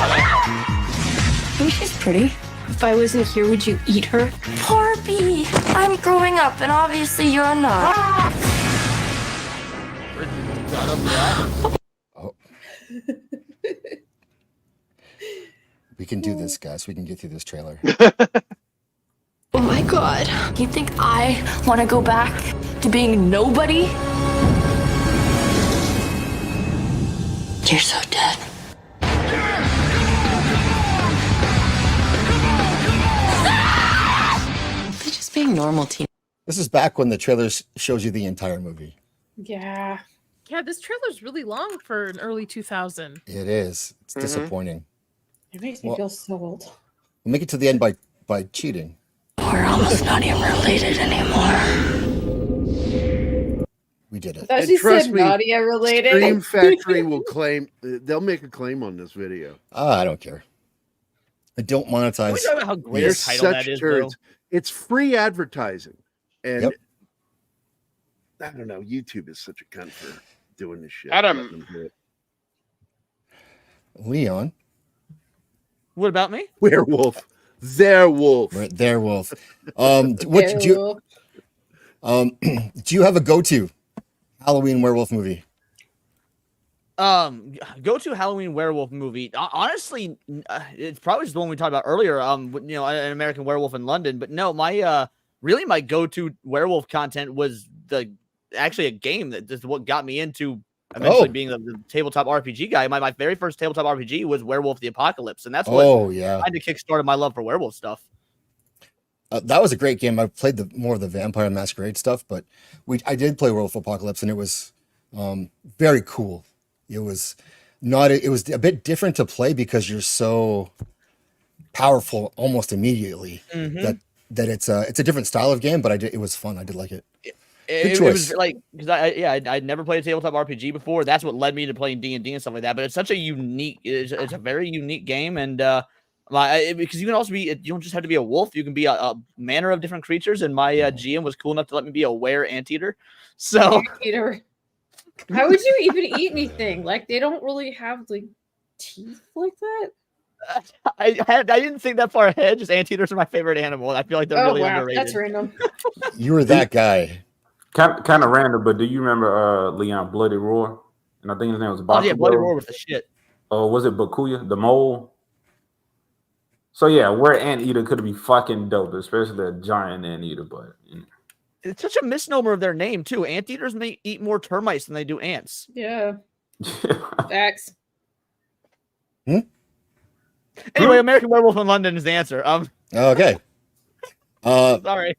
I think she's pretty. If I wasn't here, would you eat her? Poor bee. I'm growing up, and obviously you're not. Oh. We can do this, guys. We can get through this trailer. Oh my god. You think I want to go back to being nobody? You're so dead. They're just being normal teen. This is back when the trailer shows you the entire movie. Yeah. Yeah, this trailer's really long for an early 2000. It is. It's disappointing. It makes me Well- feel so old. We'll make it to the end by cheating. We're almost not even related anymore. We did it. Thought she trust said me, Nadia related. Stream Factory will claim. They'll make a claim on this video. I don't care. I don't monetize. Can we talk about how great a Yes. title that is, though? It's free advertising, and Yep. I don't know. YouTube is such a cunt for doing this shit. Adam. Leon. What about me? Werewolf. Their wolf. Right, their wolf. What do you do you have a go-to Halloween werewolf movie? Go to Halloween werewolf movie. Honestly, it's probably just the one we talked about earlier. An American Werewolf in London. But no, my go-to werewolf content was actually a game that is what got me into eventually being the tabletop RPG guy. My very first tabletop RPG was Werewolf the Apocalypse, and that's what kind of kickstarted my love for werewolf stuff. That was a great game. I played more of the Vampire Masquerade stuff, but I did play Werewolf Apocalypse, and it was very cool. It was it was a bit different to play because you're so powerful almost immediately that it's a different style of game, but it was fun. I did like it. It was like because I'd never played a tabletop RPG before. That's what led me to playing D&D and stuff like that. But it's such a unique, it's a very unique game, and because you can also be, you don't just have to be a wolf. You can be a manner of different creatures. And my GM was cool enough to let me be a were anteater. So Anteater. How would you even eat anything? Like they don't really have like teeth like that. I didn't think that far ahead. Just anteaters are my favorite animal. I feel like they're really underrated. That's random. You were that guy. Kind of random, but do you remember Leon Bloody Roar? And I think his name was Bakugo. Oh yeah, Bloody Roar was the shit. Oh, was it Bakuya, the mole? So yeah, where anteater could be fucking dope, especially a giant anteater. But it's such a misnomer of their name too. Anteaters may eat more termites than they do ants. Yeah. Facts. Anyway, American Werewolf in London is the answer. Okay. Sorry.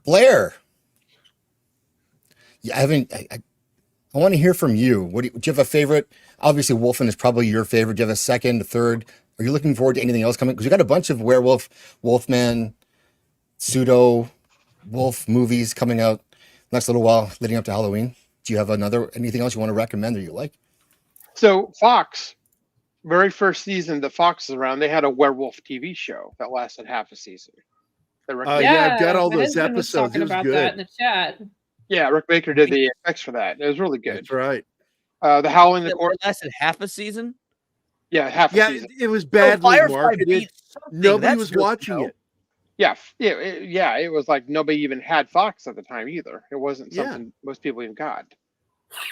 Blair. Yeah, I want to hear from you. Do you have a favorite? Obviously, Wolfen is probably your favorite. Do you have a second, a third? Are you looking forward to anything else coming? Because we got a bunch of werewolf, Wolfman, pseudo wolf movies coming out next little while leading up to Halloween. Do you have anything else you want to recommend or you like? So Fox, very first season that Fox was around, they had a werewolf TV show that lasted half a season. Yeah, I've got all my those husband was episodes. talking It was about good. that in the chat. Yeah, Rick Baker did the effects for that. It was really good. That's right. The Howling the Corpse lasted half a season. Yeah, half a season. It was badly Firefly marketed. beat something. Nobody That's was good to watching know. it. Yeah, it was like nobody even had Fox at the time either. It wasn't something most people even got.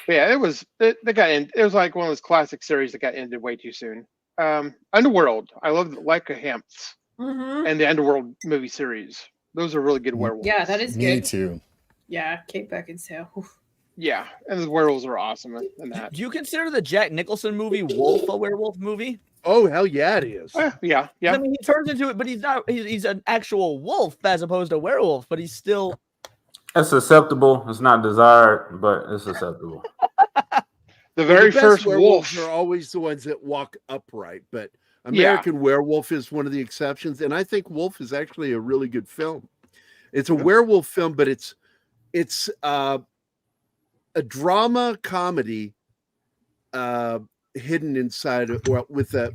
But yeah, it was. It got in. It was like one of those classic series that got ended way too soon. Underworld. I love Leica Hemps and the Underworld movie series. Those are really good werewolves. Yeah, that is Me good. too. Yeah, Kate Beckinsale. Oof. Yeah, and the werewolves are awesome in that. Do you consider the Jack Nicholson movie Wolf a werewolf movie? Oh hell yeah, it is. Yeah. I mean, he turns into it, but he's not. He's an actual wolf as opposed to a werewolf, but he's still. It's acceptable. It's not desired, but it's acceptable. The very best first werewolves wolf are always the ones that walk upright, but American Werewolf is one of the exceptions, and I think Wolf is actually a really good film. It's a werewolf film, but it's a drama comedy hidden inside with a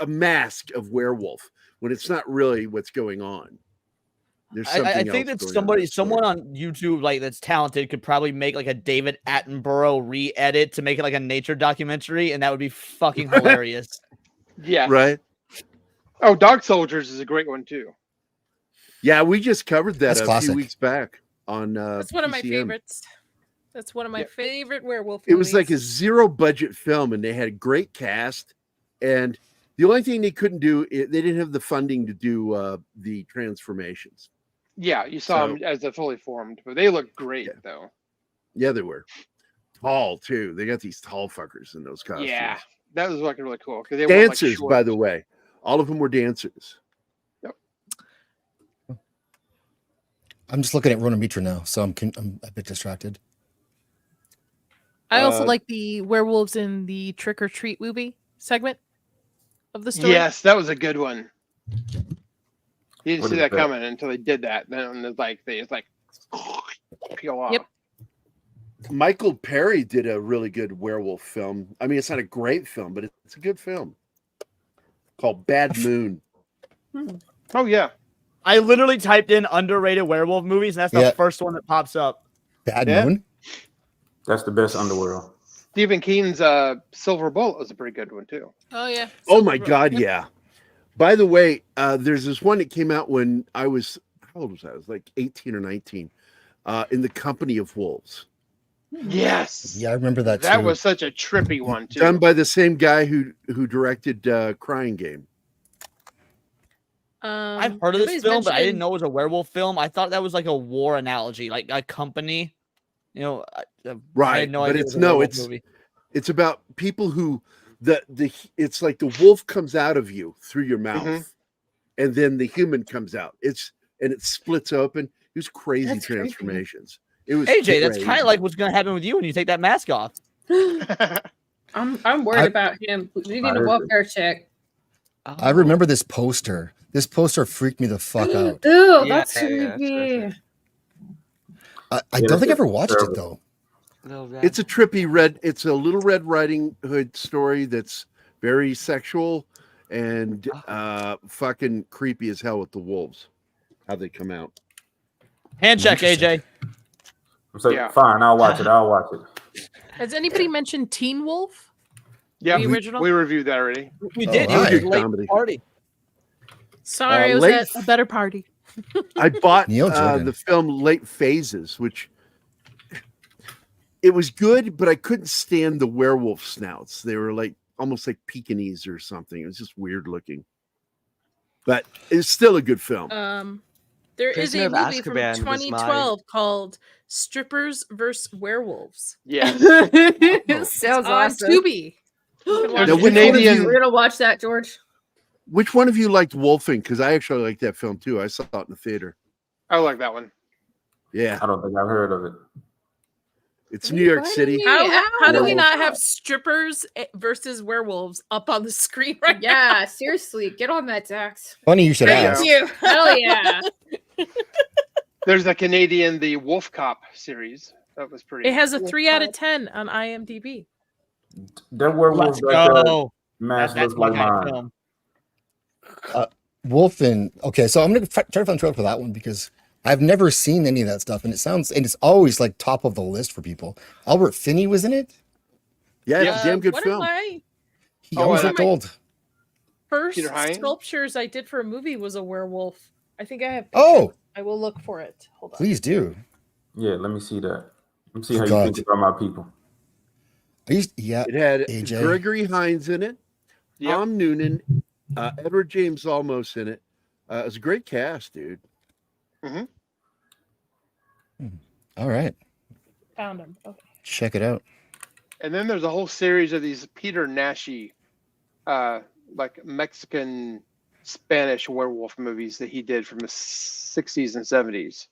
mask of werewolf when it's not really what's going on. There's something I think else that going on. someone on YouTube like that's talented could probably make like a David Attenborough re-edit to make it like a nature documentary, and that would be fucking hilarious. Yeah. Right. Oh, Dog Soldiers is a great one too. Yeah, we just covered that That's a classic. few weeks back on That's one of my PCM. favorites. That's one of my favorite werewolf It was like a movies. zero budget film, and they had a great cast. And the only thing they couldn't do, they didn't have the funding to do the transformations. Yeah, you saw them as a fully formed, but they look great though. Yeah, they were tall too. They got these tall fuckers in those costumes. Yeah, that was looking really cool because they were like Dancers, short. by the way, all of them were dancers. I'm just looking at Rona Mitra now, so I'm a bit distracted. I also like the werewolves in the Trick or Treat movie segment of the story. Yes, that was a good one. You didn't What see is that that? coming until they did that. Then it's like peel off. Yep. Michael Perry did a really good werewolf film. I mean, it's not a great film, but it's a good film called Bad Moon. Oh yeah. I literally typed in underrated werewolf movies, and that's the Yeah. first one that pops up. Bad Yeah. Moon. That's the best underworld. Stephen King's Silver Bullet was a pretty good one too. Oh yeah. Oh my God, yeah. By the way, there's this one that came out when I was, how old was I? I was like 18 or 19, in the Company of Wolves. Yes. Yeah, I remember that. That too. was such a trippy one too. Done by the same guy who directed Crying Game. I've heard of this nobody's film, but I didn't mentioned- know it was a werewolf film. I thought that was like a war analogy, like a company. You know, I Right, had no but idea it's it was a werewolf it's movie. it's about people who it's like the wolf comes out of you through your mouth, Mm-hmm. and then the human comes out. It splits open. It was crazy That's creepy. transformations. It was AJ, that's kind crazy. of like what's going to happen with you when you take that mask off. I'm worried about him. We need a welfare check. I remember this poster. This poster freaked me the fuck out. Ew, Yeah, that's yeah, creepy. I don't think I ever watched it though. It's a trippy it's a Little Red Riding Hood story that's very sexual and fucking creepy as hell with the wolves. How they come out. Hand check, AJ. I'm saying, fine, I'll watch it. I'll watch it. Has anybody mentioned Teen Wolf? Yeah, The original? we reviewed that already. We did. Oh, It was hi. a late Comedy. party. Sorry, it was late- at a better party. I bought Neil Jordan. the film Late Phases, which it was good, but I couldn't stand the werewolf snouts. They were like almost like Pekingese or something. It was just weird looking, but it's still a good film. There is Prisoner a of movie from Azkaban was 2012 called Strippers vs. Werewolves. Yeah. Sounds on awesome. Tubi. You can watch Now, it. which one of you- We're gonna watch that, George. Which one of you liked Wolfing? Because I actually like that film too. I saw it in the theater. I like that one. Yeah. I don't think I've heard of it. It's New York City. How do we Werewolf. not have strippers versus werewolves up on the screen right now? Yeah, seriously, get on that, Dax. Funny you should ask. Thank you. Hell yeah. There's a Canadian, the Wolf Cop series. That was pretty. It has a 3 out of 10 on IMDb. That werewolf Let's got go. that mask That's looks my like kind of mine. film. Wolfen. Okay, so I'm gonna try to find a trailer for that one because I've never seen any of that stuff, and it's always like top of the list for people. Albert Finney was in it. Yeah, it's a damn good One film. of my He always looked old. first Peter Hynes? sculptures I did for a movie was a werewolf. I think I have. Oh! pictures. I will look for it. Hold on. Please do. Yeah, let me see that. Let me see how God. you think about my people. Yeah, It had AJ. Gregory Hines in it, Tom Noonan, Edward James Olmos in it. It was a great cast, dude. Mm-hmm. All right, Found him. Okay. check it out. And then there's a whole series of these Peter Nashi, like Mexican Spanish werewolf movies that he did from the 60s and 70s.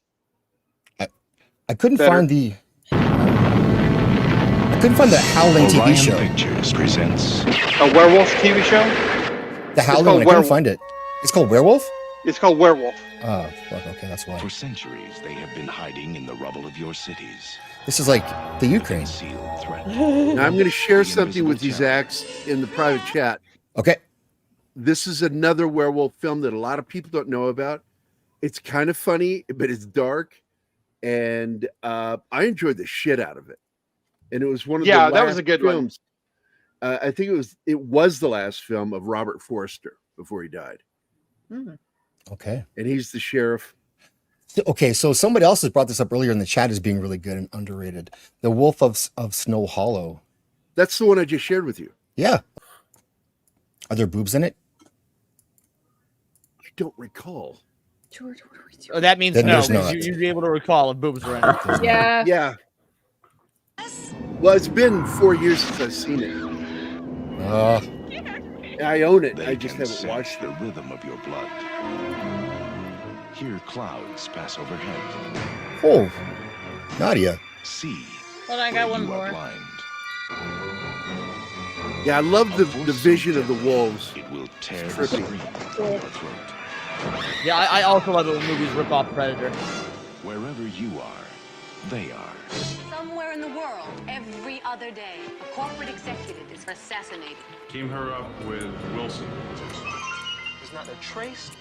I couldn't Better. find the Howling TV Orion show. Pictures presents A werewolf TV show? The Howling called one. I couldn't Werewolf. find it. It's called Werewolf. It's called Werewolf. Oh, fuck. Okay, that's why. For centuries, they have been hiding in the rubble of your cities. This is like the Ukraine. Concealed threat. Now I'm going to share The something with you, invisible Zax, in the private chat. Okay. This is another werewolf film that a lot of people don't know about. It's kind of funny, but it's dark, and I enjoyed the shit out of it. And it was one of the Yeah, that was last a good one. films. I think it was the last film of Robert Forster before he died, Okay. and he's the sheriff. Okay, so somebody else has brought this up earlier in the chat as being really good and underrated. The Wolf of Snow Hollow. That's the one I just shared with you. Yeah. Are there boobs in it? I don't recall. George, what are we doing? Oh, that means Then no. there's 'Cause not. you'd be able to recall if boobs were in it. Yeah. Yeah. Well, it's been 4 years since I've seen it. I own it. They I just can haven't sense watched the it. rhythm of your blood. Hear clouds pass overhead. Oh, Nadia. See. Well, I got where one you are more. blind. Yeah, I love the vision of the wolves. It will tear the Trippy. screen from your throat. Yeah, I also love it when movies rip off Predator. Wherever you are, they are. Somewhere in the world, every other day, a corporate executive is assassinated. Team her up with Wilson. There's not a trace,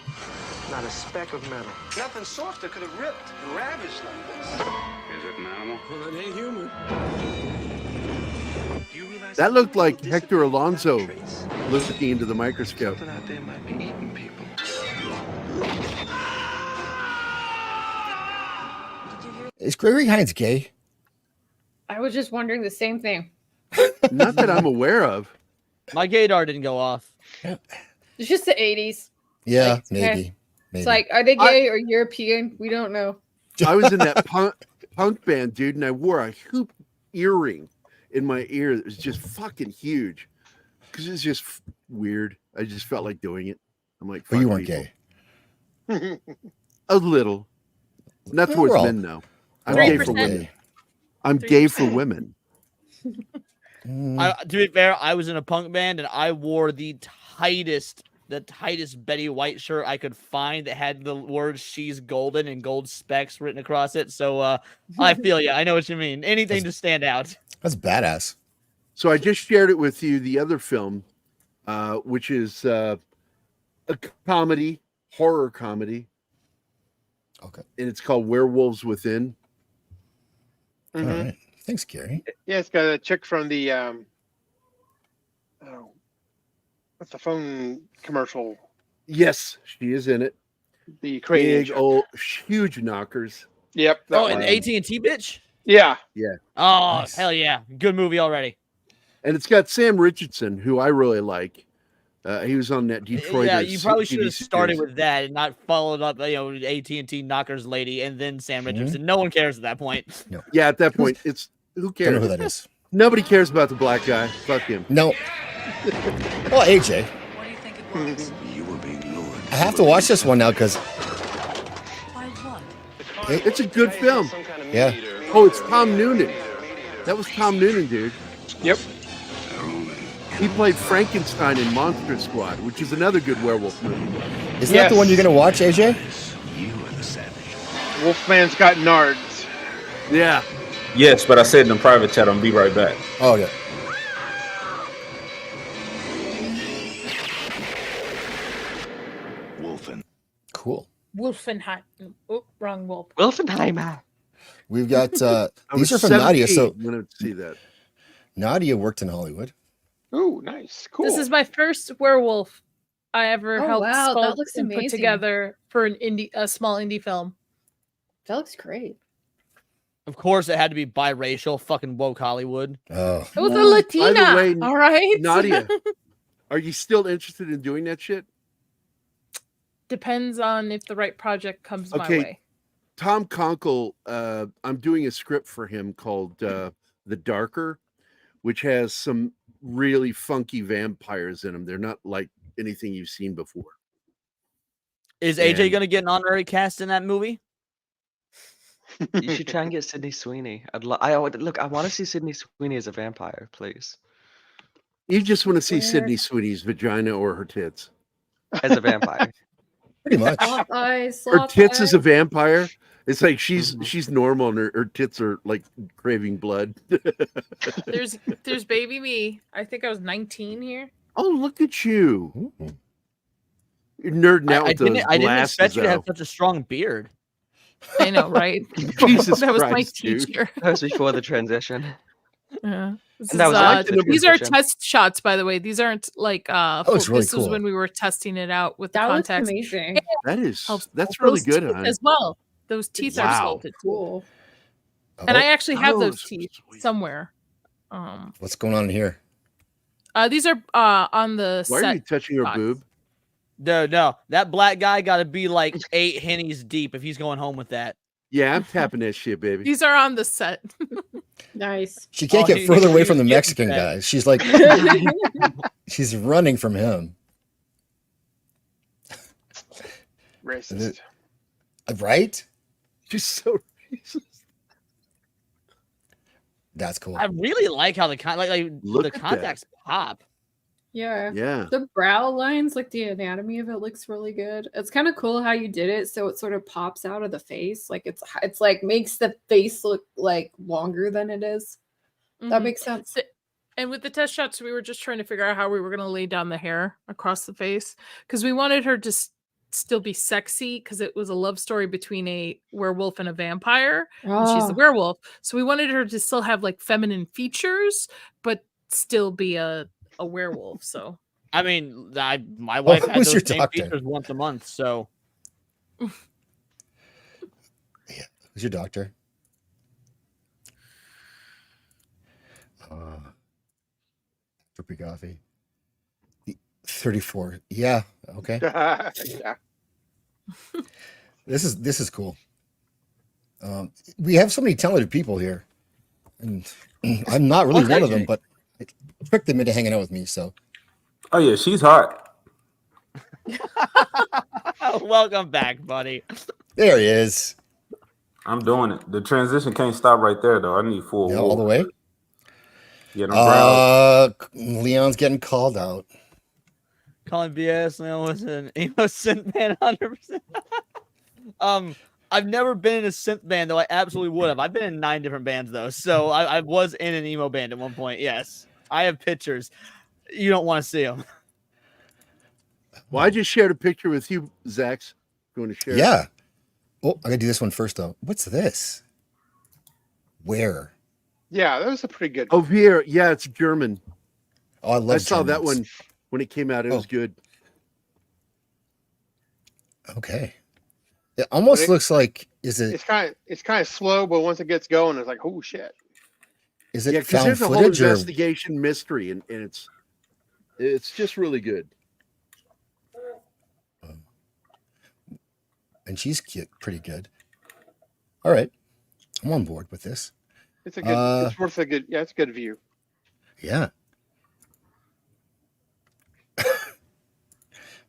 not a speck of metal. Nothing softer could have ripped and ravaged like this. Is it an animal? Well, it ain't human. Do you realize That looked like Hector Alonso looking into the microscope. something out there might be eating people? Is Gregory Hines gay? I was just wondering the same thing. Not that I'm aware of. My gaydar didn't go off. It's just the 80s. Yeah, Like, maybe. It's like, are they gay or European? We don't know. I was in that punk band, dude, and I wore a hoop earring in my ear that was just fucking huge because it's just weird. I just felt like doing it. I'm like, But you fuck weren't people. gay. A little. Not towards We're all- men, though. I'm we're all gay for pretty women. gay. I'm gay for women. To be fair, I was in a punk band and I wore the tightest Betty White shirt I could find that had the words "She's Golden" and gold specks written across it. So I feel you. I know what you mean. Anything to stand out. That's badass. So I just shared it with you, the other film, which is a comedy, horror comedy. Okay. And it's called Werewolves Within. All right. Thanks, Gary. Yeah, it's got a chick from the what's the phone commercial? Yes, she is in it. The crazy Big old huge knockers. Yep. that Oh, and one. the AT&T bitch. Yeah. Yeah. Oh, hell yeah. Good movie already. And it's got Sam Richardson, who I really like. He was on that Detroit. Yeah, you probably TV should have started series. with that and not followed up, AT&T knockers lady and then Sam Richardson. No one cares at that point. No. Yeah, at that point, it's who cares? Don't know who that is. Nobody cares about the black guy. Fuck him. No. Well, AJ. You were have to watch this one now because it's a good film. Yeah. Oh, it's Tom Noonan. That was Tom Noonan, dude. Yep. He played Frankenstein in Monster Squad, which is another good werewolf movie. Isn't that the one you're gonna watch, AJ? Wolfman's got nards. Yeah. Yes, but I said in the private chat, I'll be right back. Oh, yeah. Wolfen. Cool. Wolfenheim. Oh, wrong wolf. Wolfenheimer. We've got I these was are from Nadia. 17 So when I would see that. Nadia worked in Hollywood. Ooh, nice. Cool. This is my first werewolf I ever Oh, helped wow, that sculpt looks and put amazing. together for a small indie film. That looks great. Of course, it had to be biracial. Fucking woke Hollywood. Oh. It was a By Latina. the way, all right. Nadia, are you still interested in doing that shit? Depends on if the right project comes my Okay. way. Tom Conkle, I'm doing a script for him called The Darker, which has some really funky vampires in them. They're not like anything you've seen before. Is AJ And- going to get an honorary cast in that movie? You should try and get Sydney Sweeney. I want to see Sydney Sweeney as a vampire, please. You just want to see Where- Sydney Sweeney's vagina or her tits. As a vampire. Pretty much. Sloth eye, Her sloth tits eye. as a vampire. It's like she's normal and her tits are like craving blood. There's baby me. I think I was 19 here. Oh, look at you. You're nerding out with those I didn't glasses. expect you to have though. such a strong beard. I know, right? Jesus that was my Christ, dude. teacher. That was before the transition. Yeah. This And that is, was after the these are transition. test shots, by the way. These aren't like it's really this was cool. when we were testing it out with the That looks contacts. amazing. That's really Those good, teeth hon. as well. Those teeth are Wow. sculpted too. Cool. And I actually have Oh, those teeth somewhere. What's going on here? These are on the Why set. are you touching her shots. boob? No. That black guy got to be like 8 hennies deep if he's going home with that. Yeah, I'm tapping that shit, baby. These are on the set. Nice. She can't Oh, get further away from the he's Mexican getting guy. She's like, she's running from him. Racist. Right? She's so racist. That's cool. I really like how the Look the at that. contacts pop. Yeah. Yeah. The brow lines, like the anatomy of it looks really good. It's kind of cool how you did it so it sort of pops out of the face. Like it's like makes the face look like longer than it is. That Mhm. makes sense. And with the test shots, we were just trying to figure out how we were going to lay down the hair across the face because we wanted her to still be sexy because it was a love story between a werewolf and a vampire. And she's the Oh. werewolf. So we wanted her to still have like feminine features, but still be a werewolf. So I mean, my wife had who's those your same doctor? features once a month, so Who's your doctor? Drippy coffee. 34. Yeah. Okay. Yeah. This is cool. We have so many talented people here, and I'm not really one of them, but I tricked them into hanging out with me. So Oh yeah, she's hot. welcome back, buddy. there he is. I'm doing it. The transition can't stop right there though. I need full Yeah, all the way. Yeah, no brows. Leon's getting called out. Calling BS Leon was an emo synth band 100%. I've never been in a synth band, though I absolutely would have. I've been in 9 different bands though, so I was in an emo band at one point. Yes, I have pictures. You don't want to see them. Well, I just shared a picture with you, Zax. Going to share? Yeah. Oh, I gotta do this one first though. What's this? Where? Yeah, that was a pretty good. Oh, here. Yeah, it's German. Oh, I love. I saw that Germans. one when it came out. It Oh. was good. Okay. It almost But it- looks like is it It's kind of slow, but once it gets going, it's like, oh shit. is it Yeah, because found there's a whole footage or investigation mystery, and it's just really good. and she's pretty good. All right, I'm on board with this. It's a good. It's worth a good. Yeah, it's a good view. Yeah.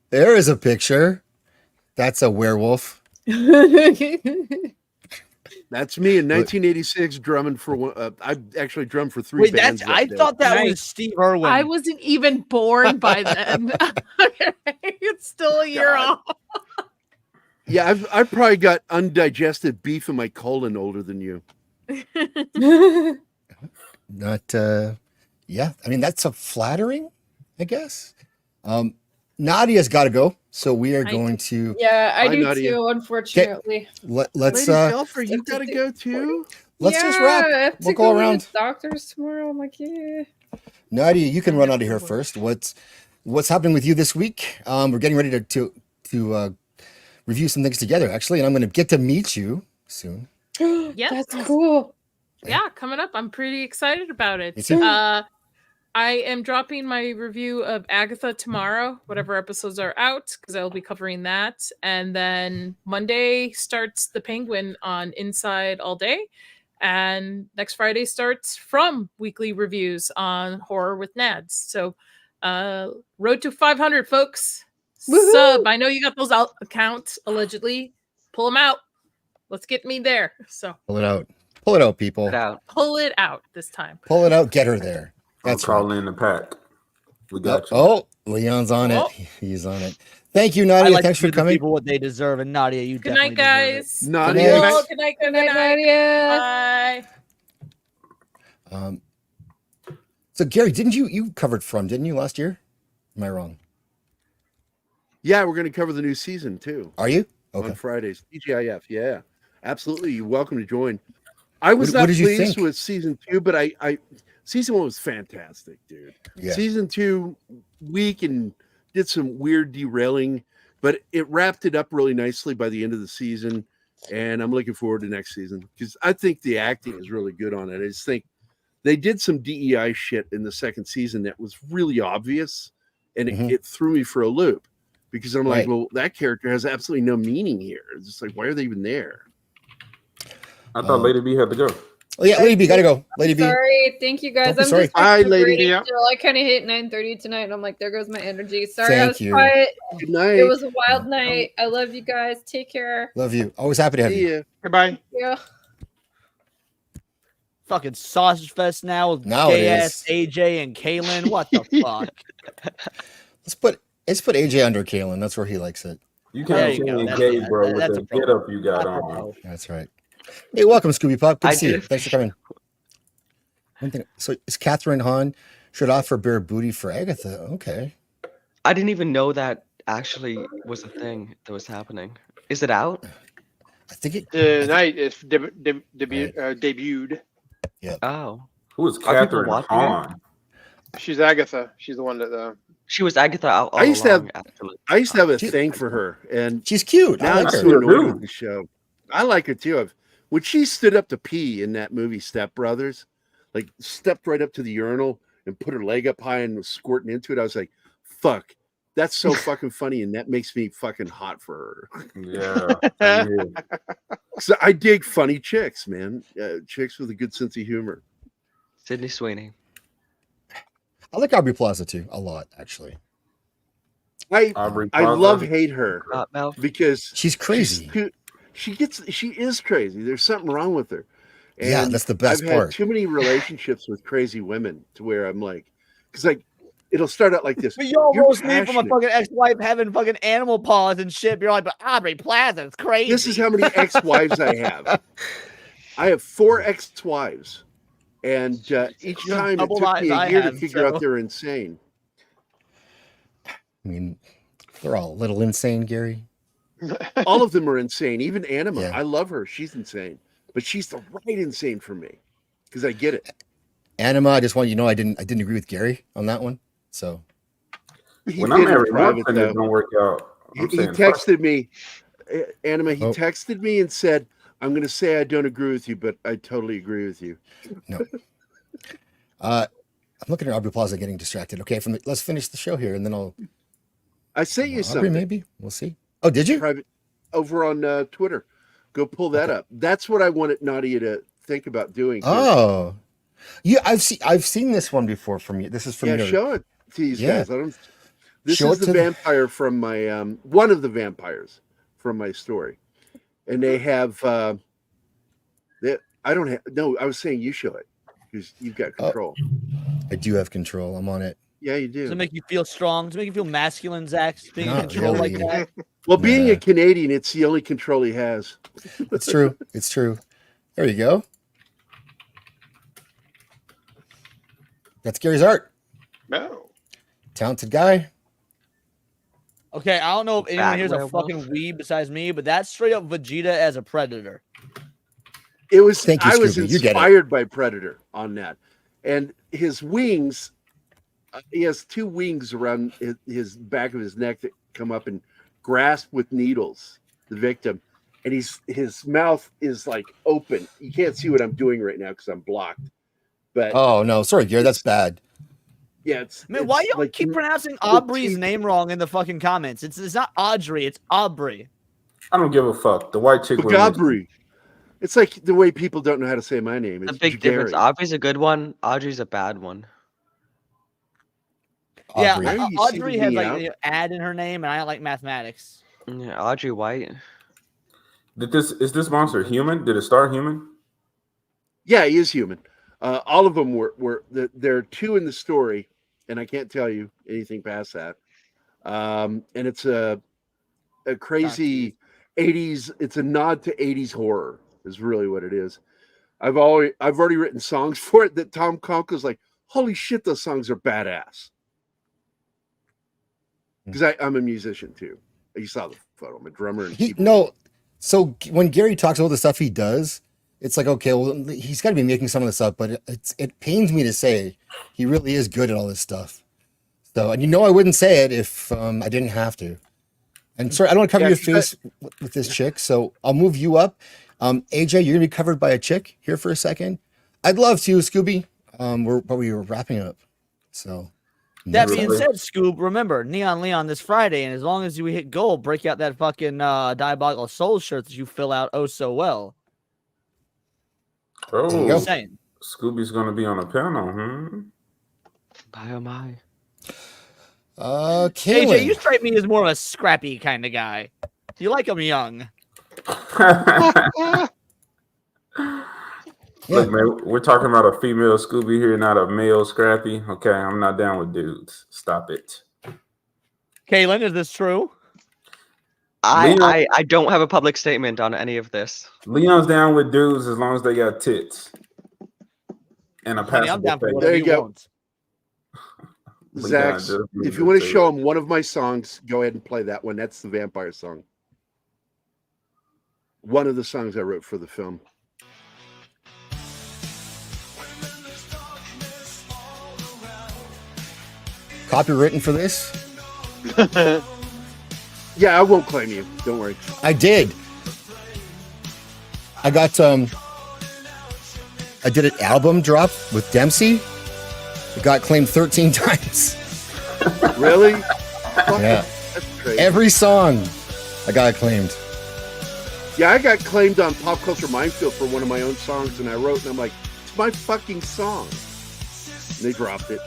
There is a picture. That's a werewolf. That's me in 1986 drumming for I actually drummed for 3 Wait, bands. I thought that was Steve Irwin. I wasn't even born by then. It's still a year off. Yeah, I've probably got undigested beef in my colon older than you. Not yeah, I mean that's a flattering, I guess. Nadia's got to go, so we are going to. Yeah, I Bye, do Nadia. too. Unfortunately. Let's Lady Selfer, you gotta go too. Let's just wrap. I have to We'll go to around. the doctors tomorrow. I'm like, yeah. Nadia, you can run out of here first. What's happening with you this week? We're getting ready to review some things together, actually, and I'm going to get to meet you soon. Yeah, That's cool. Yeah, coming up. I'm pretty excited about it. Me too. I am dropping my review of Agatha tomorrow, whatever episodes are out, because I'll be covering that. And then Monday starts The Penguin on Inside All Day. And next Friday starts From weekly reviews on Horror with Nads. So road to 500, folks. Woohoo! Sub. I know you got those accounts, allegedly. Pull them out. Let's get me there. So Pull it out. Pull it out, people. pull it out this time. Pull it out. Get her there. That's right. calling in the pack. We got you. Oh, Leon's on it. He's on it. Thank you, I Nadia. like Thanks to for give the coming. people what they deserve, and Nadia, you Good definitely night, guys. Nadia. Well, good night, Good night, Nadia. Bye. So Gary, didn't you covered From, didn't you, last year? Am I wrong? Yeah, we're going to cover the new season too. Are you? On Fridays. TGIF. Yeah, absolutely. You're welcome to join. I was What not did you pleased think? with season 2, but I season 1 was fantastic, dude. Yeah. Season 2 weak and did some weird derailing, but it wrapped it up really nicely by the end of the season. And I'm looking forward to next season because I think the acting is really good on it. I just think they did some DEI shit in the second season that was really obvious, and it threw me for a loop because I'm like, Right. well, that character has absolutely no meaning here. It's just like, why are they even there? I thought Lady B had to go. Oh yeah, Lady B, gotta go. Lady B. Sorry, thank you guys. Don't be I'm sorry. just Hi, super Lady great B. still. I kind of hit 9:30 tonight, and I'm like, there goes my energy. Sorry, I Thank was you. quiet. Good night. It was a wild night. I love you guys. Take care. Love you. Always happy to have See you. ya. Goodbye. Yeah. Fucking sausage fest now with Now it gay ass is. AJ and Kaylin. What the fuck? Let's put AJ under Kalen. That's where he likes it. You There can't you go. say That's gay, a- bro, with that's the a problem. get up you got That's a on. problem. That's right. Hey, welcome, Scooby Pop. Good I to see you. did- Thanks for coming. One thing. So is Catherine Hahn should offer bare booty for Agatha? Okay. I didn't even know that actually was a thing that was happening. Is it out? I think it. Tonight it's debuted. Oh. Who is Are people Catherine watching it? Hahn? She's Agatha. She's the one that. She was Agatha all I used to have along, actually. I used to have a thing for her, and she's cute. now I I'm like so her. annoyed with the show. I like her too. When she stood up to pee in that movie Step Brothers, like stepped right up to the urinal and put her leg up high and was squirting into it, I was like, "Fuck, that's so fucking funny," and that makes me fucking hot for her. Yeah. So I dig funny chicks, man. Chicks with a good sense of humor. Sydney Sweeney. I like Aubrey Plaza too a lot, actually. I Plaza. love hate her Mel. because She's crazy. She is crazy. There's something wrong with her. Yeah, And that's the best I've part. had too many relationships with crazy women to where I'm like, because like it'll start out like this. But y'all You're roast me from a passionate. fucking ex-wife having fucking animal paws and shit. You're like, but Aubrey Plaza, it's crazy. This is how many ex-wives I have. I have 4 ex-wives, and each time it double took me I a year to have, figure so. out they're insane. I mean, they're all a little insane, Gary. All of them are insane. Even Anima, Yeah. I love her. She's insane, but she's the right insane for me because I get it. Anima, I just want you to know I didn't agree with Gary on that one. So He When did I'm in married, private, one thing though. that don't work out. He I'm saying, fuck texted me, Anima. He Oh. texted me and said, "I'm going to say I don't agree with you, but I totally agree with you." no. I'm looking at Aubrey Plaza getting distracted. Okay, let's finish the show here, and then I'll. I sent you Aubrey, something. maybe we'll see. Oh, did you? Private over on Twitter. Go pull that up. That's what I wanted Nadia to think about doing. 'cause- Oh, yeah. I've seen this one before from you. This is from yeah, your. show it to these Yeah. guys. This Show is it the to the- vampire from my one of the vampires from my story, and they have. I don't have. No, I was saying you show it because you've got control. I do have control. I'm on it. Yeah, you do. Does it make you feel strong? Does it make you feel masculine, Zach? Being in Not control like really. that? Well, being a Canadian, it's the only control he has. It's true. It's true. There you go. That's Gary's art. No. Talented guy. Okay, I don't know if anyone Fat here's a werewolf. fucking weeb besides me, but that's straight up Vegeta as a predator. It was. Thank you, I was Scooby. You get it. inspired by Predator on that, and his wings. He has two wings around his back of his neck that come up and grasp with needles the victim, and his mouth is like open. You can't see what I'm doing right now because I'm blocked. But Oh no, sorry, Gary. That's bad. yeah, it's. Man, why it's y'all like keep pronouncing little Aubrey's teeth. name wrong in the fucking comments? It's not Audrey, it's Aubrey. I don't give a fuck. The white chick. Gabri. It's like the way people don't know how to say my name. The It's big difference. Gary. Aubrey's a good one. Audrey's a bad one. Yeah, Aubrey. Are you Audrey singling has me like out? an ad in her name, and I like mathematics. Yeah, Audrey White. Is this monster human? Did it start human? Yeah, he is human. All of them were there are two in the story, and I can't tell you anything past that. And it's a crazy 80s. It's a nod to 80s horror. Is really what it is. I've already written songs for it that Tom Conker's like, holy shit, those songs are badass. Because I'm a musician too. You saw the photo. I'm a drummer. And No. So when Gary talks about the stuff he does, it's like, okay, well, he's got to be making some of this up, but it pains me to say he really is good at all this stuff. So, and I wouldn't say it if I didn't have to. And sorry, I don't want to cover your face with this chick, so I'll move you up. AJ, you're gonna be covered by a chick here for a second. I'd love to, Scooby. But we were wrapping up. So That being said, Scoob, remember Neon Leon this Friday, and as long as we hit gold, break out that fucking Diabolical Soul shirt that you fill out oh so well. Oh, Just saying. Scooby's gonna be on a panel, Bye, oh my. AJ, you strike me as more of a scrappy kind of guy. You like him young. Look, man, we're talking about a female Scooby here, not a male Scrappy. Okay, I'm not down with dudes. Stop it. Kaylin, is this true? I don't have a public statement on any of this. Leon's down with dudes as long as they got tits and a Honey, I'm passable down for face. whatever There you you go. want. Zach, Leon just if you want to show him one of my songs, go ahead and play that one. That's the vampire song. One of the songs I wrote for the film. Copywritten for this? Yeah, I won't claim you. Don't worry. I did. I got I did an album drop with Dempsey. It got claimed 13 times. Really? Yeah. That's crazy. Every song I got claimed. Yeah, I got claimed on Pop Culture Minefield for one of my own songs, and I wrote, and I'm like, it's my fucking song. And they dropped it.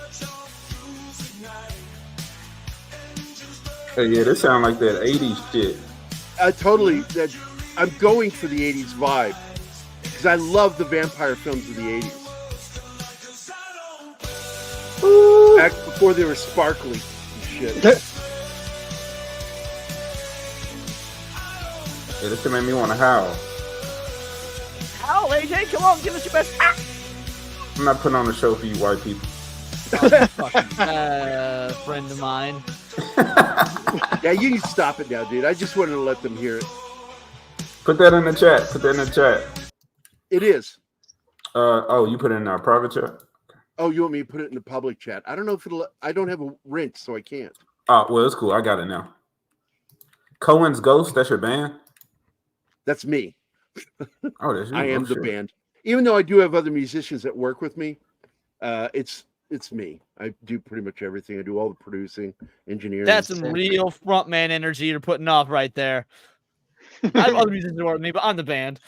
Hey, yeah, this sound like that 80s shit. Totally. I'm going for the 80s vibe because I love the vampire films of the 80s. Back before they were sparkly and shit. Yeah, this shit made me want to howl. Howl, AJ, come on, give us your best. I'm not putting on a show for you white people. Friend of mine. Yeah, you need to stop it now, dude. I just wanted to let them hear it. Put that in the chat. Put that in the chat. It is. Oh, you put it in our private chat? Oh, you want me to put it in the public chat? I don't know if it'll. I don't have a wrench, so I can't. Oh, well, it's cool. I got it now. Cohen's Ghost, that's your band? That's me. Oh, that's you. I am Oh, the shit. band. Even though I do have other musicians that work with me, it's me. I do pretty much everything. I do all the producing, engineering. That's some real frontman energy you're putting off right there. I have other musicians who work with me, but I'm the band.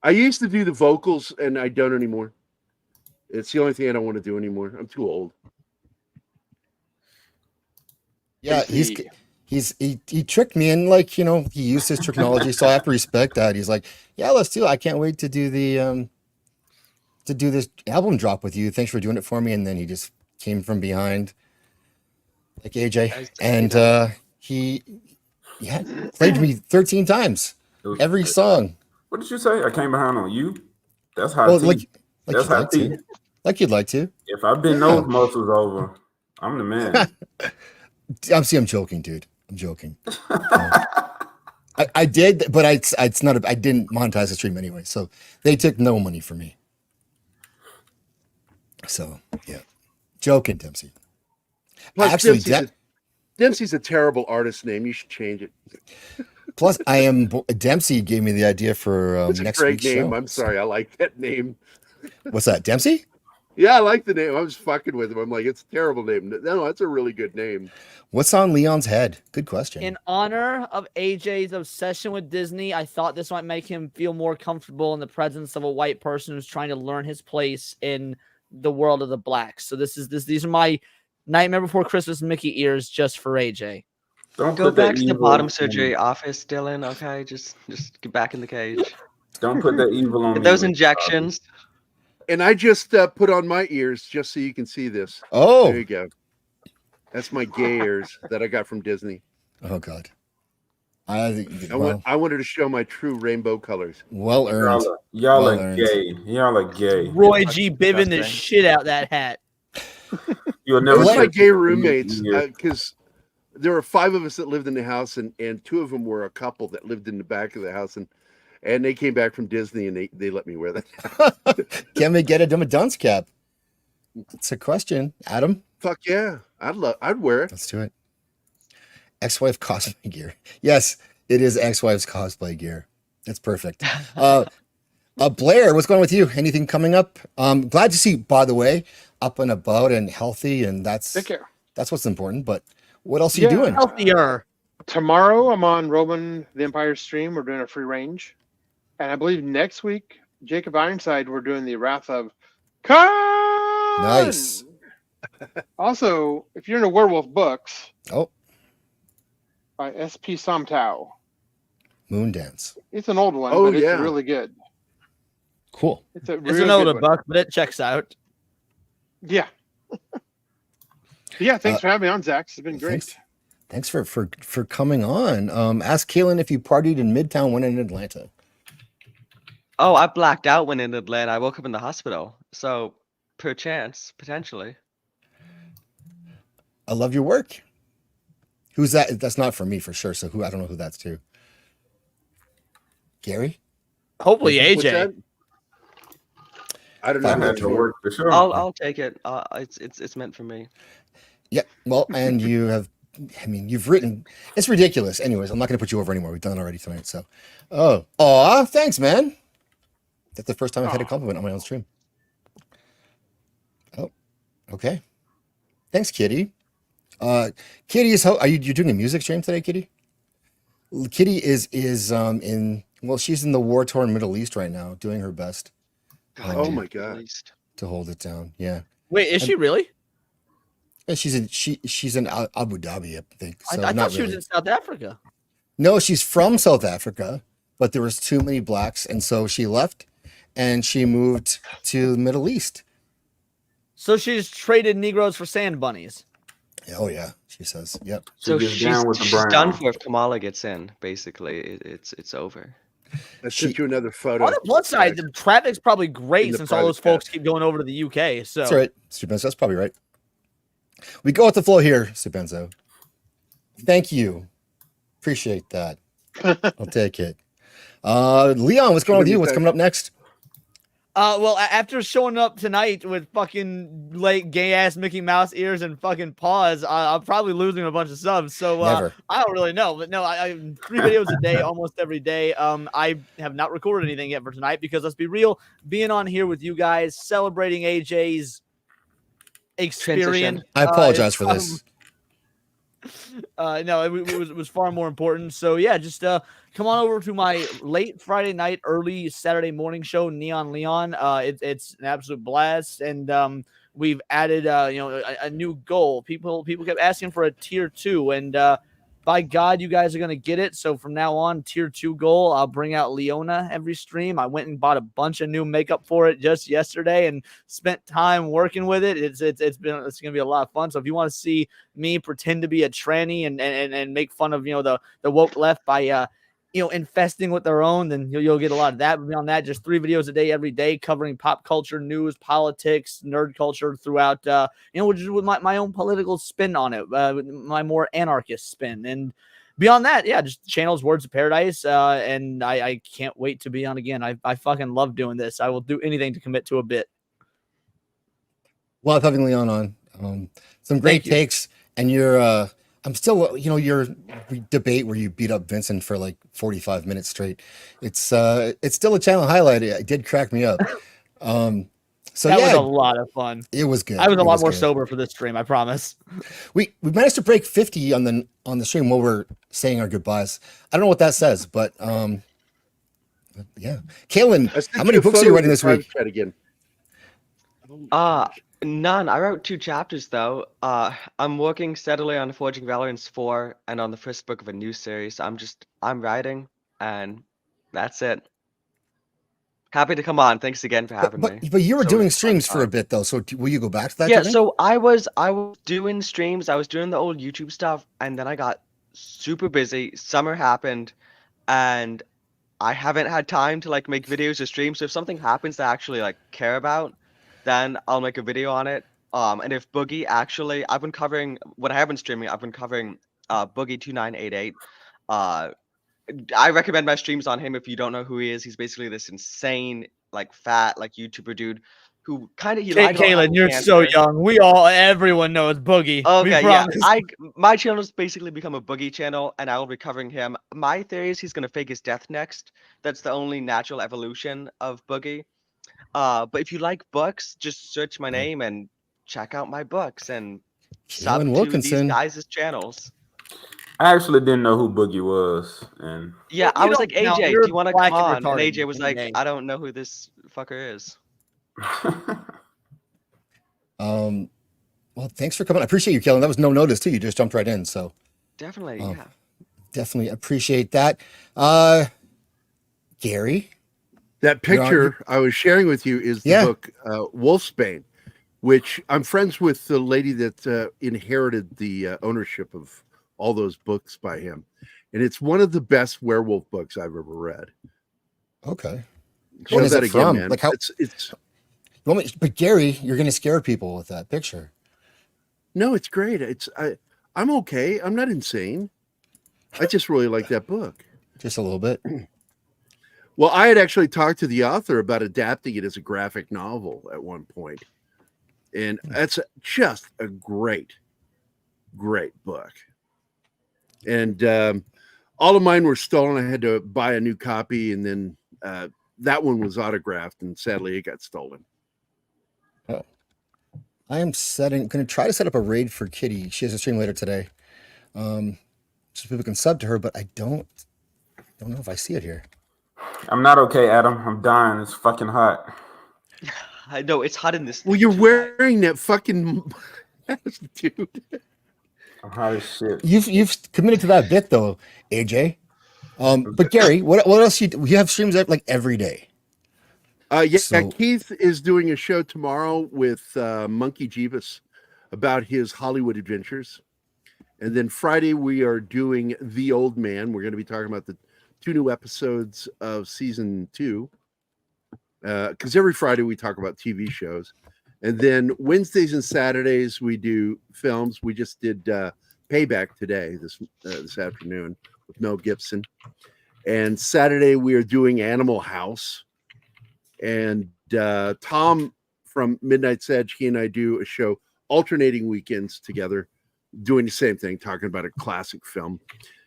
I used to do the vocals, and I don't anymore. It's the only thing I don't want to do anymore. I'm too old. Yeah, he's he tricked me, and like, you know, he used his technology, so I have to respect that. He's like, yeah, let's do it. I can't wait to do this album drop with you. Thanks for doing it for me. And then he just came from behind, like AJ, and he played me 13 times every song. What did you say? I came behind on you. That's hot Well, tea. like That's you'd hot like tea. to. Like you'd like to. If I bend those muscles over, I'm the man. I'm joking, dude. I'm joking. I did, but it's not. I didn't monetize the stream anyway, so they took no money from me. So yeah, joking, Dempsey. Plus, Actually, Dempsey's a terrible artist name. You should change it. plus Dempsey gave me the idea for It's a next great week's name. show. I'm sorry, I like that name. What's that, Dempsey? Yeah, I like the name. I was fucking with him. I'm like, it's a terrible name. No, that's a really good name. What's on Leon's head? Good question. In honor of AJ's obsession with Disney, I thought this might make him feel more comfortable in the presence of a white person who's trying to learn his place in the world of the blacks. So these are my Nightmare Before Christmas Mickey ears just for AJ. Don't Go back to the bottom surgery office, Dylan. Okay, just get back in the cage. Don't put that evil on Get me. those injections. And I just put on my ears just so you can see this. Oh, there you go. That's my gay ears that I got from Disney. Oh God. I wanted to show my true rainbow colors. Well earned. Y'all Well are earned. gay. Y'all are gay. Roy G. Bibbin the shit out that hat. You'll It never was my see gay it. roommates because there were 5 of us that lived in the house, and 2 of them were a couple that lived in the back of the house, and they came back from Disney, and they let me wear that. Can we get a dunce cap? It's a question, Adam. Fuck yeah, I'd wear it. Let's do it. Ex-wife cosplay gear. Yes, it is ex-wife's cosplay gear. That's perfect. Blair, what's going on with you? Anything coming up? Glad to see, by the way, up and about and healthy, and that's what's important. But what else are you doing? Healthier. Tomorrow I'm on Roman the Empire stream. We're doing a free range. And I believe next week, Jacob Ironside, we're doing the Wrath of Khan. Nice. Also, if you're into werewolf books, by S.P. Somtow. Moondance. It's an old one, but it's really good. Cool. It's a It's really an good older one. book, but it checks out. Yeah. Yeah, thanks for having me on, Zach. It's been great. Thanks for coming on. Ask Kaylin if you partied in Midtown when in Atlanta. Oh, I blacked out when in Atlanta. I woke up in the hospital. So, potentially. I love your work. Who's that? That's not for me for sure. So I don't know who that's to. Gary? Hopefully What's AJ. that? I don't know. I had to work for sure. I'll take it. It's meant for me. Yeah. Well, and you have, I mean, you've written, it's ridiculous. Anyways, I'm not going to put you over anymore. We've done it already tonight. So, thanks, man. That's the first time I've had a compliment on my own stream. Oh, okay. Thanks, Kitty. Kitty is, you're doing a music stream today, Kitty? Kitty is she's in the war-torn Middle East right now, doing her best. Oh my God. To hold it down. Yeah. Wait, is she really? Yeah, she's in Abu Dhabi, I think. So I not thought she was really. in South Africa. No, she's from South Africa, but there was too many blacks, and so she left, and she moved to the Middle East. So she's traded Negroes for sand bunnies. Oh yeah, she says. Yep. So she's done for if Kamala gets in. Basically, it's over. I sent you another photo. On the plus side, the traffic's probably great In the since all those private folks keep going over to the UK. So That's right, Stupenzo. That's probably right. We go with the flow here, Stupenzo. Thank you. Appreciate that. I'll take it. Leon, what's going on with you? What's coming up next? Well, after showing up tonight with fucking late gay ass Mickey Mouse ears and fucking paws, I'm probably losing a bunch of subs. So Never. I don't really know, but no, I 3 videos a day, almost every day. I have not recorded anything yet for tonight because let's be real, being on here with you guys, celebrating AJ's experience. I apologize for this. No, it was far more important. So yeah, just come on over to my late Friday night, early Saturday morning show, Neon Leon. It's an absolute blast, and we've added a new goal. People kept asking for a tier 2, and by God, you guys are going to get it. So from now on, tier 2 goal, I'll bring out Leona every stream. I went and bought a bunch of new makeup for it just yesterday and spent time working with it. It's going to be a lot of fun. So if you want to see me pretend to be a tranny and make fun of, the woke left by, infesting with their own, then you'll get a lot of that. But beyond that, just 3 videos a day, every day, covering pop culture, news, politics, nerd culture throughout, just with my own political spin on it, my more anarchist spin. And beyond that, yeah, just channels Words of Paradise. And I can't wait to be on again. I fucking love doing this. I will do anything to commit to a bit. Love having Leon on. Some great takes, and you're I'm still, your debate where you beat up Vincent for like 45 minutes straight. It's still a channel highlight. It did crack me up. So that was a lot of fun. It was good. I was a lot more sober for this stream, I promise. We managed to break 50 on the stream while we're saying our goodbyes. I don't know what that says, but yeah. Kaylin, how many books are you writing this week? Again. None. I wrote 2 chapters though. I'm working steadily on Forging Valorance 4 and on the first book of a new series. I'm writing, and that's it. Happy to come on. Thanks again for having me. But you were doing streams for a bit though, so will you go back to that? Yeah, so I was doing streams. I was doing the old YouTube stuff, and then I got super busy. Summer happened, and I haven't had time to like make videos or streams. So if something happens that I actually like care about, then I'll make a video on it. And if Boogie actually, I've been covering what I have been streaming. I've been covering Boogie 2988. I recommend my streams on him if you don't know who he is. He's basically this insane, like fat, like YouTuber dude who kind of Kaylin, you're so young. Everyone knows Boogie. Okay, yeah. My channel has basically become a Boogie channel, and I will be covering him. My theory is he's gonna fake his death next. That's the only natural evolution of Boogie. But if you like books, just search my name and check out my books and sub to these guys' channels. I actually didn't know who Boogie was, and yeah, I was like, AJ, do you want to come on? And AJ was like, I don't know who this fucker is. Well, thanks for coming. I appreciate you, Kellen. That was no notice too. You just jumped right in, so definitely, yeah, definitely appreciate that. Gary. That picture I was sharing with you is the book Wolfsbane, which I'm friends with the lady that inherited the ownership of all those books by him. And it's one of the best werewolf books I've ever read. Okay. Show that again, man. Like how it's but Gary, you're going to scare people with that picture. No, it's great. I'm okay. I'm not insane. I just really like that book. Just a little bit. Well, I had actually talked to the author about adapting it as a graphic novel at one point. And that's just a great book. And all of mine were stolen. I had to buy a new copy, and then that one was autographed, and sadly it got stolen. Oh. I am going to try to set up a raid for Kitty. She has a stream later today. So people can sub to her, but I don't know if I see it here. I'm not okay, Adam. I'm dying. It's fucking hot. I know it's hot in this. Well, you're wearing that fucking dude. I'm hot as shit. You've committed to that bit though, AJ. But Gary, what else you have streams like every day? Keith is doing a show tomorrow with Monkey Jeebus about his Hollywood adventures. And then Friday we are doing The Old Man. We're going to be talking about the 2 new episodes of season 2. Because every Friday we talk about TV shows. And then Wednesdays and Saturdays we do films. We just did Payback today, this afternoon with Mel Gibson. And Saturday we are doing Animal House. And Tom from Midnight's Edge, he and I do a show alternating weekends together, doing the same thing, talking about a classic film.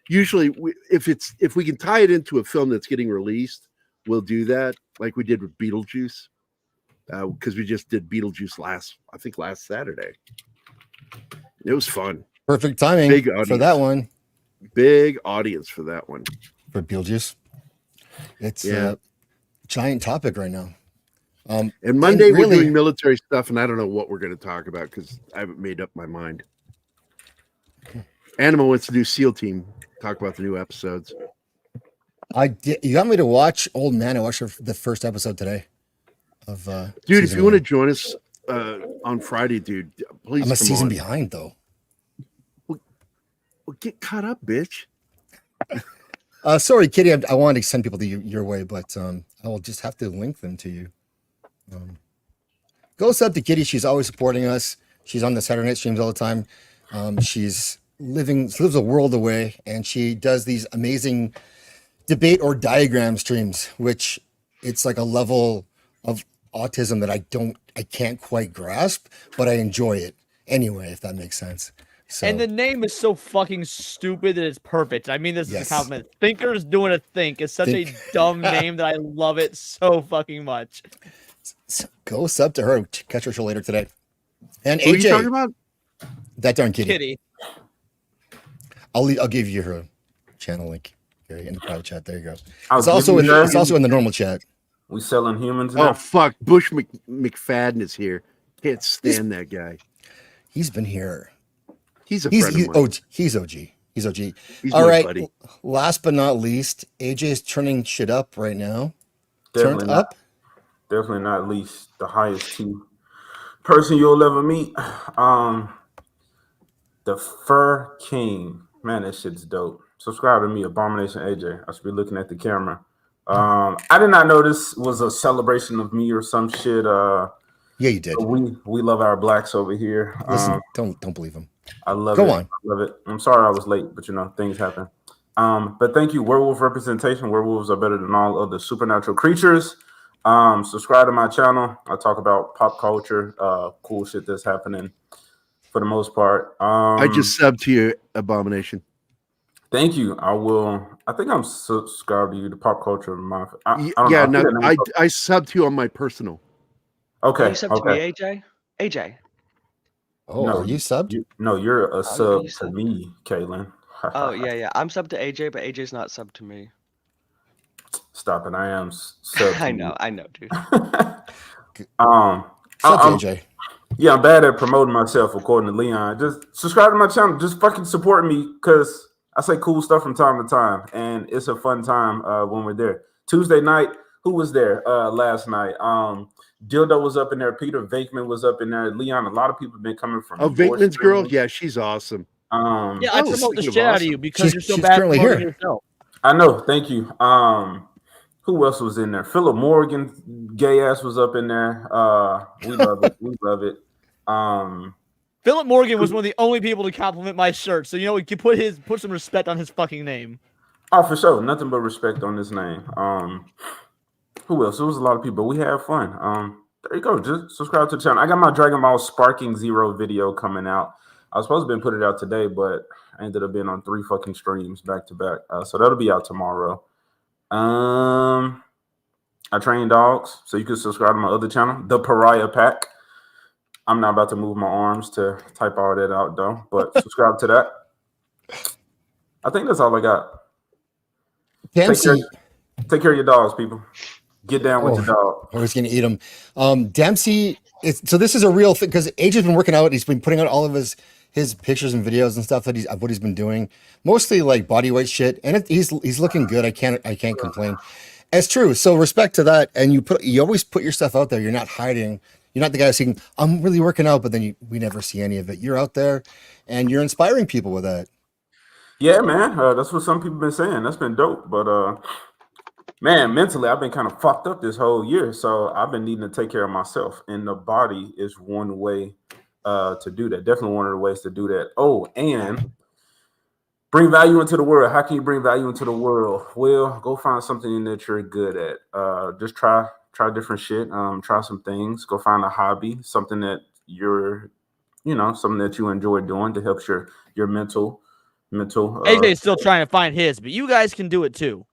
Usually, if we can tie it into a film that's getting released, we'll do that, like we did with Beetlejuice, because we just did Beetlejuice last Saturday. It was fun. Perfect timing for that one. Big audience for that one. For Beetlejuice. It's a giant topic right now. And Monday we're doing military stuff, and I don't know what we're going to talk about because I haven't made up my mind. Animal wants to do SEAL Team. Talk about the new episodes. I did. You got me to watch Old Man. I watched the first episode today. Of dude, if you want to join us on Friday, dude, please. I'm a come season on. behind though. Well, get caught up, bitch. Sorry, Kitty. I wanted to send people to your way, but I will just have to link them to you. Go sub to Kitty. She's always supporting us. She's on the Saturday night streams all the time. She's lives a world away, and she does these amazing debate or diagram streams, which it's like a level of autism that I can't quite grasp, but I enjoy it anyway, if that makes sense. So, and the name is so fucking stupid that it's perfect. I mean, this is a compliment. Thinkers Doing a Think is such a dumb name that I love it so fucking much. So go sub to her. Catch her show later today. And Who AJ, are you talking about? That darn Kitty. Kitty. I'll give you her channel link in the private chat. There you go. I'll It's also give you it's also in the normal chat. We selling humans now? Oh fuck! Bush McFadden is here. Can't stand that guy. He's been here. He's a friend of mine. He's OG. He's OG. He's All my right. buddy. Last but not least, AJ is turning shit up right now. Definitely Turned not, up. Definitely not least the highest tier person you'll ever meet. The Fur King. Man, that shit's dope. Subscribe to me, Abomination AJ. I should be looking at the camera. I did not know this was a celebration of me or some shit. Yeah, you did. We love our blacks over here. Listen, don't believe him. I love Go it. on. I love it. I'm sorry I was late, but things happen. But thank you, werewolf representation. Werewolves are better than all other supernatural creatures. Subscribe to my channel. I talk about pop culture, cool shit that's happening for the most part. I just subbed to you, Abomination. Thank you. I will. I think I'm subscribed to you, the pop culture. I Yeah, don't know. no, I subbed to you on my personal. Okay. You subbed to me, AJ? AJ. Oh, No, are you subbed? You're a sub you to subbed? me, Caitlin. Oh, yeah. I'm subbed to AJ, but AJ's not subbed to me. Stop it. I am sub. I know, dude. Sub to AJ. Yeah, I'm bad at promoting myself, according to Leon. Just subscribe to my channel. Just fucking support me, because I say cool stuff from time to time, and it's a fun time when we're there. Tuesday night, who was there last night? Dildo was up in there. Peter Venkman was up in there. Leon, a lot of people have been coming from. Oh, Venkman's girl? Yeah, she's awesome. Yeah, I promote the shit out of you because you're so she's bad currently promoting here. yourself. I know. Thank you. Who else was in there? Philip Morgan, gay ass, was up in there. We love it. We love it. Philip Morgan was one of the only people to compliment my shirt, so you can put some respect on his fucking name. Oh, for sure. Nothing but respect on this name. Who else? There was a lot of people. We had fun. There you go. Just subscribe to the channel. I got my Dragon Ball Sparking Zero video coming out. I was supposed to be put it out today, but I ended up being on 3 fucking streams back to back. So that'll be out tomorrow. I train dogs, so you can subscribe to my other channel, The Pariah Pack. I'm not about to move my arms to type all that out, though, but subscribe to that. I think that's all I got. Dempsey. Take care of your dogs, people. Get down with your dog. Or he's going to eat them. Dempsey, so this is a real thing, because AJ's been working out. He's been putting out all of his pictures and videos and stuff of what he's been doing, mostly like body weight shit, and he's looking good. I can't complain. It's true. So respect to that. And you always put your stuff out there. You're not hiding. You're not the guy saying, I'm really working out, but then we never see any of it. You're out there and you're inspiring people with that. Yeah, man. That's what some people been saying. That's been dope. But man, mentally, I've been kind of fucked up this whole year. So I've been needing to take care of myself. And the body is one way to do that. Definitely one of the ways to do that. Oh, and bring value into the world. How can you bring value into the world? Well, go find something that you're good at. Just try different shit. Try some things. Go find a hobby, something that something that you enjoy doing to help your mental. AJ's still trying to find his, but you guys can do it too.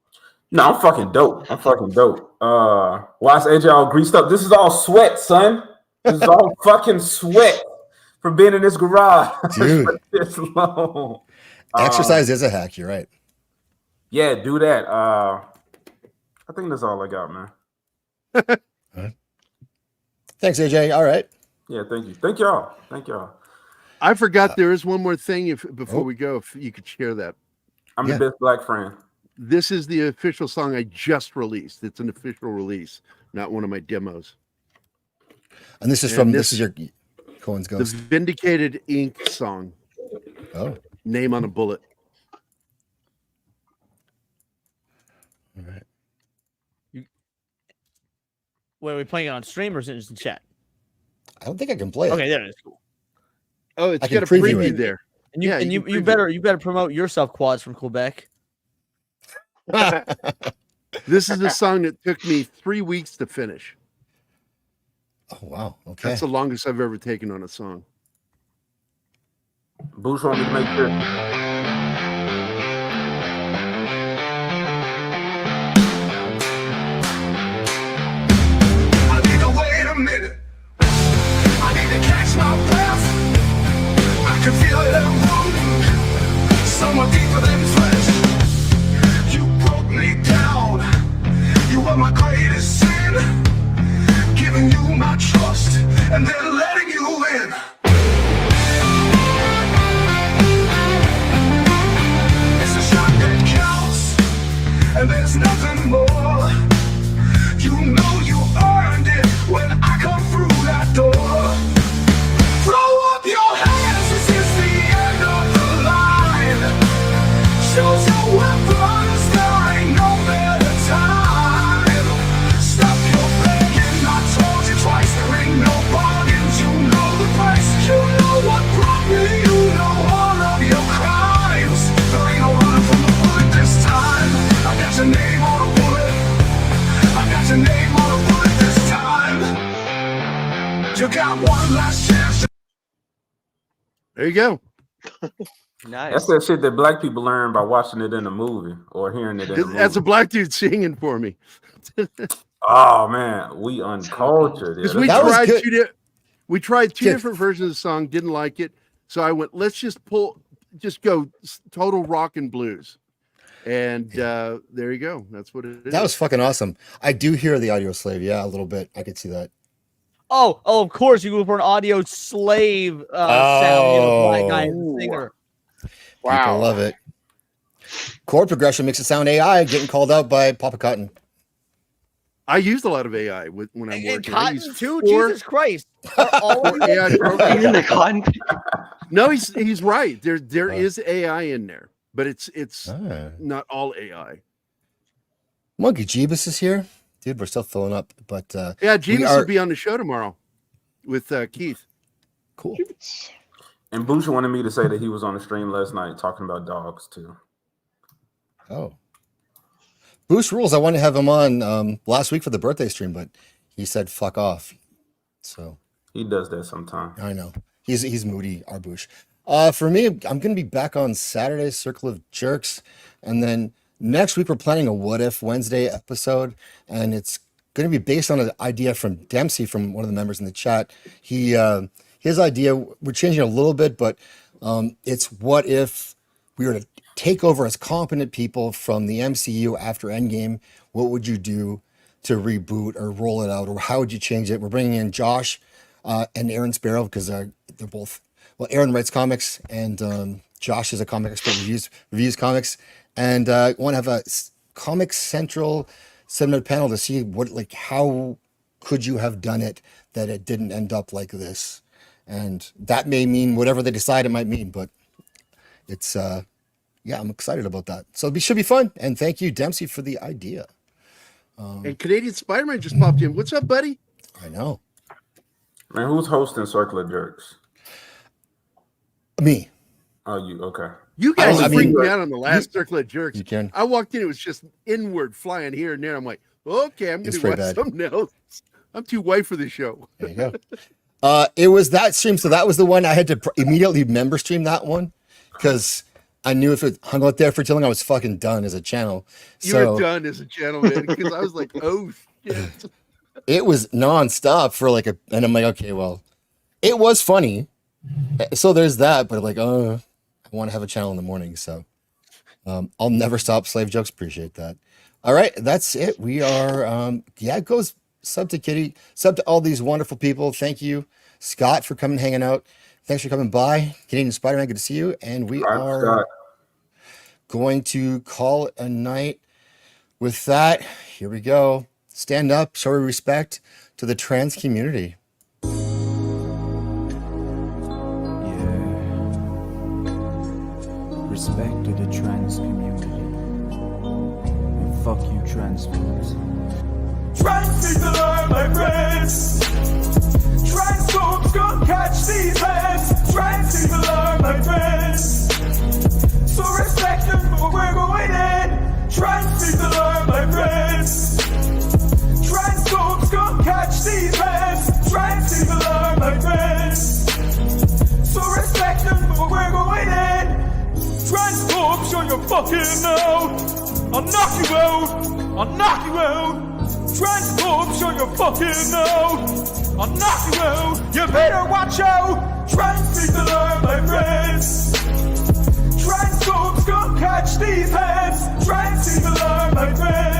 No, I'm fucking dope. Why is AJ all greased up? This is all sweat, son. This is all fucking sweat from being in this garage Dude. for this long. Exercise is a hack. You're right. Yeah, do that. I think that's all I got, man. Thanks, AJ. All right. Yeah, thank you. Thank y'all. I forgot there is one more thing before we go, if you could share that. I'm the best black friend. This is the official song I just released. It's an official release, not one of my demos. And this is this is your Cohen's Ghost. The Vindicated Ink song. Oh. Name on a bullet. All right. Wait, are we playing it on stream or is it just in chat? I don't think I can play it. Okay, there it is. Cool. Oh, it's I got can a preview preview it. there. And you better promote yourself, Quads from Quebec. This is a song that took me 3 weeks to finish. Oh wow! Okay, that's the longest I've ever taken on a song. Boosh want me to make sure. I need to wait a minute. I need to catch my breath. I can feel it in the room, somewhere deeper than flesh. You broke me down. You were my greatest sin. Giving you my trust and then letting you in. It's a shot that counts, and there's nothing more. You know you earned it when I come through that door. Throw up your hands, this is the end of the line. Choose your weapons, there ain't no better time. Stop your begging, I told you twice, there ain't no bargains, you know the price. You know what brought me, you know all of your crimes. There ain't no running from the bullet this time. I got your name on a bullet. I got your name on a bullet this time. You got one last chance. There you go. Nice. That's that shit that black people learn by watching it in a movie or hearing it in a movie. That's a black dude singing for me. Oh man, we uncultured. Because Yeah, we tried two different versions of the song, didn't like it. So I went, let's just go total rock and blues. And there you go. That's what it is. That was fucking awesome. I do hear the Audio Slave. Yeah, a little bit. I could see that. Oh, of course, you go for an Audio Slave sound, black guy and singer. People love it. Chord progression makes it sound AI, getting called out by Papa Cotton. I used a lot of AI when I'm working. I Cotton use too? 4 Jesus Christ. All of AI programs. In the cotton. No, he's right. There is AI in there, but it's not all AI. Monkey Jeebus is here. Dude, we're still filling up, but yeah, Jeebus will be on the show tomorrow with Keith. Cool. And Boosh wanted me to say that he was on the stream last night talking about dogs too. Oh. Boosh rules. I wanted to have him on last week for the birthday stream, but he said fuck off. So he does that sometimes. I know. He's moody, our Boosh. For me, I'm gonna be back on Saturday, Circle of Jerks, and then next week we're planning a What If Wednesday episode, and it's going to be based on an idea from Dempsey, from one of the members in the chat. His idea, we're changing a little bit, but it's what if we were to take over as competent people from the MCU after Endgame? What would you do to reboot or roll it out, or how would you change it? We're bringing in Josh and Aaron Sparrow because they're both, well, Aaron writes comics and Josh is a comic expert, reviews comics. And I want to have a Comic Central 7-minute panel to see how could you have done it that it didn't end up like this. And that may mean whatever they decide it might mean, but it's, yeah, I'm excited about that. So it should be fun. And thank you, Dempsey, for the idea. And Canadian Spider-Man just popped in. What's up, buddy? I know. Man, who's hosting Circle of Jerks? Me. Oh, you, okay. You guys freaked me out on the last Circle of Jerks. You can. I walked in, it was just inward flying here and there. I'm like, okay, I'm going to watch something else. I'm too white for this show. There you go. It was that stream. So that was the one I had to immediately member stream that one because I knew if it hung out there for too long, I was fucking done as a channel. You were done as a channel, man, because I was like, oh, shit. It was nonstop for and I'm like, okay, well, it was funny. So there's that, but I want to have a channel in the morning. So I'll never stop slave jokes. Appreciate that. All right. That's it. We are, it goes sub to Kitty, sub to all these wonderful people. Thank you, Scott, for coming hanging out. Thanks for coming by. Canadian Spider-Man, good to see you. And we are going to call it a night. With that, here we go. Stand up, show respect to the trans community. Respect to the trans community. And fuck you, trans folks. Trans people are my friends. Trans folks gon' catch these hands. Trans people are my friends. So respect them for we're going in. Trans people are my friends. Trans folks gon' catch these hands. Trans people are my friends. So respect them for we're going in. Trans folks, show your fucking out. I'll knock you out. I'll knock you out. Trans folks, show your fucking out. I'll knock you out. You better watch out. Trans people are my friends. Trans folks gon' catch these hands. Trans people are my friends.